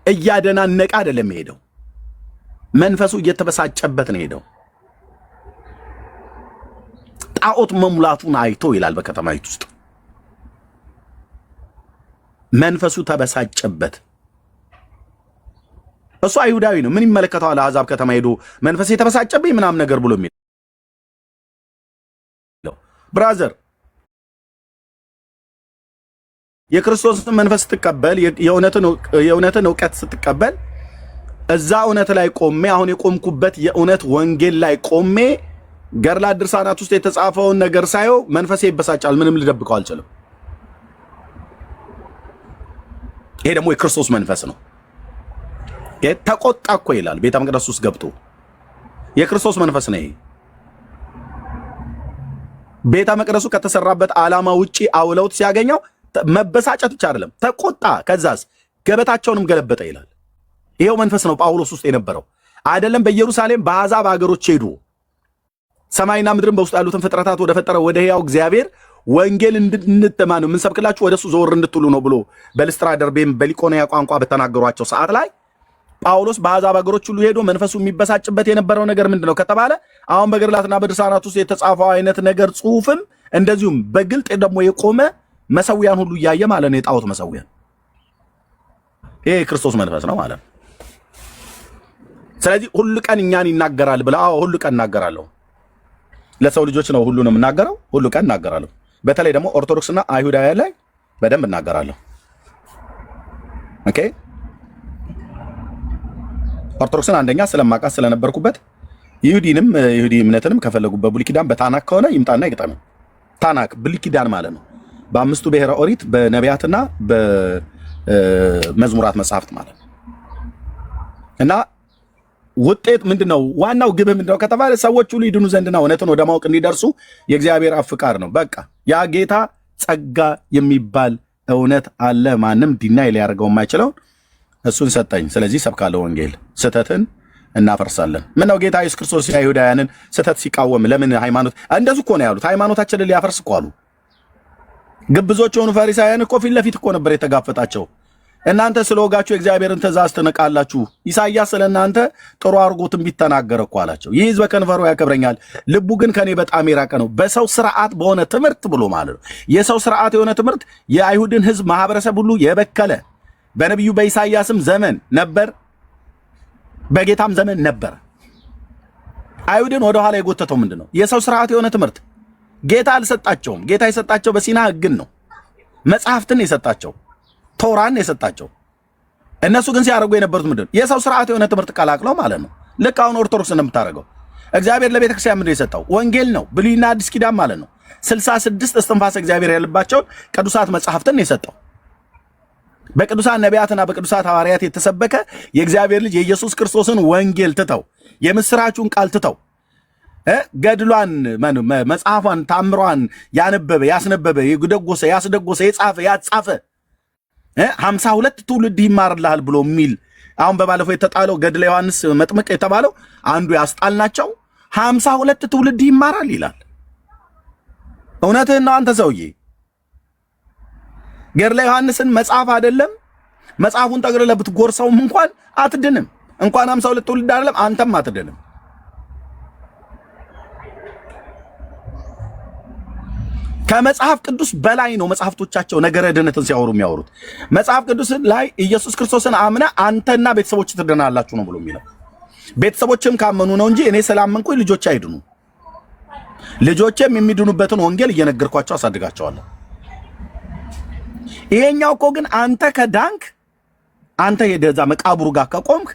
እያደናነቀ አይደለም የሄደው፣ መንፈሱ እየተበሳጨበት ነው የሄደው። ጣዖት መሙላቱን አይቶ ይላል በከተማይቱ ውስጥ መንፈሱ ተበሳጨበት። እሱ አይሁዳዊ ነው፣ ምን ይመለከተዋል? አሕዛብ ከተማ ሄዶ መንፈስ የተበሳጨብኝ ምናምን ነገር ብሎ የሚለው ብራዘር፣ የክርስቶስን መንፈስ ስትቀበል የእውነትን እውቀት ስትቀበል እዛ እውነት ላይ ቆሜ አሁን የቆምኩበት የእውነት ወንጌል ላይ ቆሜ ገድላት ድርሳናት ውስጥ የተጻፈውን ነገር ሳየው መንፈሴ ይበሳጫል። ምንም ልደብቀው አልችልም። ይሄ ደግሞ የክርስቶስ መንፈስ ነው። ተቆጣ እኮ ይላል ቤተ መቅደስ ውስጥ ገብቶ። የክርስቶስ መንፈስ ነው ይሄ። ቤተ መቅደሱ ከተሰራበት ዓላማ ውጪ አውለውት ሲያገኘው መበሳጨት ብቻ አይደለም ተቆጣ። ከዛስ ገበታቸውንም ገለበጠ ይላል። ይሄው መንፈስ ነው ጳውሎስ ውስጥ የነበረው አይደለም። በኢየሩሳሌም በአሕዛብ ሀገሮች ሄዱ ሰማይና ምድርን በውስጥ ያሉትን ፍጥረታት ወደ ፈጠረ ወደ ሕያው እግዚአብሔር ወንጌል እንድንተማኑ ምን ሰብክላችሁ ወደሱ ዘወር እንድትሉ ነው ብሎ በልስጥራ ደርቤም በሊቆንያ ቋንቋ በተናገሯቸው ሰዓት ላይ ጳውሎስ በአሕዛብ አገሮች ሁሉ ሄዶ መንፈሱ የሚበሳጭበት የነበረው ነገር ምንድነው ከተባለ አሁን በገድላትና በድርሳናት ውስጥ የተጻፈው አይነት ነገር ጽሁፍም እንደዚሁም በግልጥ ደግሞ የቆመ መሰዊያን ሁሉ እያየ ማለት ነው። የጣዖት መሰዊያን ይሄ የክርስቶስ መንፈስ ነው ማለት ነው። ስለዚህ ሁሉ ቀን እኛን ይናገራል ብላ ሁሉ ቀን እናገራለሁ። ለሰው ልጆች ነው ሁሉንም እናገረው፣ ሁሉ ቀን እናገራለሁ። በተለይ ደግሞ ኦርቶዶክስና አይሁዳውያን ላይ በደንብ እናገራለሁ። ኦኬ ኦርቶዶክስን አንደኛ ስለማውቃት ስለነበርኩበት ይሁዲ እምነትንም ከፈለጉበት ብሉይ ኪዳን በታናክ ከሆነ ይምጣና ይግጠም። ታናክ ብሉይ ኪዳን ማለት ነው። በአምስቱ ብሔረ ኦሪት በነቢያትና በመዝሙራት መጽሐፍት ማለት ነው። እና ውጤት ምንድነው? ዋናው ግብ ምንድነው ከተባለ ሰዎች ሁሉ ይድኑ ዘንድና እውነትን ወደ ማወቅ እንዲደርሱ የእግዚአብሔር አብ ፍቃድ ነው። በቃ ያ ጌታ ጸጋ የሚባል እውነት አለ። ማንም ዲናይ ሊያደርገው የማይችለው እሱን ሰጠኝ። ስለዚህ ሰብካለሁ ወንጌል። ስህተትን እናፈርሳለን። ምነው ጌታ ኢየሱስ ክርስቶስ አይሁዳውያንን ስህተት ሲቃወም ለምን ሃይማኖት እንደዚህ እኮ ነው ያሉት? ሃይማኖታችንን ሊያፈርስ እኮ አሉ። ግብዞች የሆኑ ፈሪሳውያን እኮ ፊት ለፊት እኮ ነበር የተጋፈጣቸው። እናንተ ስለወጋችሁ የእግዚአብሔርን ትእዛዝ ትንቃላችሁ። ኢሳይያስ ስለእናንተ ጥሩ አድርጎ ትንቢት ተናገረ እኮ አላቸው። ይህ ሕዝብ በከንፈሩ ያከብረኛል፣ ልቡ ግን ከኔ በጣም የራቀ ነው። በሰው ስርዓት በሆነ ትምህርት ብሎ ማለት ነው። የሰው ስርዓት የሆነ ትምህርት የአይሁድን ሕዝብ ማህበረሰብ ሁሉ የበከለ በነቢዩ በኢሳይያስም ዘመን ነበር፣ በጌታም ዘመን ነበር። አይሁድን ወደኋላ የጎተተው ምንድን ነው? የሰው ስርዓት የሆነ ትምህርት። ጌታ አልሰጣቸውም። ጌታ የሰጣቸው በሲና ሕግን ነው፣ መጽሐፍትን የሰጣቸው ቶራን የሰጣቸው። እነሱ ግን ሲያደርጉ የነበሩት ምንድን ነው? የሰው ስርዓት የሆነ ትምህርት ቀላቅለው ማለት ነው። ልክ አሁን ኦርቶዶክስ እንደምታደርገው። እግዚአብሔር ለቤተ ክርስቲያን ምንድን የሰጠው? ወንጌል ነው፣ ብሉይና አዲስ ኪዳን ማለት ነው። 66 እስትንፋሰ እግዚአብሔር ያለባቸውን ቅዱሳት መጽሐፍትን የሰጠው በቅዱሳን ነቢያትና በቅዱሳት ሐዋርያት የተሰበከ የእግዚአብሔር ልጅ የኢየሱስ ክርስቶስን ወንጌል ትተው የምስራቹን ቃል ትተው ገድሏን መጽሐፏን ታምሯን ያነበበ ያስነበበ የደጎሰ ያስደጎሰ የጻፈ ያጻፈ 52 ትውልድ ይማርልሃል ብሎ የሚል አሁን በባለፈው የተጣለው ገድለ ዮሐንስ መጥምቅ የተባለው አንዱ ያስጣልናቸው 52 ትውልድ ይማራል ይላል። እውነትህን ነው አንተ ሰውዬ። ገድለ ዮሐንስን መጽሐፍ አይደለም መጽሐፉን ጠቅልለህ ብትጎርሰውም እንኳን አትድንም። እንኳን 52 ትውልድ አይደለም አንተም አትድንም። ከመጽሐፍ ቅዱስ በላይ ነው መጽሐፍቶቻቸው ነገረ ድህነትን ሲያወሩ የሚያወሩት። መጽሐፍ ቅዱስ ላይ ኢየሱስ ክርስቶስን አምነ አንተና ቤተሰቦች ትድናላችሁ ነው ብሎ የሚለው። ቤተሰቦችም ካመኑ ነው እንጂ እኔ ስላመንኩኝ ልጆች አይድኑ። ልጆችም የሚድኑበትን ወንጌል እየነገርኳቸው አሳድጋቸዋለሁ። ይሄኛው እኮ ግን አንተ ከዳንክ አንተ የደዛ መቃብሩ ጋር ከቆምክ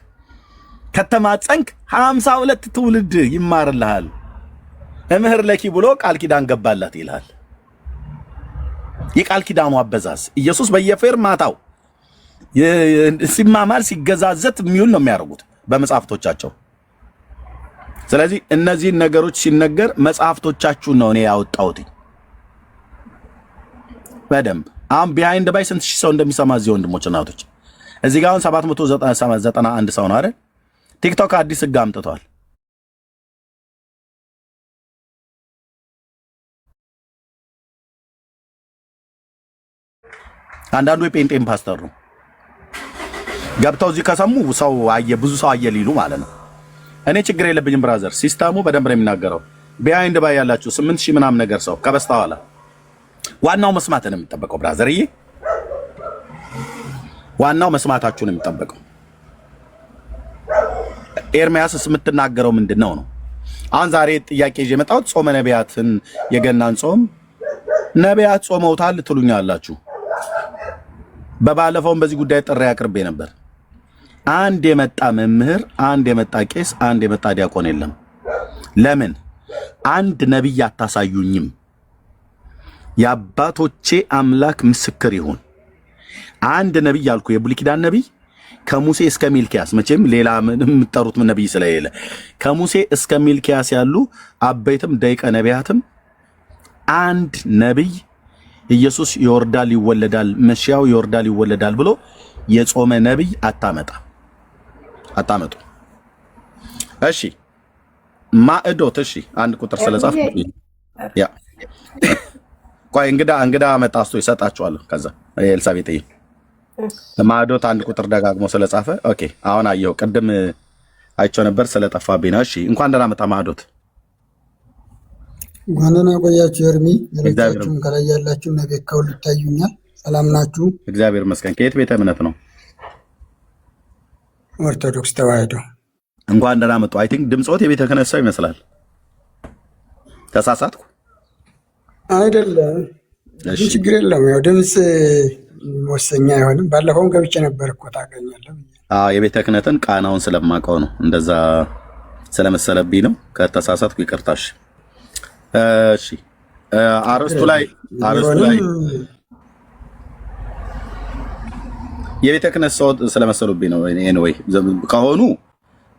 ከተማጸንክ 52 ትውልድ ይማርልሃል እምህር ለኪ ብሎ ቃል ኪዳን ገባላት ይላል። የቃል ኪዳኑ አበዛዝ ኢየሱስ በየፌርማታው ሲማማር ሲገዛዘት የሚውል ነው የሚያደርጉት በመጽሐፍቶቻቸው። ስለዚህ እነዚህን ነገሮች ሲነገር መጽሐፍቶቻችሁን ነው እኔ ያወጣሁት በደንብ። አሁን ቢሃይንድ ባይ ስንት ሺህ ሰው እንደሚሰማ እዚህ ወንድሞች እናቶች፣ እዚህ ጋር አሁን 791 ሰው ነው አይደል? ቲክቶክ አዲስ ሕግ አምጥቷል። አንዳንዱ የጴንጤን ፓስተር ነው ገብተው እዚህ ከሰሙ ሰው አየ ብዙ ሰው አየ ሊሉ ማለት ነው። እኔ ችግር የለብኝም ብራዘር፣ ሲስተሙ በደንብ ነው የሚናገረው። ቢሃይንድ ባይ ያላችሁ 8000 ምናምን ነገር ሰው ከበስተኋላ ዋናው መስማት ነው የሚጠበቀው ብራዘርዬ፣ ዋናው መስማታችሁ ነው የሚጠበቀው። ኤርሚያስስ የምትናገረው ምንድነው ነው? አሁን ዛሬ ጥያቄ ይዤ የመጣሁት ጾመ ነቢያትን የገናን ጾም ነቢያት ጾመውታል ትሉኛላችሁ። በባለፈውም በዚህ ጉዳይ ጥሪ አቅርቤ ነበር። አንድ የመጣ መምህር፣ አንድ የመጣ ቄስ፣ አንድ የመጣ ዲያቆን የለም። ለምን አንድ ነቢይ አታሳዩኝም? የአባቶቼ አምላክ ምስክር ይሁን። አንድ ነቢይ ያልኩ የብሉይ ኪዳን ነቢይ ከሙሴ እስከ ሚልኪያስ፣ መቼም ሌላ የምትጠሩት ነቢይ ስለሌለ ከሙሴ እስከ ሚልኪያስ ያሉ አበይትም ደቂቀ ነቢያትም አንድ ነቢይ ኢየሱስ ይወርዳል ይወለዳል፣ መሲያው ይወርዳል ይወለዳል ብሎ የጾመ ነቢይ አታመጡ። እሺ ማዕዶት፣ እሺ አንድ ቁጥር ስለጻፍ ያ ቆይ እንግዳ መጣስቶ ይሰጣቸዋል። ከዛ ኤልሳቤጥ ማዶት አንድ ቁጥር ደጋግሞ ስለጻፈ ኦኬ አሁን አየው። ቅድም አይቼው ነበር ስለጠፋብኝ ነው። እሺ እንኳን ደህና መጣ ማዶት። እንኳን ደህና ቆያችሁ። ኤርሚ ሌሎቻችሁም ከላይ ያላችሁ ነቤት ከሁሉ ይታዩኛል። ሰላም ናችሁ? እግዚአብሔር ይመስገን። ከየት ቤተ እምነት ነው? ኦርቶዶክስ ተዋሕዶ። እንኳን ደህና መጡ። አይ ቲንክ ድምጾት የቤተ ክህነት ሰው ይመስላል። ተሳሳትኩ አይደለም? እሺ ችግር የለም። ያው ድምፅ ወሰኛ አይሆንም። ባለፈውም ገብቼ ነበር እኮ ታገኛለህ። የቤተ ክህነትን ቃናውን ስለማውቀው ነው፣ እንደዛ ስለመሰለብኝ ነው። ከተሳሳትኩ ይቅርታሽ። እሺ አርስቱ ላይ የቤተ ክህነት ሰው ስለመሰሉብኝ ነው። ኤኒዌይ ከሆኑ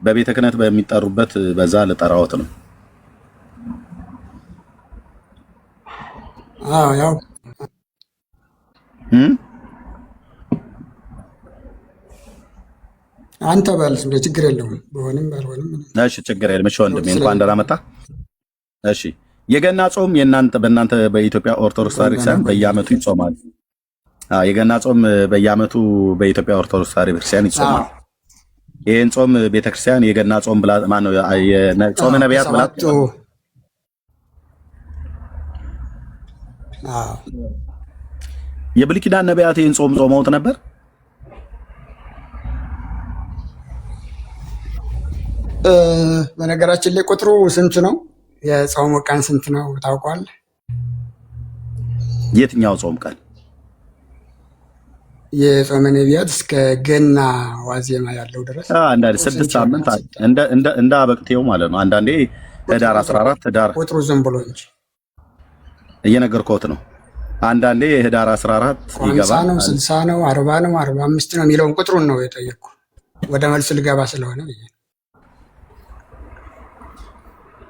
በቤተ ክህነት በሚጠሩበት በዛ ልጠራዎት ነው። ያው አንተ ባልስ እንደ ችግር የለውም። በሆነም ባልሆነም እሺ ችግር የለም። እሺ ወንድሜ እንኳን ደህና መጣ። እሺ የገና ጾም በእናንተ በኢትዮጵያ ኦርቶዶክስ ቤተክርስቲያን በየዓመቱ ይጾማል። የገና ጾም በየዓመቱ በኢትዮጵያ ኦርቶዶክስ ቤተክርስቲያን ይጾማል። ይሄን ጾም ቤተክርስቲያን የገና ጾም ብላ ማነው ጾመ ነቢያት ብላ የብሉይ ኪዳን ነቢያት ይሄን ጾም ጾመውት ነበር። በነገራችን ላይ ቁጥሩ ስንት ነው? የጾሙ ቀን ስንት ነው ታውቋል? የትኛው ጾም ቀን? የጾመ ነቢያት እስከ ገና ዋዜማ ያለው ድረስ አንዳንዴ 6 ሳምንት እንደ አበቅቴው ማለት ነው። አንዳንዴ ህዳር 14 ህዳር ቁጥሩ ዝም ብሎ እንጂ እየነገርኩት ነው። አንዳንዴ ህዳር 14 ይገባል ነው 60 ነው 40 ነው 45 ነው የሚለውን ቁጥሩን ነው የጠየቅኩ። ወደ መልስ ልገባ ስለሆነ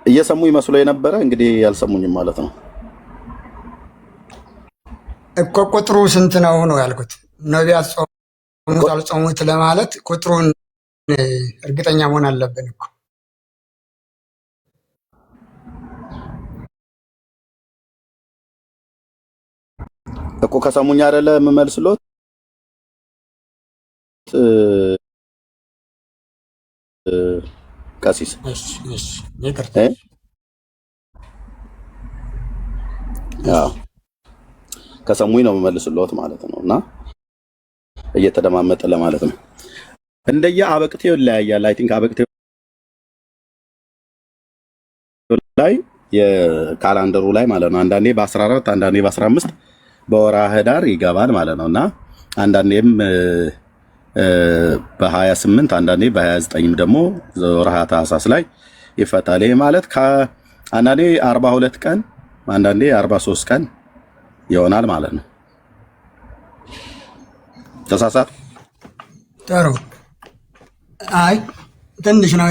እየሰሙ ይመስሎ የነበረ እንግዲህ ያልሰሙኝም ማለት ነው እኮ። ቁጥሩ ስንት ነው ነው ያልኩት። ነቢያት ጾሙት አልጾሙት ለማለት ቁጥሩን እርግጠኛ መሆን አለብን እኮ ከሰሙኝ አይደለ የምመልስሎት። ቀሲስ ከሰሙኝ ነው የምመልስሎት ማለት ነው። እና እየተደማመጠ ለማለት ነው። እንደየ አበቅቴው ይለያያል። አይ ቲንክ አበቅቴው ላይ የካላንደሩ ላይ ማለት ነው። አንዳንዴ በ14 አንዳንዴ በ15 በወርሃ ህዳር ይገባል ማለት ነው። እና አንዳንዴም በ28 አንዳንዴ በ29 ደግሞ ወርሃ ታኅሳስ ላይ ይፈታል። ይሄ ማለት አንዳንዴ 42 ቀን አንዳንዴ 43 ቀን ይሆናል ማለት ነው። ተሳሳት? ጥሩ። አይ ትንሽ ነው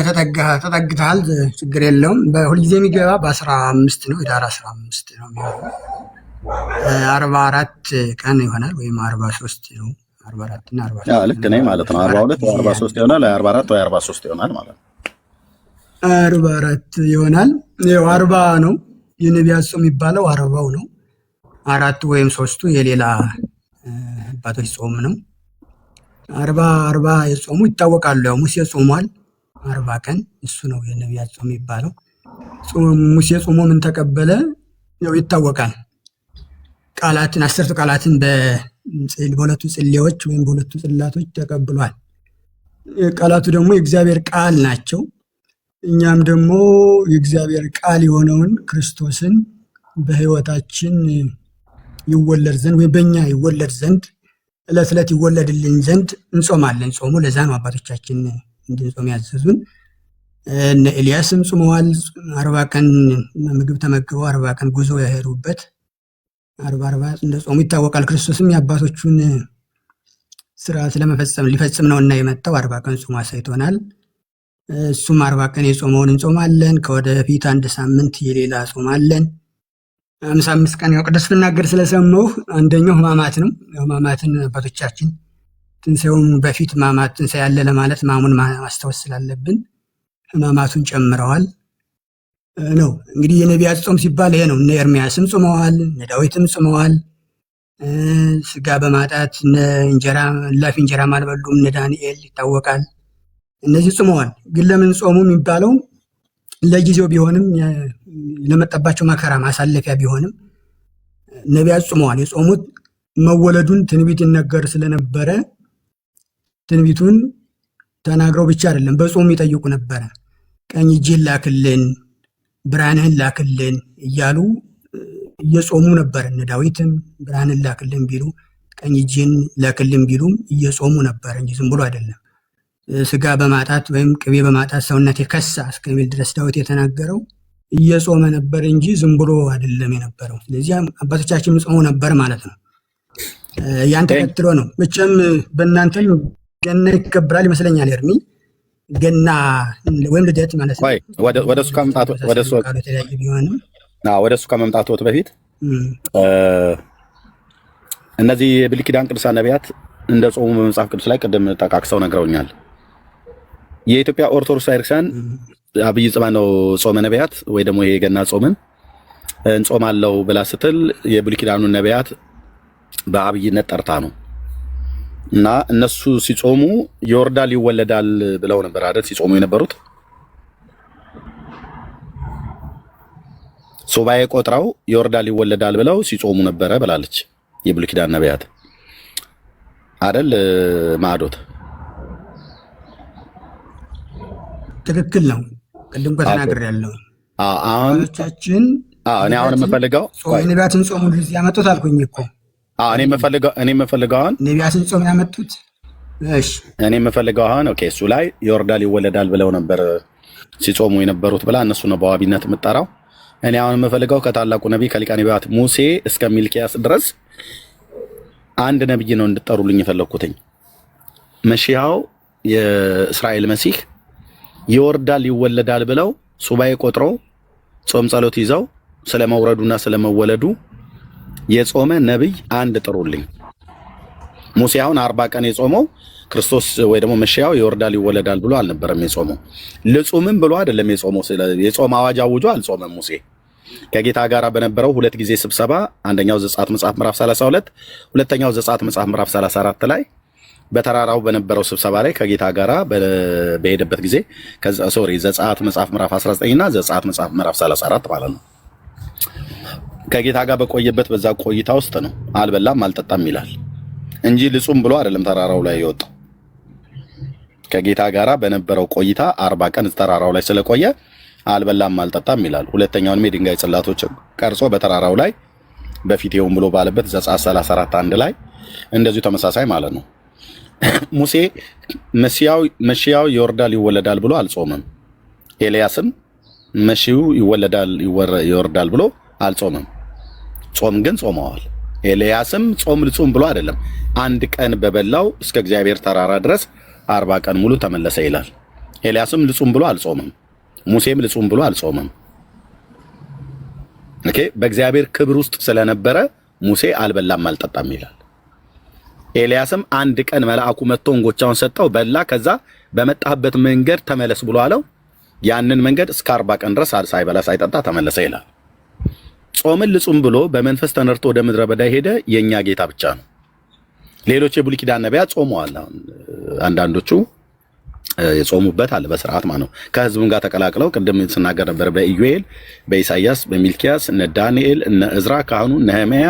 ተጠግተሃል። ችግር የለውም። በሁልጊዜ የሚገባ በ15 ነው። ህዳር 15 ነው የሚሆነው። 44 ቀን ይሆናል ወይም 43 ነው። 44 እና 43 ልክ ነኝ ማለት ነው። 42 ወይ 43 ይሆናል፣ 44 ወይ 43 ይሆናል ማለት ነው። 44 ይሆናል። ይኸው 40 ነው የነቢያት ጾም የሚባለው 40ው ነው። 4 ወይም 3ቱ የሌላ አባቶች ጾም ነው። 40 የጾሙ ይታወቃሉ። ያው ሙሴ ጾሟል 40 ቀን፣ እሱ ነው የነቢያት ጾም የሚባለው። ሙሴ ጾሞ ምን ተቀበለ? ያው ይታወቃል። ቃላትን 10 ቃላትን በሁለቱ ጽሌዎች ወይም በሁለቱ ጽላቶች ተቀብሏል። ቃላቱ ደግሞ የእግዚአብሔር ቃል ናቸው። እኛም ደግሞ የእግዚአብሔር ቃል የሆነውን ክርስቶስን በሕይወታችን ይወለድ ዘንድ ወይም በእኛ ይወለድ ዘንድ ዕለት ዕለት ይወለድልን ዘንድ እንጾማለን። ጾሙ ለዛ ነው አባቶቻችን እንድንጾም ያዘዙን። እነ ኤልያስም ጾመዋል። 40 ቀን ምግብ ተመግበው 40 ቀን ጉዞ ያሄዱበት 40 እንደጾሙ ይታወቃል። ክርስቶስም የአባቶቹን ስርዓት ሊፈጽም ነው እና የመጣው 40 ቀን ጾም አሳይቶናል። እሱም 40 ቀን የጾመውን እንጾማለን። ከወደፊት 1 ሳምንት የሌላ ጾማለን። 55 ቀን ያው ቅዱስ ልናገር ስለሰማሁ አንደኛው ሕማማት ነው። ሕማማትን አባቶቻችን ትንሣኤውን በፊት ሕማማት ትንሣኤ ያለ ለማለት ሕማሙን ማስታወስ ስላለብን ሕማማቱን ጨምረዋል ነው። እንግዲህ የነቢያት ጾም ሲባል ይሄ ነው። እነ ኤርምያስም ጾመዋል፣ እነ ዳዊትም ጾመዋል፣ ስጋ በማጣት እንጀራ ላፊ እንጀራ አልበሉም። እነ ዳንኤል ይታወቃል። እነዚህ ጾመዋል። ግን ለምን ጾሙ የሚባለው ለጊዜው ቢሆንም ለመጣባቸው መከራ ማሳለፊያ ቢሆንም ነቢያት ጾመዋል። የጾሙት መወለዱን ትንቢት ይነገር ስለነበረ ትንቢቱን ተናግረው ብቻ አይደለም በጾሙ ይጠይቁ ነበረ። ቀኝ እጅህን ላክልን፣ ብርሃንህን ላክልን እያሉ እየጾሙ ነበር። እነ ዳዊትም ብርሃንን ላክልን ቢሉ ቀኝ እጅህን ላክልን ቢሉም እየጾሙ ነበር እንጂ ዝም ብሎ አይደለም። ስጋ በማጣት ወይም ቅቤ በማጣት ሰውነት የከሳ እስከሚል ድረስ ዳዊት የተናገረው እየጾመ ነበር እንጂ ዝም ብሎ አይደለም የነበረው። ስለዚህ አባቶቻችን ጾሙ ነበር ማለት ነው። ያን ተከትሎ ነው መቼም በእናንተም ገና ይከበራል ይመስለኛል። ኤርሚ ገና ወይም ልደት ማለት ነው። ወደሱ ከመምጣቱ በፊት እነዚህ የብሉይ ኪዳን ቅዱሳን ነቢያት እንደ ጾሙ በመጽሐፍ ቅዱስ ላይ ቅድም ጠቃቅሰው ነግረውኛል። የኢትዮጵያ ኦርቶዶክስ ቤተክርስቲያን አብይ ነው ጾመ ነቢያት ወይ ደግሞ ይሄ ገና ጾምን እንጾማለው ብላ ስትል የብሉይ ኪዳኑን ነቢያት በአብይነት ጠርታ ነው። እና እነሱ ሲጾሙ ይወርዳል ይወለዳል ብለው ነበር አይደል ሲጾሙ የነበሩት። ሱባኤ ቆጥረው ይወርዳል ይወለዳል ብለው ሲጾሙ ነበረ ብላለች የብሉይ ኪዳን ነቢያት አይደል ማዕዶት? ትክክል ነው። ቅድም ከተናገር ያለው አሁንቻችን እኔ አሁን የምፈልገው ነቢያትን ጾሙ ጊዜ ያመጡት አልኩኝ እኮ እኔ የምፈልገው አሁን ነቢያትን ጾም ያመጡት። እሺ እኔ የምፈልገው አሁን ኦኬ እሱ ላይ ይወርዳል ይወለዳል ብለው ነበር ሲጾሙ የነበሩት ብላ እነሱ ነው በዋቢነት የምጠራው። እኔ አሁን የምፈልገው ከታላቁ ነቢይ ከሊቀ ነቢያት ሙሴ እስከ ሚልኪያስ ድረስ አንድ ነቢይ ነው እንድጠሩልኝ የፈለኩትኝ። መሺያው የእስራኤል መሲህ ይወርዳል ይወለዳል ብለው ሱባኤ ቆጥረው ጾም ጸሎት ይዘው ስለመውረዱና ስለመወለዱ የጾመ ነብይ አንድ ጥሩልኝ። ሙሴ አሁን 40 ቀን የጾመው ክርስቶስ ወይ ደግሞ መሺያው ይወርዳል ይወለዳል ብሎ አልነበረም የጾመው። ልጹምም ብሎ አይደለም የጾመው። የጾም አዋጅ አውጆ አልጾመም ሙሴ። ከጌታ ጋር በነበረው ሁለት ጊዜ ስብሰባ አንደኛው ዘጸአት መጽሐፍ ምዕራፍ 32 ሁለተኛው ዘጸአት መጽሐፍ ምዕራፍ 34 ላይ በተራራው በነበረው ስብሰባ ላይ ከጌታ ጋር በሄደበት ጊዜ ዘጸአት መጽሐፍ ምዕራፍ 19 እና ዘጸአት መጽሐፍ ምዕራፍ 34 ማለት ነው። ከጌታ ጋር በቆየበት በዛ ቆይታ ውስጥ ነው አልበላም አልጠጣም ይላል እንጂ ልጹም ብሎ አይደለም ተራራው ላይ የወጣው። ከጌታ ጋር በነበረው ቆይታ 40 ቀን ተራራው ላይ ስለቆየ አልበላም አልጠጣም ይላል። ሁለተኛውን የድንጋይ ጽላቶች ቀርጾ በተራራው ላይ በፊቴውም ብሎ ባለበት ዘጸአት 34 1 ላይ እንደዚሁ ተመሳሳይ ማለት ነው። ሙሴ መሺያው ይወርዳል ይወለዳል ብሎ አልጾመም። ኤልያስም መሺው ይወርዳል ብሎ አልጾመም። ጾም ግን ጾመዋል። ኤልያስም ጾም ልጹም ብሎ አይደለም አንድ ቀን በበላው እስከ እግዚአብሔር ተራራ ድረስ 40 ቀን ሙሉ ተመለሰ ይላል። ኤልያስም ልጹም ብሎ አልጾመም። ሙሴም ልጹም ብሎ አልጾመም። ኦኬ በእግዚአብሔር ክብር ውስጥ ስለነበረ ሙሴ አልበላም አልጠጣም ይላል። ኤልያስም አንድ ቀን መልአኩ መጥቶ እንጎቻውን ሰጠው በላ። ከዛ በመጣበት መንገድ ተመለስ ብሎ አለው። ያንን መንገድ እስከ 40 ቀን ድረስ ሳይበላ ሳይጠጣ ተመለሰ ይላል። ጾምን ልጹም ብሎ በመንፈስ ተነርቶ ወደ ምድረ በዳ ሄደ የኛ ጌታ ብቻ ነው። ሌሎች የብሉይ ኪዳን ነቢያት ጾመዋል። አንዳንዶቹ የጾሙበት አለ በስርዓት ማለት ነው። ከህዝቡም ጋር ተቀላቅለው ቅድም ስናገር ነበር በኢዩኤል፣ በኢሳይያስ፣ በሚልኪያስ እነ ዳንኤል እነ እዝራ ካህኑ ነህምያ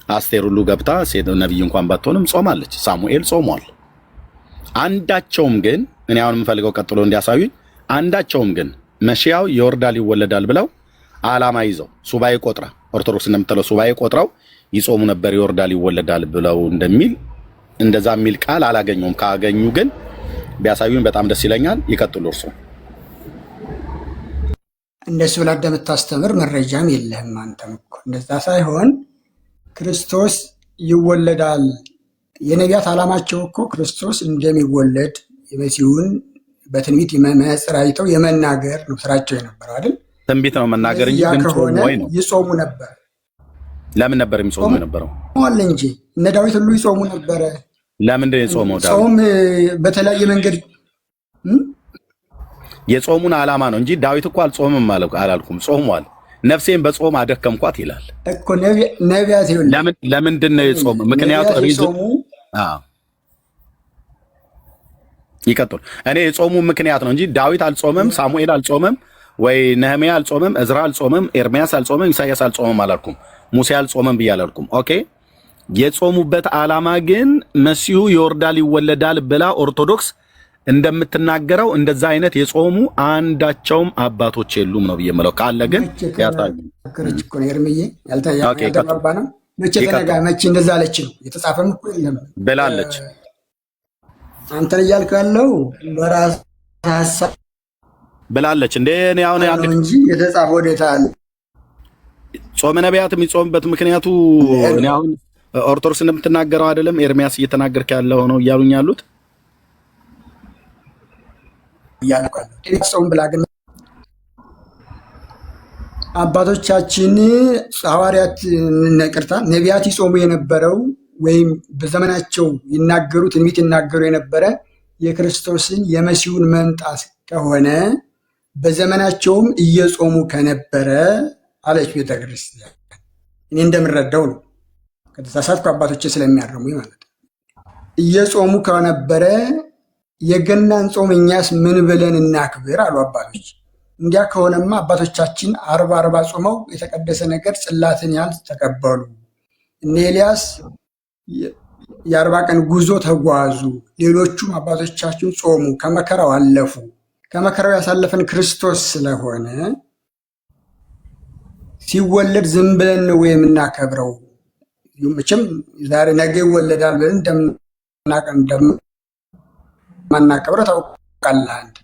አስቴር ሁሉ ገብታ ሴት ነብይ እንኳን ባትሆንም ጾማለች። ሳሙኤል ጾሟል። አንዳቸውም ግን እኔ አሁን የምፈልገው ቀጥሎ እንዲያሳዩኝ አንዳቸውም ግን መሺያው ይወርዳል ይወለዳል ብለው ዓላማ ይዘው ሱባኤ ቆጥራ ኦርቶዶክስ እንደምትለው ሱባኤ ቆጥረው ይጾሙ ነበር ይወርዳል ይወለዳል ብለው እንደሚል እንደዛ የሚል ቃል አላገኘውም። ካገኙ ግን ቢያሳዩኝ በጣም ደስ ይለኛል። ይቀጥሉ እርሱ። እንደሱ ብላ እንደምታስተምር መረጃም የለህም አንተም እኮ እንደዛ ሳይሆን ክርስቶስ ይወለዳል። የነቢያት ዓላማቸው እኮ ክርስቶስ እንደሚወለድ የመሲሁን በትንቢት መነጽር አይተው የመናገር ነው ስራቸው የነበረው አይደል? ትንቢት ነው መናገር እንጂ ግን ጾሙ ወይ ነው? ይጾሙ ነበር። ለምን ነበር የሚጾሙ የነበረው? ጾሙ እንጂ እነ ዳዊት ሁሉ ይጾሙ ነበረ። ለምንድን ነው የጾመው ዳዊት? ጾም በተለያየ መንገድ የጾሙን ዓላማ ነው እንጂ ዳዊት እኮ አልጾምም አላልኩም። ጾሟል። ነፍሴን በጾም አደከምኳት ይላል እኮ ነቢያት። ለምንድን ነው የጾም ምክንያቱ? ይቀጥል። እኔ የጾሙ ምክንያት ነው እንጂ ዳዊት አልጾመም፣ ሳሙኤል አልጾመም፣ ወይ ነህምያ አልጾመም፣ እዝራ አልጾመም፣ ኤርሚያስ አልጾመም፣ ኢሳያስ አልጾመም አላልኩም፣ ሙሴ አልጾመም ብዬ አላልኩም። ኦኬ። የጾሙበት ዓላማ ግን መሲሁ ይወርዳል ይወለዳል ብላ ኦርቶዶክስ እንደምትናገረው እንደዛ አይነት የጾሙ አንዳቸውም አባቶች የሉም ነው ብዬ የምለው። ካለ ግን ያሳዩ መቼ እንደዛ አለች ነው የተጻፈም እኮ የለም ብላለች። አንተን እያልክ ያለው በራስ ሐሳብ ብላለች እንዴ? እኔ አሁን ያለ እንጂ የተጻፈ ወዴታ አለ? ጾመ ነቢያት የሚጾምበት ምክንያቱ እኔ አሁን ኦርቶዶክስ እንደምትናገረው አይደለም፣ ኤርሚያስ እየተናገርክ ያለው ነው እያሉኝ ያሉት ጾም ብላ ግን አባቶቻችን ሐዋርያት ነቅርታ ነቢያት ይጾሙ የነበረው ወይም በዘመናቸው ይናገሩ ትንቢት ይናገሩ የነበረ የክርስቶስን የመሲሁን መምጣት ከሆነ በዘመናቸውም እየጾሙ ከነበረ አለች ቤተክርስቲያን። እኔ እንደምረዳው ነው፣ ከተሳሳትኩ አባቶቼ ስለሚያርሙኝ ማለት ነው። እየጾሙ ከነበረ የገናን ጾም እኛስ ምን ብለን እናክብር አሉ አባቶች። እንዲያ ከሆነማ አባቶቻችን 40 ጾመው የተቀደሰ ነገር ጽላትን ያህል ተቀበሉ። እነ ኤልያስ የ40 ቀን ጉዞ ተጓዙ። ሌሎቹም አባቶቻችን ጾሙ፣ ከመከራው አለፉ። ከመከራው ያሳለፈን ክርስቶስ ስለሆነ ሲወለድ ዝም ብለን ነው የምናከብረው። መቼም ዛሬ ነገ ይወለዳል ብለን እንደማናከብረው ታውቃለህ። አንድ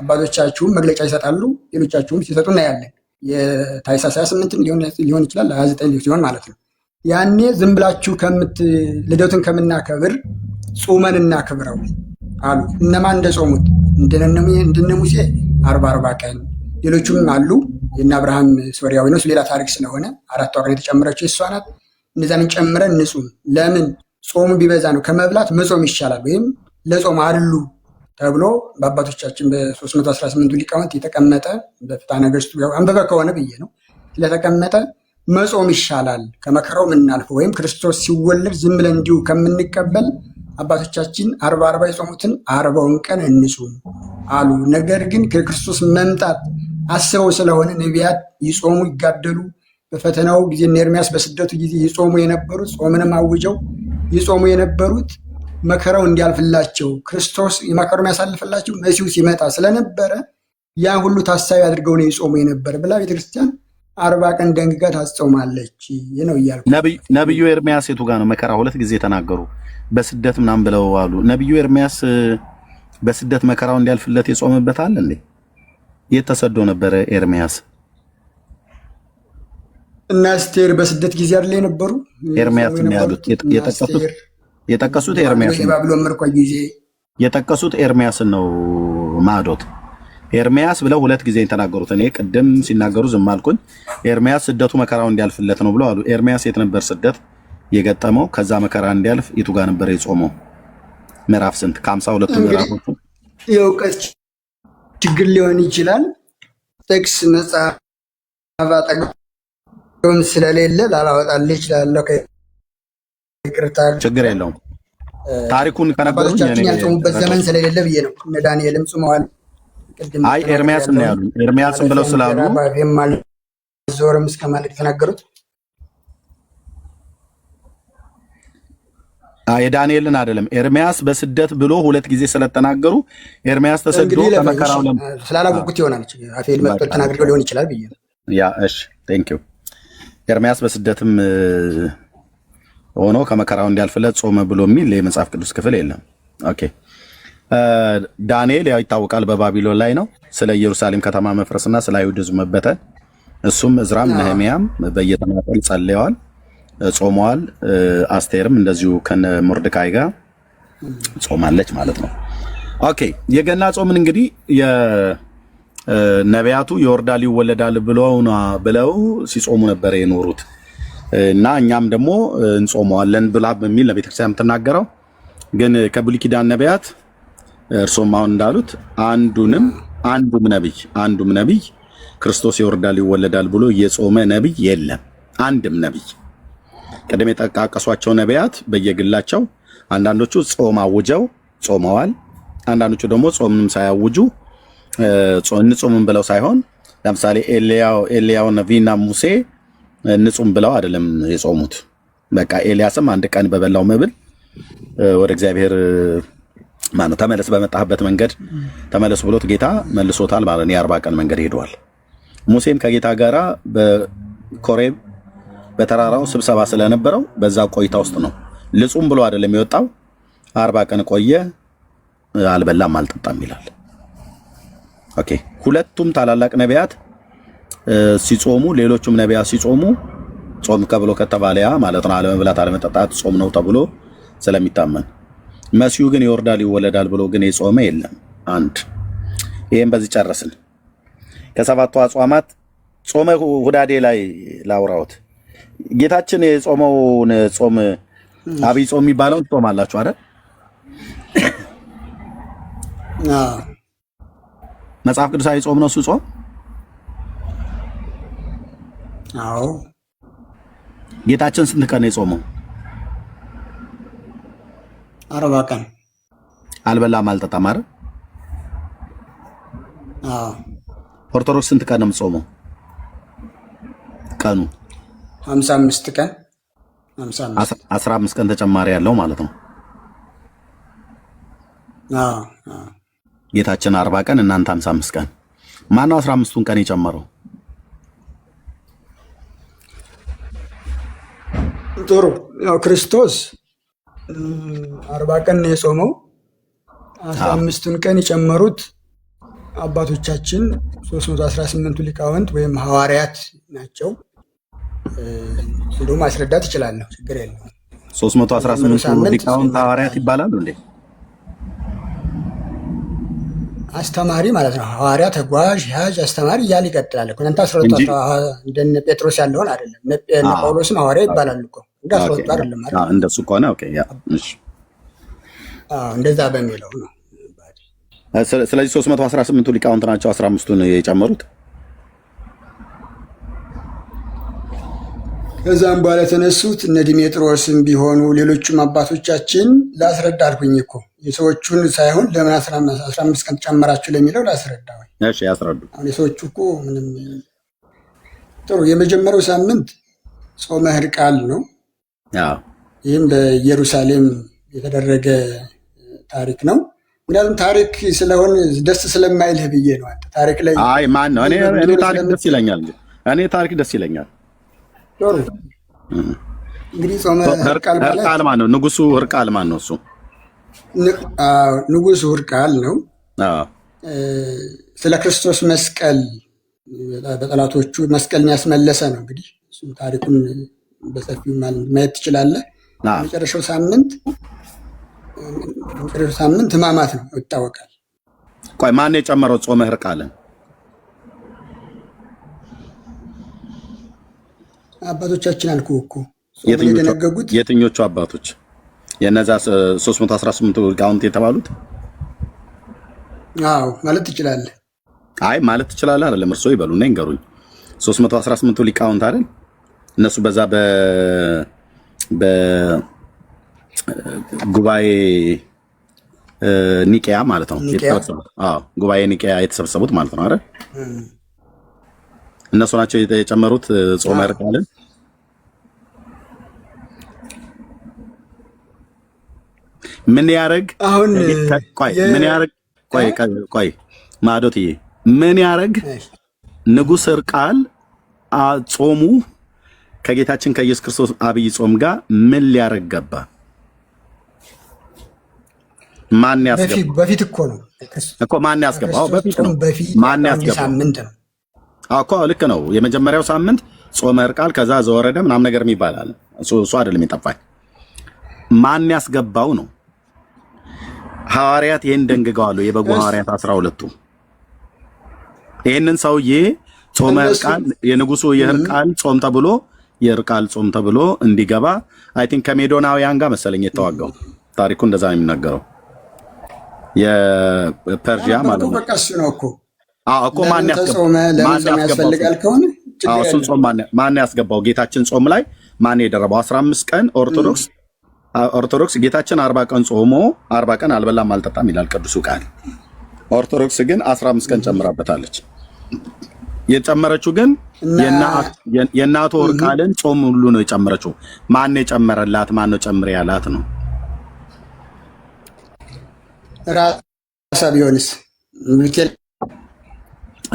አባቶቻችሁም መግለጫ ይሰጣሉ፣ ሌሎቻችሁም ሲሰጡ እናያለን። የታኅሳስ 28 ሊሆን ይችላል 29 ሲሆን ማለት ነው። ያኔ ዝም ብላችሁ ልደቱን ከምናከብር ጾመን እናክብረው አሉ። እነማን እንደጾሙት እንደነ ሙሴ 40 ቀን፣ ሌሎቹም አሉ። የእነ አብርሃም ሶርያዊ ነው፣ ሌላ ታሪክ ስለሆነ 4 ቀን የተጨመረችው እሷ ናት። እነዛን ጨምረን እንጹም። ለምን ጾሙ ቢበዛ ነው ከመብላት መጾም ይሻላል፣ ወይም ለጾም አሉ ተብሎ በአባቶቻችን በ318 ሊቃውንት የተቀመጠ በፍትሐ ነገሥቱ አንበበ ከሆነ ብዬ ነው ስለተቀመጠ መጾም ይሻላል ከመከራው የምናልፈው፣ ወይም ክርስቶስ ሲወለድ ዝም ብለን እንዲሁ ከምንቀበል አባቶቻችን 40 የጾሙትን 40ውን ቀን እንጹም አሉ። ነገር ግን ከክርስቶስ መምጣት አስበው ስለሆነ ነቢያት ይጾሙ ይጋደሉ። በፈተናው ጊዜ ኤርሚያስ በስደቱ ጊዜ ይጾሙ የነበሩት ጾምንም አውጀው ይጾሙ የነበሩት መከራው እንዲያልፍላቸው ክርስቶስ የመከራውን ያሳልፍላቸው መሲሁ ሲመጣ ስለነበረ ያ ሁሉ ታሳቢ አድርገው ነው ይጾሙ የነበረ ብላ ቤተክርስቲያን 40 ቀን ደንግጋ ታጾማለች ነው እያልኩ። ነብዩ ኤርሚያስ የቱ ጋር ነው መከራ 2 ጊዜ ተናገሩ በስደት ምናምን ብለው አሉ። ነብዩ ኤርሚያስ በስደት መከራው እንዲያልፍለት የጾመበት አለ እንዴ? የት ተሰዶ ነበረ ኤርሚያስ? እና አስቴር በስደት ጊዜ አይደል የነበሩ? ኤርሚያስ ነው ያሉት የጠቀሱት ኤርሚያስ ባቢሎን ምርኮ ጊዜ የጠቀሱት ኤርሚያስን ነው ማዶት ኤርሚያስ ብለው 2 ጊዜ የተናገሩት። እኔ ቅድም ሲናገሩ ዝም አልኩኝ። ኤርሚያስ ስደቱ መከራው እንዲያልፍለት ነው ብለው አሉ። ኤርሚያስ የት ነበር ስደት የገጠመው? ከዛ መከራ እንዲያልፍ የቱ ጋር ነበር የጾመው? ምዕራፍ ስንት? ከ52 ምዕራፎቹ የእውቀት ችግር ሊሆን ይችላል። ጥቅስ መጽሐፍ አጠገቡም ስለሌለ ላላወጣልህ እችላለሁ። ይቅርታ፣ ችግር የለውም። ታሪኩን ከነበሩኝ አባቶቻችን ያልጾሙበት ዘመን ስለሌለ ብዬ ነው። እነ ዳንኤልም ጾመዋል። አይ ኤርሚያስን ነው ያሉ። ኤርሚያስን ብለው ስላሉ ዞርም እስከ ማለት የተናገሩት የዳንኤልን አይደለም። ኤርሚያስ በስደት ብሎ 2 ጊዜ ስለተናገሩ ኤርሚያስ ተሰዶ ከመከራው ስላላወቁት ይሆናል። አፌል መጥቶ ተናግረው ሊሆን ይችላል ብዬ ነው። ያ እሺ፣ ቴንክ ዩ። ኤርሚያስ በስደትም ሆኖ ከመከራው እንዲያልፍለት ጾመ ብሎ የሚል የመጽሐፍ ቅዱስ ክፍል የለም። ኦኬ። ዳንኤል ያው ይታወቃል በባቢሎን ላይ ነው፣ ስለ ኢየሩሳሌም ከተማ መፍረስና ስለ አይሁድ ሕዝብ መበተን። እሱም እዝራም ነህሚያም በየተናጠል ጸልየዋል፣ ጾመዋል። አስቴርም እንደዚሁ ከነ ሞርድካይ ጋር ጾማለች ማለት ነው። ኦኬ። የገና ጾምን እንግዲህ የነቢያቱ ይወርዳል ይወለዳል ብለው ሲጾሙ ነበር የኖሩት እና እኛም ደግሞ እንጾመዋለን ብላ በሚል ለቤተክርስቲያን የምትናገረው ግን ከብሉይ ኪዳን ነቢያት እርሶም አሁን እንዳሉት አንዱም ነቢይ ክርስቶስ ይወርዳል ይወለዳል ብሎ የጾመ ነብይ የለም። አንድም ነብይ ቀደም የጠቃቀሷቸው ነቢያት በየግላቸው አንዳንዶቹ ጾም አውጀው ጾመዋል። አንዳንዶቹ ደግሞ ጾምንም ሳያውጁ እንጾምን ብለው ሳይሆን ለምሳሌ ኤልያው ነቢይና ሙሴ እንጾም ብለው አይደለም የጾሙት። በቃ ኤልያስም አንድ ቀን በበላው መብል ወደ እግዚአብሔር ማነው ተመለስ በመጣህበት መንገድ ተመለስ ብሎት ጌታ መልሶታል ማለት ነው። የ40 ቀን መንገድ ሄዷል። ሙሴም ከጌታ ጋራ በኮሬብ በተራራው ስብሰባ ስለነበረው በዛ ቆይታ ውስጥ ነው ልጹም ብሎ አይደለም የወጣው። 40 ቀን ቆየ፣ አልበላም አልጠጣም ይላል። ኦኬ ሁለቱም ታላላቅ ነቢያት ሲጾሙ፣ ሌሎቹም ነቢያት ሲጾሙ ጾም ከብሎ ከተባለ ያ ማለት ነው አለመብላት አለመጠጣት ጾም ነው ተብሎ ስለሚታመን፣ መሲሁ ግን ይወርዳል ይወለዳል ብሎ ግን የጾመ የለም። አንድ ይሄን በዚህ ጨረስን። ከሰባቱ አጽዋማት ጾመ ሁዳዴ ላይ ላውራውት። ጌታችን የጾመውን ጾም አብይ ጾም የሚባለውን ትጾማላችሁ አይደል? መጽሐፍ ቅዱሳዊ ጾም ነው እሱ ጾም? አዎ። ጌታችን ስንት ቀን የጾመው? 40 ቀን አልበላም አልጠጣም አይደል? አዎ። ኦርቶዶክስ ስንት ቀን ነው የምጾመው? ቀኑ 55 ቀን 15 ቀን ተጨማሪ ያለው ማለት ነው። ጌታችን 40 ቀን እናንተ 55 ቀን። ማነው 15ቱን ቀን የጨመረው? ጥሩ። ያው ክርስቶስ 40 ቀን ነው የጾመው። 15ቱን ቀን የጨመሩት አባቶቻችን 318ቱ ሊቃውንት ወይም ሐዋርያት ናቸው። እንደው ማስረዳት እችላለሁ፣ ችግር የለውም። 318ቱ ሊቃውንት ሐዋርያት ይባላሉ እንዴ? አስተማሪ ማለት ነው። ሐዋርያ፣ ተጓዥ፣ ያዥ፣ አስተማሪ እያለ ይቀጥላል እኮ። እናንተ 12 እንደነ ጴጥሮስ ያለውን አይደለም። እነ ጳውሎስም ሐዋርያ ይባላሉ እኮ። እንደ 12 አይደለም አይደል? እንደሱ ከሆነ ኦኬ። ያ እሺ፣ እንደዛ በሚለው ነው። ስለዚህ 318ቱ ሊቃውንት ናቸው 15ቱን የጨመሩት። ከዛም በኋላ የተነሱት እነ ዲሜጥሮስም ቢሆኑ ሌሎቹም አባቶቻችን ላስረዳ አልኩኝ እኮ የሰዎቹን ሳይሆን ለምን 15 ቀን ጨመራችሁ ለሚለው ላስረዳ። እሺ ያስረዱ። አሁን የሰዎቹ እኮ ምንም ጥሩ። የመጀመሪያው ሳምንት ጾመ ሕርቃል ነው። ይህም በኢየሩሳሌም የተደረገ ታሪክ ነው። ምክንያቱም ታሪክ ስለሆን ደስ ስለማይልህ ብዬ ነው። አንተ ታሪክ ላይ አይ ማን ነው? እኔ ታሪክ ደስ ይለኛል እንጂ እኔ ታሪክ ደስ ይለኛል። ጥሩ እንግዲህ ጾመ ሕርቃል ማለት ሕርቃል ማን ነው? ንጉሱ ሕርቃል ማን ነው? እሱ ንጉሱ ሕርቃል ነው። ስለ ክርስቶስ መስቀል በጠላቶቹ መስቀልን ያስመለሰ ነው። እንግዲህ እሱም ታሪኩን በሰፊው ማየት ትችላለህ። የመጨረሻው ሳምንት ሕማማት ነው ይታወቃል። ቆይ ማን የጨመረው ጾመ ሕርቃልን? አባቶቻችን አልኩህ እኮ። የትኞቹ አባቶች? የነዛ 318ቱ ሊቃውንት የተባሉት? አዎ ማለት ትችላለህ። አይ ማለት ትችላለህ አይደለም፣ እርስዎ ይበሉና ይንገሩኝ። 318ቱ ሊቃውንት አይደል? እነሱ በዛ በጉባኤ ኒቄያ ማለት ነው የተሰበሰቡት። ጉባኤ ኒቄያ የተሰበሰቡት ማለት ነው አይደል? እነሱ ናቸው የጨመሩት ጾመ ሕርቃልን። ምን ያረግ አሁን ቆይ ማዶትዬ ምን ያረግ ንጉሥ ሕርቃል ጾሙ ከጌታችን ከኢየሱስ ክርስቶስ አብይ ጾም ጋር ምን ሊያረግ ገባ? ማን ያስገባው? በፊት እኮ ነው እኮ ማን ያስገባው? በፊት ነው። ማን ያስገባው? ሳምንት ነው እኮ ልክ ነው። የመጀመሪያው ሳምንት ጾመ ሕርቃል ከዛ ዘወረደ ምናምን ነገር የሚባላል እሱ አይደለም የጠፋኝ። ማን ያስገባው ነው? ሐዋርያት ይሄን ደንግገዋል። የበጉ ሐዋርያት 12ቱ ይሄንን ሰውዬ ጾመ ሕርቃል የንጉሱ የሕርቃል ጾም ተብሎ የሕርቃል ጾም ተብሎ እንዲገባ አይ ቲንክ ከሜዶናውያን ጋር መሰለኝ የተዋጋው። ታሪኩ እንደዛ ነው የሚናገረው። የፐርሺያ ማለት ነው። በቃ እሱ ነው እኮ እኮ ማን ያስገባው? ለምን ጾም ያስፈልጋል ከሆነ እሱን ጾም ማን ያስገባው? ጌታችን ጾም ላይ ማን የደረበው? 15 ቀን ኦርቶዶክስ ጌታችን 40 ቀን ጾሞ 40 ቀን አልበላም አልጠጣም ይላል ቅዱሱ ቃል። ኦርቶዶክስ ግን 15 ቀን ጨምራበታለች። የጨመረችው ግን የእናቱ ወርቃልን ጾም ሁሉ ነው የጨመረችው። ማን የጨመረላት? ማን ነው ጨምሬ ያላት ነው?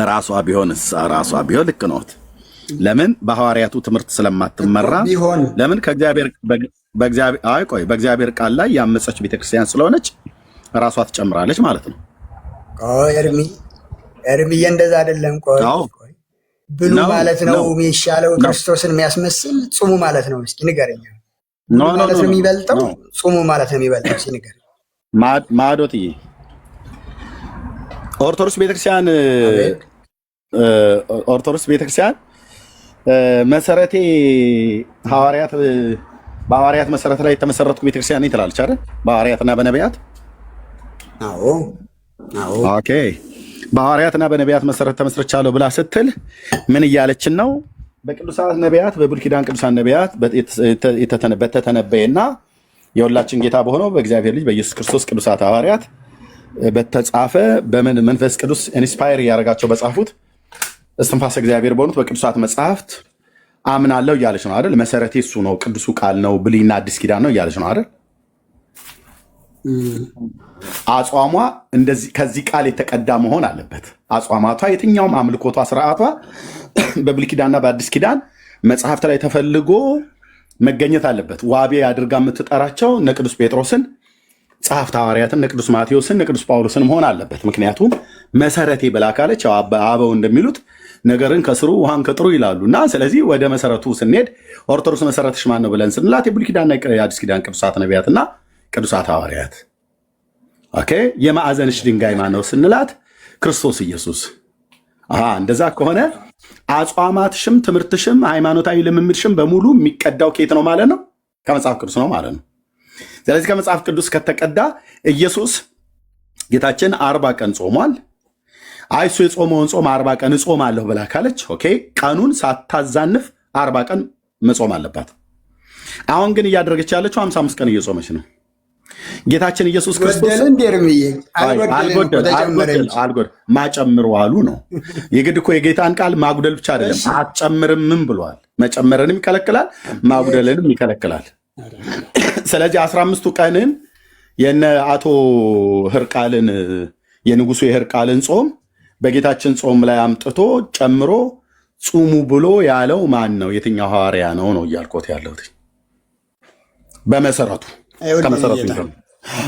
ራሷ ቢሆን ልክ ነዎት። ለምን በሐዋርያቱ ትምህርት ስለማትመራ፣ ለምን በእግዚአብሔር ቃል ላይ ያመፀች ቤተክርስቲያን ስለሆነች ራሷ ትጨምራለች ማለት ነው። እርምዬ እንደዛ አይደለም። ብሉ ማለት ነው የሚሻለው፣ ክርስቶስን የሚያስመስል ጹሙ ማለት ነው። እስኪ ንገረኝ። ማለት ነው የሚበልጠው ጹሙ ማለት ነው የሚበልጠው። እስኪ ንገረኝ ማዶትዬ። ኦርቶዶክስ ቤተክርስቲያን መሰረቴ በሐዋርያት መሰረት ላይ የተመሰረትኩ ቤተክርስቲያን ነኝ ትላለች አይደል? በሐዋርያትና በነቢያት። ኦኬ። በሐዋርያትና በነቢያት መሰረት ተመስርቻለሁ ብላ ስትል ምን እያለችን ነው? በቅዱሳት ነቢያት፣ በብሉይ ኪዳን ቅዱሳን ነቢያት በተተነበየና የሁላችን ጌታ በሆነው በእግዚአብሔር ልጅ በኢየሱስ ክርስቶስ ቅዱሳት ሐዋርያት በተጻፈ በመንፈስ ቅዱስ ኢንስፓየር እያደረጋቸው በጻፉት እስትንፋሰ እግዚአብሔር በሆኑት በቅዱሳት መጽሐፍት አምናለሁ እያለች ነው አይደል? መሰረቴ እሱ ነው፣ ቅዱሱ ቃል ነው፣ ብሉይና አዲስ ኪዳን ነው እያለች ነው አይደል? አጽዋሟ እንደዚህ ከዚህ ቃል የተቀዳ መሆን አለበት። አጽዋማቷ፣ የትኛውም አምልኮቷ፣ ስርዓቷ በብሉይ ኪዳንና በአዲስ ኪዳን መጽሐፍት ላይ ተፈልጎ መገኘት አለበት። ዋቤ አድርጋ የምትጠራቸው እነ ቅዱስ ጴጥሮስን ጸሐፍተ ሐዋርያትን፣ እነ ቅዱስ ማቴዎስን፣ እነ ቅዱስ ጳውሎስን መሆን አለበት። ምክንያቱም መሰረቴ ብላ ካለች አበው እንደሚሉት ነገርን ከስሩ ውሃን ከጥሩ ይላሉ እና ስለዚህ ወደ መሰረቱ ስንሄድ ኦርቶዶክስ መሰረትሽ ማን ነው ብለን ስንላት የብሉይ ኪዳንና የአዲስ ኪዳን ቅዱሳት ነቢያትና ቅዱሳት ሐዋርያት። ኦኬ። የማዕዘንሽ ድንጋይ ማን ነው ስንላት ክርስቶስ ኢየሱስ። እንደዛ ከሆነ አጽዋማትሽም ትምህርትሽም ሃይማኖታዊ ልምምድሽም በሙሉ የሚቀዳው ከየት ነው ማለት ነው? ከመጽሐፍ ቅዱስ ነው ማለት ነው። ስለዚህ ከመጽሐፍ ቅዱስ ከተቀዳ ኢየሱስ ጌታችን 40 ቀን ጾሟል። እሱ የጾመውን ጾም 40 ቀን እጾማለሁ ብላ ካለች ኦኬ፣ ቀኑን ሳታዛንፍ 40 ቀን መጾም አለባት። አሁን ግን እያደረገች ያለችው 55 ቀን እየጾመች ነው። ጌታችን ኢየሱስ ክርስቶስ ማጨምሩ አሉ ነው። የግድ እኮ የጌታን ቃል ማጉደል ብቻ አይደለም፣ አትጨምርምም ብሏል። መጨመርንም ይከለክላል፣ ማጉደልንም ይከለክላል። ስለዚህ 15ቱ ቀንን የነ አቶ ህርቃልን የንጉሱ የህርቃልን ጾም በጌታችን ጾም ላይ አምጥቶ ጨምሮ ጹሙ ብሎ ያለው ማን ነው? የትኛው ሐዋርያ ነው ነው እያልኮት ያለሁት። በመሰረቱ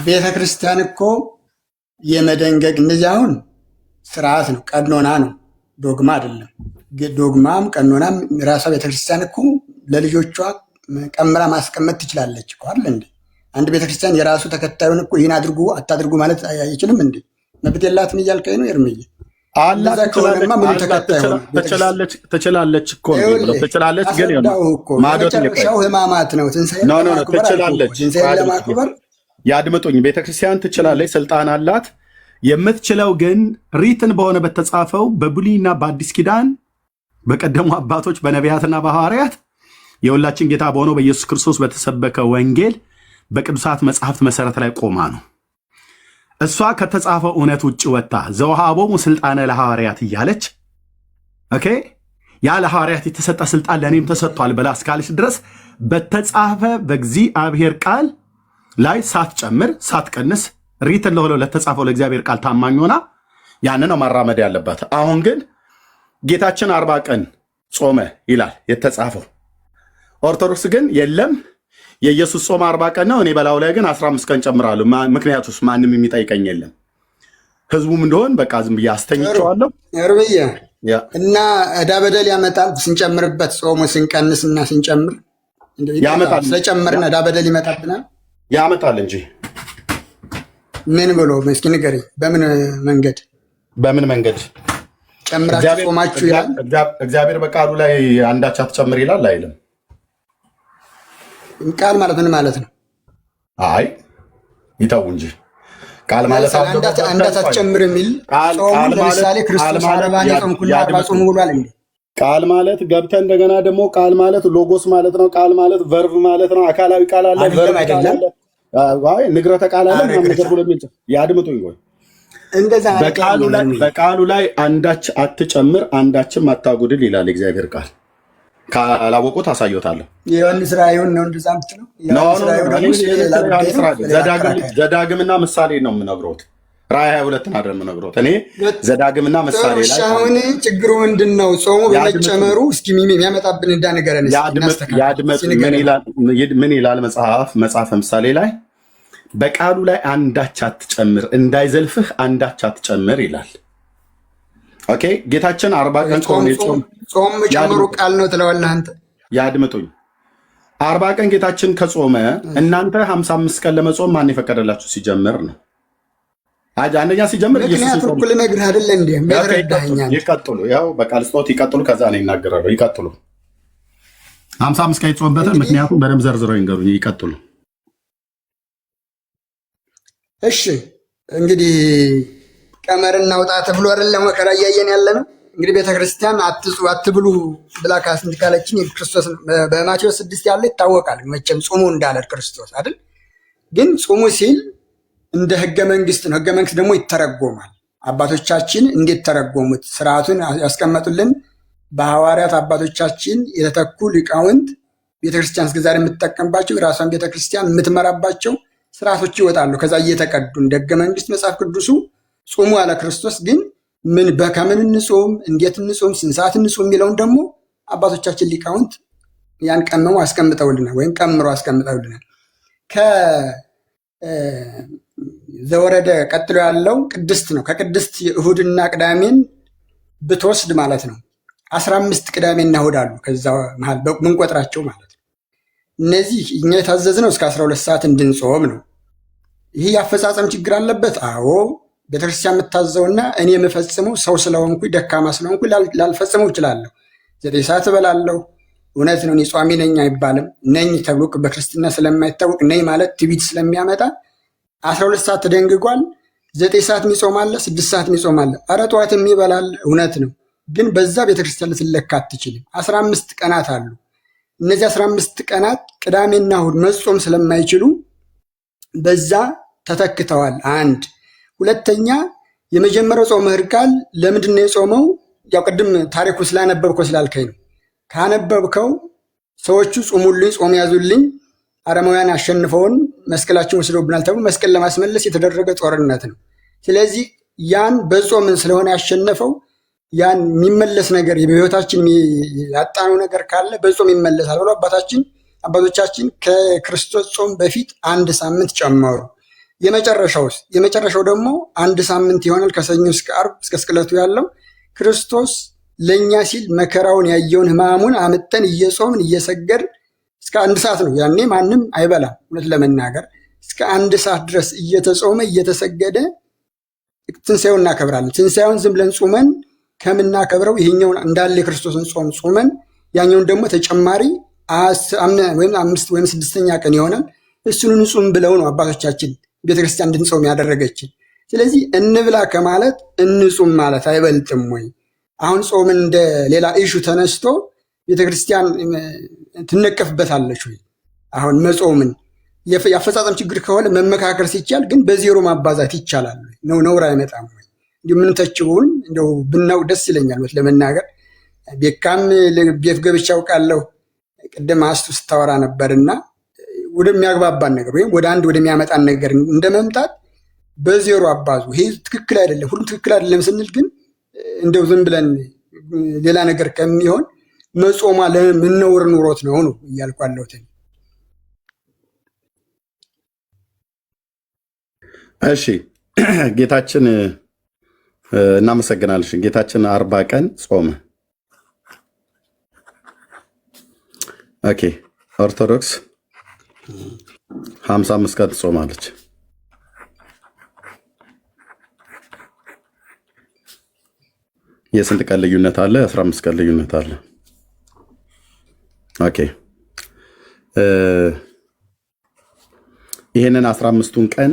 ቤተ ክርስቲያን እኮ የመደንገግ እንደዚህ አሁን ስርዓት ነው፣ ቀኖና ነው፣ ዶግማ አይደለም። ዶግማም ቀኖናም ራሷ ቤተክርስቲያን እኮ ለልጆቿ ቀምራ ማስቀመጥ ትችላለች እኮ አይደል እንዴ? አንድ ቤተክርስቲያን የራሱ ተከታዩን እኮ ይህን አድርጉ አታድርጉ ማለት አይችልም እንዴ? መብት የላትም እያልከኝ ነው ኤርምዬ? ትችላለች እኮ ትችላለች፣ ግን መጨረሻው ህማማት ነው። ትንሣኤን ለማክበር ያድምጡኝ። ቤተክርስቲያን ትችላለች፣ ስልጣን አላት። የምትችለው ግን ሪትን በሆነ በተጻፈው በብሉይና በአዲስ ኪዳን በቀደሙ አባቶች በነቢያትና በሐዋርያት የሁላችን ጌታ በሆነው በኢየሱስ ክርስቶስ በተሰበከ ወንጌል በቅዱሳት መጽሐፍት መሰረት ላይ ቆማ ነው። እሷ ከተጻፈው እውነት ውጭ ወጣ ዘውሃቦሙ ስልጣነ ለሐዋርያት እያለች ኦኬ፣ ያ ለሐዋርያት የተሰጠ ስልጣን ለእኔም ተሰጥቷል ብላ እስካለች ድረስ በተጻፈ በእግዚአብሔር ቃል ላይ ሳትጨምር ሳትቀንስ ሪትን ለሆነው ለተጻፈው ለእግዚአብሔር ቃል ታማኝ ሆና ያንን ነው ማራመድ ያለባት። አሁን ግን ጌታችን 40 ቀን ጾመ ይላል የተጻፈው። ኦርቶዶክስ ግን የለም የኢየሱስ ጾም 40 ቀን ነው፣ እኔ በላው ላይ ግን 15 ቀን ጨምራለሁ። ምክንያቱስ ማንም የሚጠይቀኝ የለም። ህዝቡም እንደሆን በቃ ዝም ብዬ አስተኝቼዋለሁ። እርብዬ እና ዕዳ በደል ያመጣል ስንጨምርበት፣ ጾሙ ስንቀንስ እና ስንጨምር ያመጣል። ስለጨመርን ዕዳ በደል ይመጣብናል። ያመጣል እንጂ ምን ብሎ እስኪ ንገረኝ። በምን መንገድ ጨምራችሁ ጾማችሁ ይላል እግዚአብሔር በቃሉ ላይ አንዳች አትጨምር ይላል አይልም? ቃል ማለት ምን ማለት ነው? አይ ይተው እንጂ ቃል ማለት እንዳትጨምር የሚል ጾሙ ለምሳሌ ክርስቶስ አርባን የጾምኩና 40 ጾሙ ብሏል እንዴ? ቃል ማለት ገብተህ እንደገና ደግሞ ቃል ማለት ሎጎስ ማለት ነው። ቃል ማለት ቨርብ ማለት ነው። አካላዊ ቃል አለ፣ ቨርብ አይደለም። አይ ንግረተ ቃል አለ ምናምን ነገር ብሎ የሚል ያድምጡኝ። ቆይ እንደዛ በቃሉ ላይ አንዳች አትጨምር አንዳችም አታጉድል ይላል እግዚአብሔር ቃል። ካላወቁት አሳየታለሁ። የዮሐንስ ራእዩን ነው እንደዛ የምትለው? ዘዳግምና ምሳሌ ነው የምነግሮት። ራእይ 22 አይደል የምነግሮት እኔ ዘዳግምና ምሳሌ ላይ። አሁን ችግሩ ምንድን ነው? ጾሙ በመጨመሩ እስኪ የሚያመጣብን እንዳ ነገረን ያድመጥ። ምን ይላል መጽሐፈ ምሳሌ ላይ? በቃሉ ላይ አንዳች አትጨምር እንዳይዘልፍህ አንዳች አትጨምር ይላል። ኦኬ ጌታችን 40 ቀን ጾም ጨምሩ ቃል ነው ትለዋለህ አንተ። ያድምጡኝ። 40 ቀን ጌታችን ከጾመ እናንተ 55 ቀን ለመጾም ማን የፈቀደላችሁ ሲጀምር ነው? አንደኛ ሲጀምር ኢየሱስ እኩል ነግር አይደለ እንዴ? መረዳኛል። ይቀጥሉ፣ ያው በቃል ስጦት ይቀጥሉ፣ ከዛ ነው ይናገራሉ። ይቀጥሉ 55 ቀን የጾምበትን ምክንያቱም በደንብ ዘርዝረው ይንገሩኝ። ይቀጥሉ። እሺ እንግዲህ ቀመር እናውጣ ተብሎ አይደለም መከራ እያየን ያለ ነው። እንግዲህ ቤተክርስቲያን አትብሉ ብላ ካለችን ክርስቶስ በማቴዎስ 6 ያለ ይታወቃል። መቼም ጾሙ እንዳለ ክርስቶስ አይደል? ግን ጾሙ ሲል እንደ ህገ መንግስት ነው። ህገ መንግስት ደግሞ ይተረጎማል። አባቶቻችን እንዴት ተረጎሙት? ስርዓቱን ያስቀመጡልን በሐዋርያት አባቶቻችን የተተኩ ሊቃውንት ቤተክርስቲያን እስከዛሬ የምትጠቀምባቸው ራሷን ቤተክርስቲያን የምትመራባቸው ስርዓቶች ይወጣሉ። ከዛ እየተቀዱ እንደ ህገ መንግስት መጽሐፍ ቅዱሱ ጾሙ ያለ ክርስቶስ ግን ምን በከምን እንጾም፣ እንዴት እንጾም፣ ስንት ሰዓት እንጾም የሚለውን ደግሞ አባቶቻችን ሊቃውንት ያን ቀመሙ አስቀምጠውልናል፣ ወይም ቀምሮ አስቀምጠውልናል። ዘወረደ ቀጥሎ ያለው ቅድስት ነው። ከቅድስት እሁድና ቅዳሜን ብትወስድ ማለት ነው 15 ቅዳሜና እሁድ አሉ። ከዛ መሃል ምንቆጥራቸው ማለት ነው። እነዚህ እኛ የታዘዝነው እስከ 12 ሰዓት እንድንጾም ነው። ይህ የአፈጻጸም ችግር አለበት። አዎ ቤተክርስቲያን የምታዘውና እኔ የምፈጽመው ሰው ስለሆንኩ ደካማ ስለሆንኩ ላልፈጽመው እችላለሁ። 9 ሰዓት እበላለሁ። እውነት ነው። እኔ ጿሚ ነኝ አይባልም። ነኝ ተብሎ በክርስትና ስለማይታወቅ ነኝ ማለት ትዕቢት ስለሚያመጣ 12 ሰዓት ተደንግጓል። 9 ሰዓት የሚጾም አለ፣ 6 ሰዓት የሚጾም አለ። ኧረ ጠዋት የሚበላል እውነት ነው። ግን በዛ ቤተክርስቲያን ልትለካ አትችልም። 15 ቀናት አሉ። እነዚህ 15 ቀናት ቅዳሜና እሁድ መጾም ስለማይችሉ በዛ ተተክተዋል። አንድ ሁለተኛ የመጀመሪያው ጾመ ሕርቃል ለምንድን ነው የጾመው? ያው ቅድም ታሪኩ ስላነበብከው ስላልከኝ ነው። ካነበብከው ሰዎቹ ጾሙልኝ፣ ጾም ያዙልኝ አረማውያን አሸንፈውን መስቀላችን ወስደውብናል ተብሎ መስቀል ለማስመለስ የተደረገ ጦርነት ነው። ስለዚህ ያን በጾምን ስለሆነ ያሸነፈው ያን የሚመለስ ነገር በህይወታችን ያጣነው ነገር ካለ በጾም ይመለሳል ብሎ አባቶቻችን ከክርስቶስ ጾም በፊት 1 ሳምንት ጨመሩ። የመጨረሻው ደግሞ 1 ሳምንት ይሆናል። ከሰኞ እስከ ዓርብ እስከ ስቅለቱ ያለው ክርስቶስ ለእኛ ሲል መከራውን ያየውን ሕማሙን አምጠን እየጾምን እየሰገድን እስከ 1 ሰዓት ነው። ያኔ ማንም አይበላም። እውነት ለመናገር እስከ 1 ሰዓት ድረስ እየተጾመ እየተሰገደ ትንሣኤውን እናከብራለን። ትንሣኤውን ዝም ብለን ጾመን ከምናከብረው ይሄኛውን እንዳለ የክርስቶስን ጾም ጾመን ያኛውን ደግሞ ተጨማሪ 5 ወይም 6ኛ ቀን ይሆናል እሱን እንጹም ብለው ነው አባቶቻችን ቤተክርስቲያን እንድንጾም ያደረገችን። ስለዚህ እንብላ ከማለት እንጹም ማለት አይበልጥም ወይ? አሁን ጾምን እንደ ሌላ ኢሹ ተነስቶ ቤተክርስቲያን ትነቀፍበታለች ወይ? አሁን መጾምን የአፈጻጸም ችግር ከሆነ መመካከር ሲቻል ግን በዜሮ ማባዛት ይቻላል ነው? ነውር አይመጣም ወይ? እንዲሁ የምንተችውን እንደው ብናውቅ ደስ ይለኛል። ለመናገር ቤካም ቤት ገብቼ አውቃለሁ። ቅድም አስቱ ስታወራ ነበርና ወደሚያግባባን ነገር ወይም ወደ አንድ ወደሚያመጣን ነገር እንደመምጣት በዜሮ አባዙ። ይሄ ትክክል አይደለም፣ ሁሉም ትክክል አይደለም ስንል ግን እንደው ዝም ብለን ሌላ ነገር ከሚሆን መጾማ ለምን ነውር ኑሮት ነው ነው እያልኩ ያለሁት። እሺ ጌታችን እናመሰግናለን። ጌታችን 40 ቀን ጾመ። ኦኬ ኦርቶዶክስ 55 ቀን ትጾማለች። የስንት ቀን ልዩነት አለ? 15 ቀን ልዩነት አለ። ኦኬ ይህንን 15ቱን ቀን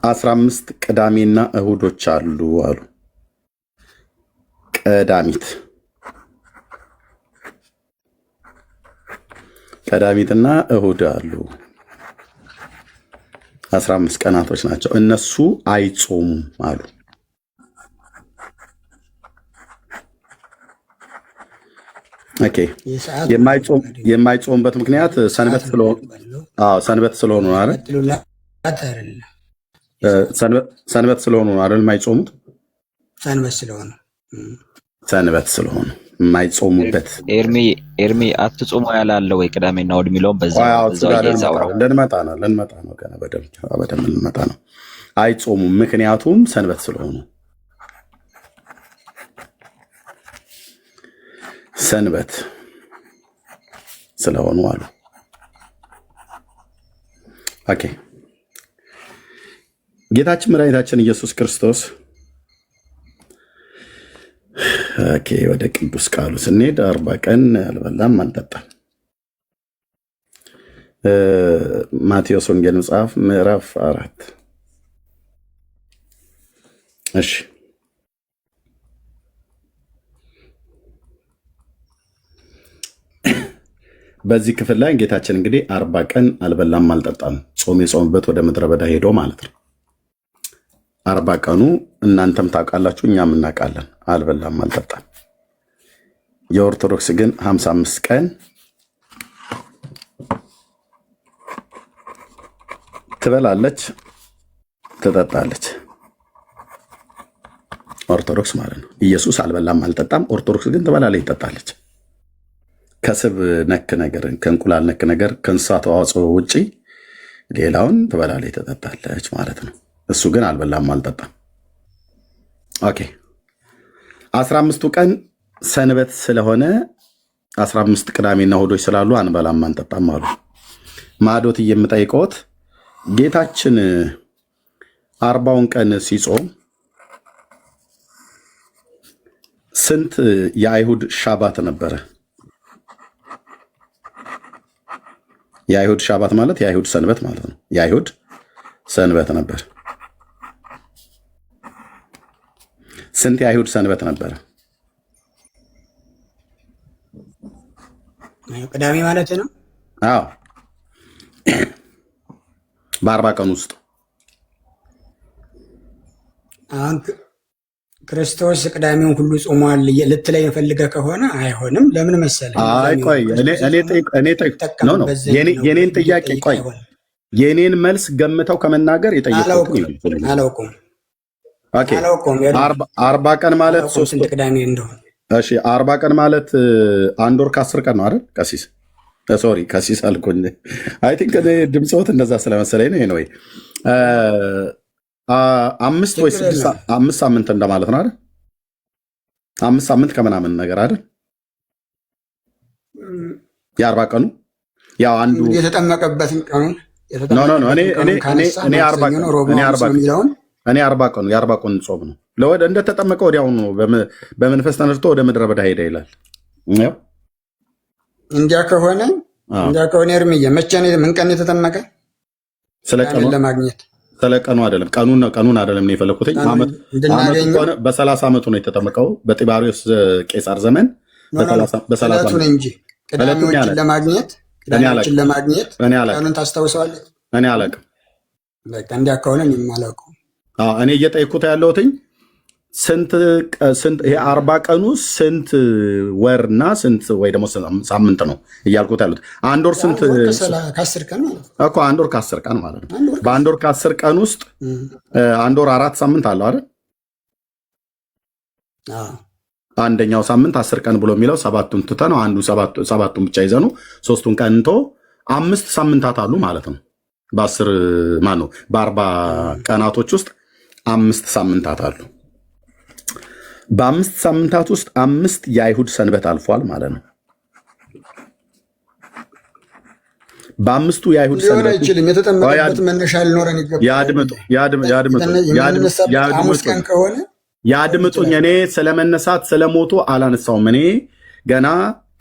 15 ቅዳሜና እሁዶች አሉ አሉ። ቀዳሚትና እሁድ አሉ። 15 ቀናቶች ናቸው። እነሱ አይጾሙም አሉ። ኦኬ የማይጾምበት ምክንያት ሰንበት ስለሆኑ ነው አይደል? ሰንበት ስለሆኑ ነው አይደል? የማይጾሙት ሰንበት ስለሆኑ የማይጾሙበት። ኤርሚ አትጾሙ ያላለ ወይ ቅዳሜና እሑድ የሚለውን ልንመጣ ነው ገና በደንብ ልንመጣ ነው። አይጾሙም ምክንያቱም ሰንበት ስለሆኑ አሉ። ኦኬ ጌታችን መድኃኒታችን ኢየሱስ ክርስቶስ ወደ ቅዱስ ቃሉ ስንሄድ 40 ቀን አልበላም አልጠጣም። ማቴዎስ ወንጌል መጽሐፍ ምዕራፍ 4 እሺ በዚህ ክፍል ላይ ጌታችን እንግዲህ 40 ቀን አልበላም አልጠጣም ጾም የጾምበት ወደ ምድረ በዳ ሄዶ ማለት ነው። 40 ቀኑ እናንተም ታውቃላችሁ እኛም እናውቃለን። አልበላም አልጠጣም። የኦርቶዶክስ ግን 55 ቀን ትበላለች ትጠጣለች። ኦርቶዶክስ ማለት ነው። ኢየሱስ አልበላም አልጠጣም፣ ኦርቶዶክስ ግን ትበላለች ትጠጣለች። ከስብ ነክ ነገር፣ ከእንቁላል ነክ ነገር፣ ከእንስሳት ተዋጽኦ ውጪ ሌላውን ትበላለች ትጠጣለች ማለት ነው። እሱ ግን አልበላም አልጠጣም። ኦኬ 15ቱ ቀን ሰንበት ስለሆነ 15 ቅዳሜና እሑዶች ስላሉ አንበላም አንጠጣም አሉ። ማዶት የምጠይቀውት ጌታችን 40ውን ቀን ሲጾም ስንት የአይሁድ ሻባት ነበረ? የአይሁድ ሻባት ማለት የአይሁድ ሰንበት ማለት ነው። የአይሁድ ሰንበት ነበር። ስንት የአይሁድ ሰንበት ነበረ? ቅዳሜ ማለት ነው። አዎ በ40 ቀን ውስጥ አሁን ክርስቶስ ቅዳሜውን ሁሉ ጾሟል ልትለኝ ፈልገህ ከሆነ አይሆንም። ለምን መሰለህ? አይ ቆይ የኔን ጥያቄ ቆይ የኔን መልስ ገምተው ከመናገር የጠየቁት አላውቅም። ኦኬ 40 ቀን ማለት 3 ቅዳሜ እንደሆነ እሺ 40 ቀን ማለት 1 ወር ከ10 ቀን ነው አይደል? ቀሲስ አልኩኝ። አይ ቲንክ ድምፅዎት እንደዛ ስለመሰለኝ ነው። ወይ 5 ወይ 5 ሳምንት እንደማለት ነው አይደል? 5 ሳምንት ከምናምን ነገር አይደል? የ40 ቀኑ ያው አንዱ የተጠመቀበትን ቀኑን እኔ 40 ቀኑ የ40 ቀኑ ጾም ነው። እንደተጠመቀ ወዲያውኑ በመንፈስ ተነድቶ ወደ ምድረ በዳ ሄደ ይላል። እንዲያ ከሆነ እርምዬ መቼ ነው? ምን ቀን የተጠመቀ? ስለ ቀኑ አይደለም፣ ቀኑን አይደለም ነው የፈለኩትኝ። በ30 ዓመቱ ነው የተጠመቀው በጢባሪዎስ ቄሳር ዘመን በ30 ዓመቱ እንጂ ቅዳሜዎችን ለማግኘት ቀኑን ታስታውሰዋለህ? እኔ አላውቅም። በቃ እንዲያ ከሆነ እኔም አላውቅም። እኔ እየጠየኩት ያለሁትኝ ስንት ይሄ 40 ቀኑ ስንት ወርና ስንት ወይ ደግሞ ሳምንት ነው እያልኩት ያሉት። አንድ ወር ስንት ከ10 ቀን ማለት እኮ አንድ ወር ከ10 ቀን ማለት ነው። በአንድ ወር ከ10 ቀን ውስጥ አንድ ወር 4 ሳምንት አለው አይደል? አንደኛው ሳምንት 10 ቀን ብሎ የሚለው 7ቱን ትተነው አንዱ 7ቱን ብቻ ይዘኑ 3ቱን ቀንቶ 5 ሳምንታት አሉ ማለት ነው። በ40 ቀናቶች ውስጥ 5 ሳምንታት አሉ። በ5 ሳምንታት ውስጥ 5 የአይሁድ ሰንበት አልፏል ማለት ነው። በ5ቱ የአይሁድ ሰንበት አይችልም። የተጠመቀበት መነሻ ሊኖረን ያድምጡኝ። እኔ ስለመነሳት ስለሞቱ አላነሳውም። እኔ ገና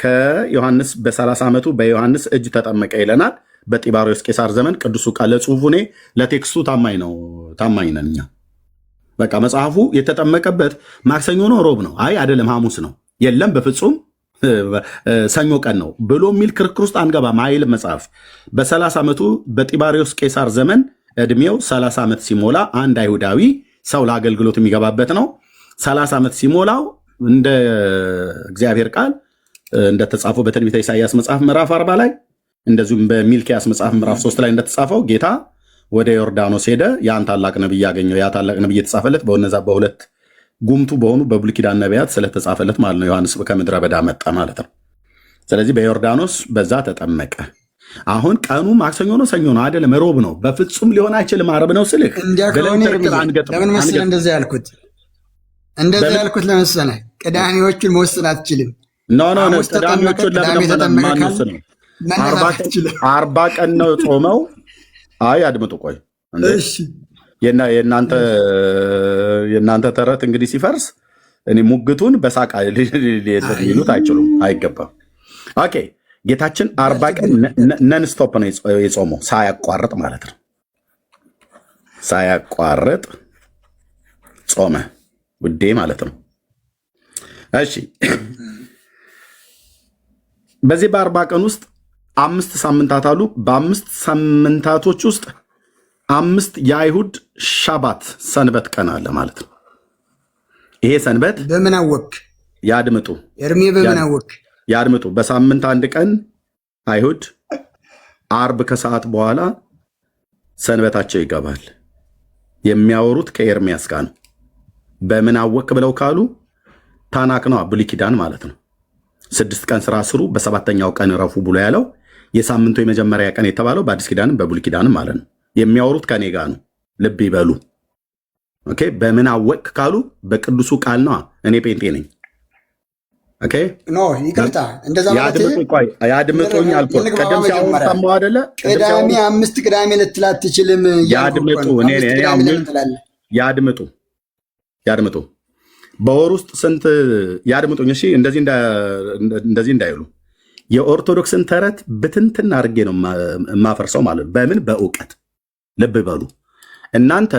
ከዮሐንስ በ30 ዓመቱ በዮሐንስ እጅ ተጠመቀ ይለናል። በጢባሪዎስ ቄሳር ዘመን ቅዱሱ ቃል ለጽሁፉ እኔ ለቴክስቱ ታማኝ ነን እኛ። በቃ መጽሐፉ የተጠመቀበት ማክሰኞ ነው ሮብ ነው አይ አይደለም ሐሙስ ነው የለም በፍጹም ሰኞ ቀን ነው ብሎ የሚል ክርክር ውስጥ አንገባም አይልም መጽሐፍ። በ30 ዓመቱ በጢባሪዎስ ቄሳር ዘመን እድሜው 30 ዓመት ሲሞላ አንድ አይሁዳዊ ሰው ለአገልግሎት የሚገባበት ነው። 30 ዓመት ሲሞላው እንደ እግዚአብሔር ቃል እንደተጻፈው በትንቢተ ኢሳይያስ መጽሐፍ ምዕራፍ 40 ላይ እንደዚሁም በሚልኪያስ መጽሐፍ ምዕራፍ 3 ላይ እንደተጻፈው ጌታ ወደ ዮርዳኖስ ሄደ። ያን ታላቅ ነብይ ያገኘው ያ ታላቅ ነብይ የተጻፈለት በእነዛ በሁለት ጉምቱ በሆኑ በብሉይ ኪዳን ነቢያት ስለተጻፈለት ማለት ነው። ዮሐንስ ከምድረ በዳ መጣ ማለት ነው። ስለዚህ በዮርዳኖስ በዛ ተጠመቀ። አሁን ቀኑ ማክሰኞ ነው ሰኞ ነው አይደለም ሮብ ነው። በፍጹም ሊሆን አይችልም ዓርብ ነው ስልህ ለምን መሰለህ እንደዛ ያልኩት ለመሰለህ ቅዳሜዎቹን መወሰን አትችልም። ኖ ቅዳሜዎቹን ለምን ማንወስነው? 40 ቀን ነው ጾመው። አይ አድምጡ ቆይ እሺ የእናንተ ተረት እንግዲህ ሲፈርስ እኔ ሙግቱን በሳቅ ሊሉት አይችሉም፣ አይገባም። ኦኬ ጌታችን 40 ቀን ነን ስቶፕ ነው የጾመው ሳያቋርጥ ማለት ነው። ሳያቋርጥ ጾመ ውዴ ማለት ነው። እሺ በዚህ በ40 ቀን ውስጥ 5 ሳምንታት አሉ። በ5 ሳምንታቶች ውስጥ 5 የአይሁድ ሻባት ሰንበት ቀን አለ ማለት ነው። ይሄ ሰንበት በምን አወቅ? ያድምጡ እርሜ በምን አወቅ? ያድምጡ። በሳምንት አንድ ቀን አይሁድ አርብ ከሰዓት በኋላ ሰንበታቸው ይገባል። የሚያወሩት ከኤርሚያስ ጋር ነው። በምን አወቅ ብለው ካሉ ታናክ ነው ብሉይ ኪዳን ማለት ነው። 6 ቀን ስራ ስሩ በሰባተኛው ቀን ረፉ ብሎ ያለው የሳምንቱ የመጀመሪያ ቀን የተባለው በአዲስ ኪዳንም በብሉይ ኪዳንም ማለት ነው። የሚያወሩት ከኔ ጋር ነው። ልብ ይበሉ። ኦኬ በምን አወቅ ካሉ በቅዱሱ ቃል ነው። እኔ ጴንጤ ነኝ። ኦኬ ኖ ይቅርታ፣ እንደዛ ማለት ያድምጡኝ አልኩት። ቅድም ሲያወሩ ሰማሁ አይደለ? ቅዳሜ 5 ቅዳሜ ልትላት ትችልም። ያድምጡ በወር ውስጥ ስንት ያድምጡኝ። እሺ እንደዚህ እንዳይሉ የኦርቶዶክስን ተረት ብትንትን አድርጌ ነው የማፈርሰው ማለት ነው። በምን በእውቀት ልብ በሉ። እናንተ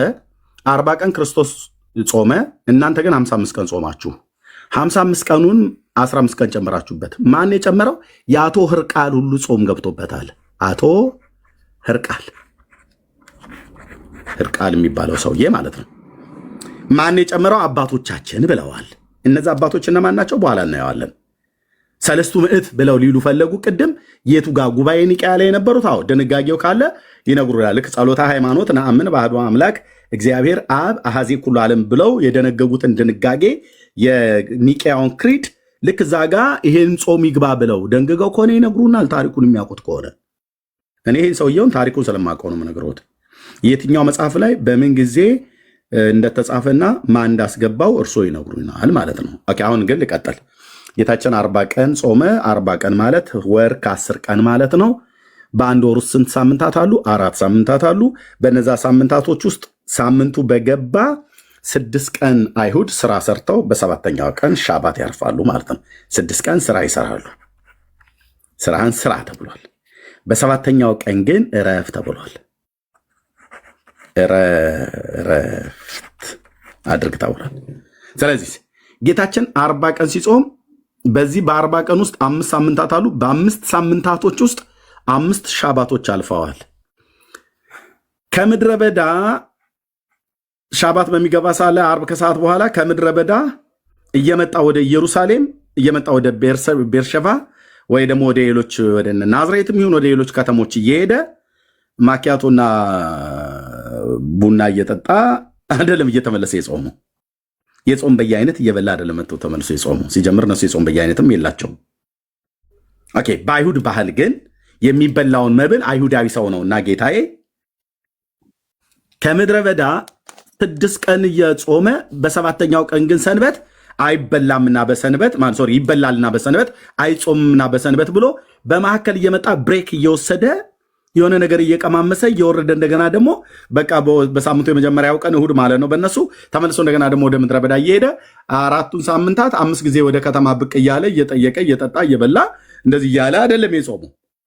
40 ቀን ክርስቶስ ጾመ፣ እናንተ ግን 55 ቀን ጾማችሁ። 55 ቀኑን 15 ቀን ጨምራችሁበት። ማን የጨመረው? የአቶ ህርቃል ሁሉ ጾም ገብቶበታል። አቶ ህርቃል የሚባለው ሰውዬ ማለት ነው። ማን የጨመረው? አባቶቻችን ብለዋል። እነዚህ አባቶች እነማን ናቸው? በኋላ እናየዋለን። 3 ምዕት ብለው ሊሉ ፈለጉ። ቅድም የቱ ጋር ጉባኤ ኒቅያ ላይ የነበሩት? አዎ ድንጋጌው ካለ ይነግሩናል። ልክ ጸሎታ ሃይማኖት ነአምን በአሐዱ አምላክ እግዚአብሔር አብ አሐዜ ኩሉ ዓለም ብለው የደነገጉትን ድንጋጌ የኒቅያውን ክሪድ ልክ እዛ ጋ ይሄን ጾም ይግባ ብለው ደንግገው ከሆነ ይነግሩናል። ታሪኩን የሚያውቁት ከሆነ እኔ ይህን ሰውየውን ታሪኩን ስለማውቀው ነው የምነግሮት። የትኛው መጽሐፍ ላይ በምን ጊዜ እንደተጻፈና ማን እንዳስገባው እርሶ ይነግሩናል ማለት ነው። ኦኬ አሁን ግን ልቀጥል። ጌታችን 40 ቀን ጾመ። 40 ቀን ማለት ወር ከ10 ቀን ማለት ነው። በአንድ ወር ውስጥ ስንት ሳምንታት አሉ? 4 ሳምንታት አሉ። በነዛ ሳምንታቶች ውስጥ ሳምንቱ በገባ 6 ቀን አይሁድ ስራ ሰርተው በሰባተኛው ቀን ሻባት ያርፋሉ ማለት ነው። 6 ቀን ስራ ይሰራሉ። ስራህን ስራ ተብሏል። በሰባተኛው ቀን ግን እረፍ ተብሏል። እረፍት አድርግ ተብሏል። ስለዚህ ጌታችን 40 ቀን ሲጾም በዚህ በ40 ቀን ውስጥ 5 ሳምንታት አሉ። በ5 ሳምንታቶች ውስጥ 5 ሻባቶች አልፈዋል። ከምድረ በዳ ሻባት በሚገባ ሳለ አርብ ከሰዓት በኋላ ከምድረ በዳ እየመጣ ወደ ኢየሩሳሌም እየመጣ ወደ ቤርሸባ ወይ ደግሞ ወደ ሌሎች ወደ ናዝሬትም ይሁን ወደ ሌሎች ከተሞች እየሄደ ማኪያቶና ቡና እየጠጣ አይደለም እየተመለሰ የጾሙ። የጾም በየአይነት እየበላ አይደለም መጥቶ ተመልሶ የጾሙ። ሲጀምር እነሱ የጾም በየአይነትም የላቸውም። ኦኬ በአይሁድ ባህል ግን የሚበላውን መብል አይሁዳዊ ሰው ነውና ጌታዬ ከምድረ በዳ 6 ቀን እየጾመ በሰባተኛው ቀን ግን ሰንበት አይበላምና በሰንበት ይበላልና በሰንበት አይጾምምና በሰንበት ብሎ በመካከል እየመጣ ብሬክ እየወሰደ የሆነ ነገር እየቀማመሰ እየወረደ እንደገና ደግሞ በቃ በሳምንቱ የመጀመሪያው ቀን እሁድ ማለት ነው በእነሱ ተመልሶ እንደገና ደግሞ ወደ ምድረ በዳ እየሄደ 4ቱን ሳምንታት 5 ጊዜ ወደ ከተማ ብቅ እያለ እየጠየቀ እየጠጣ እየበላ እንደዚህ እያለ አይደለም የጾሙ።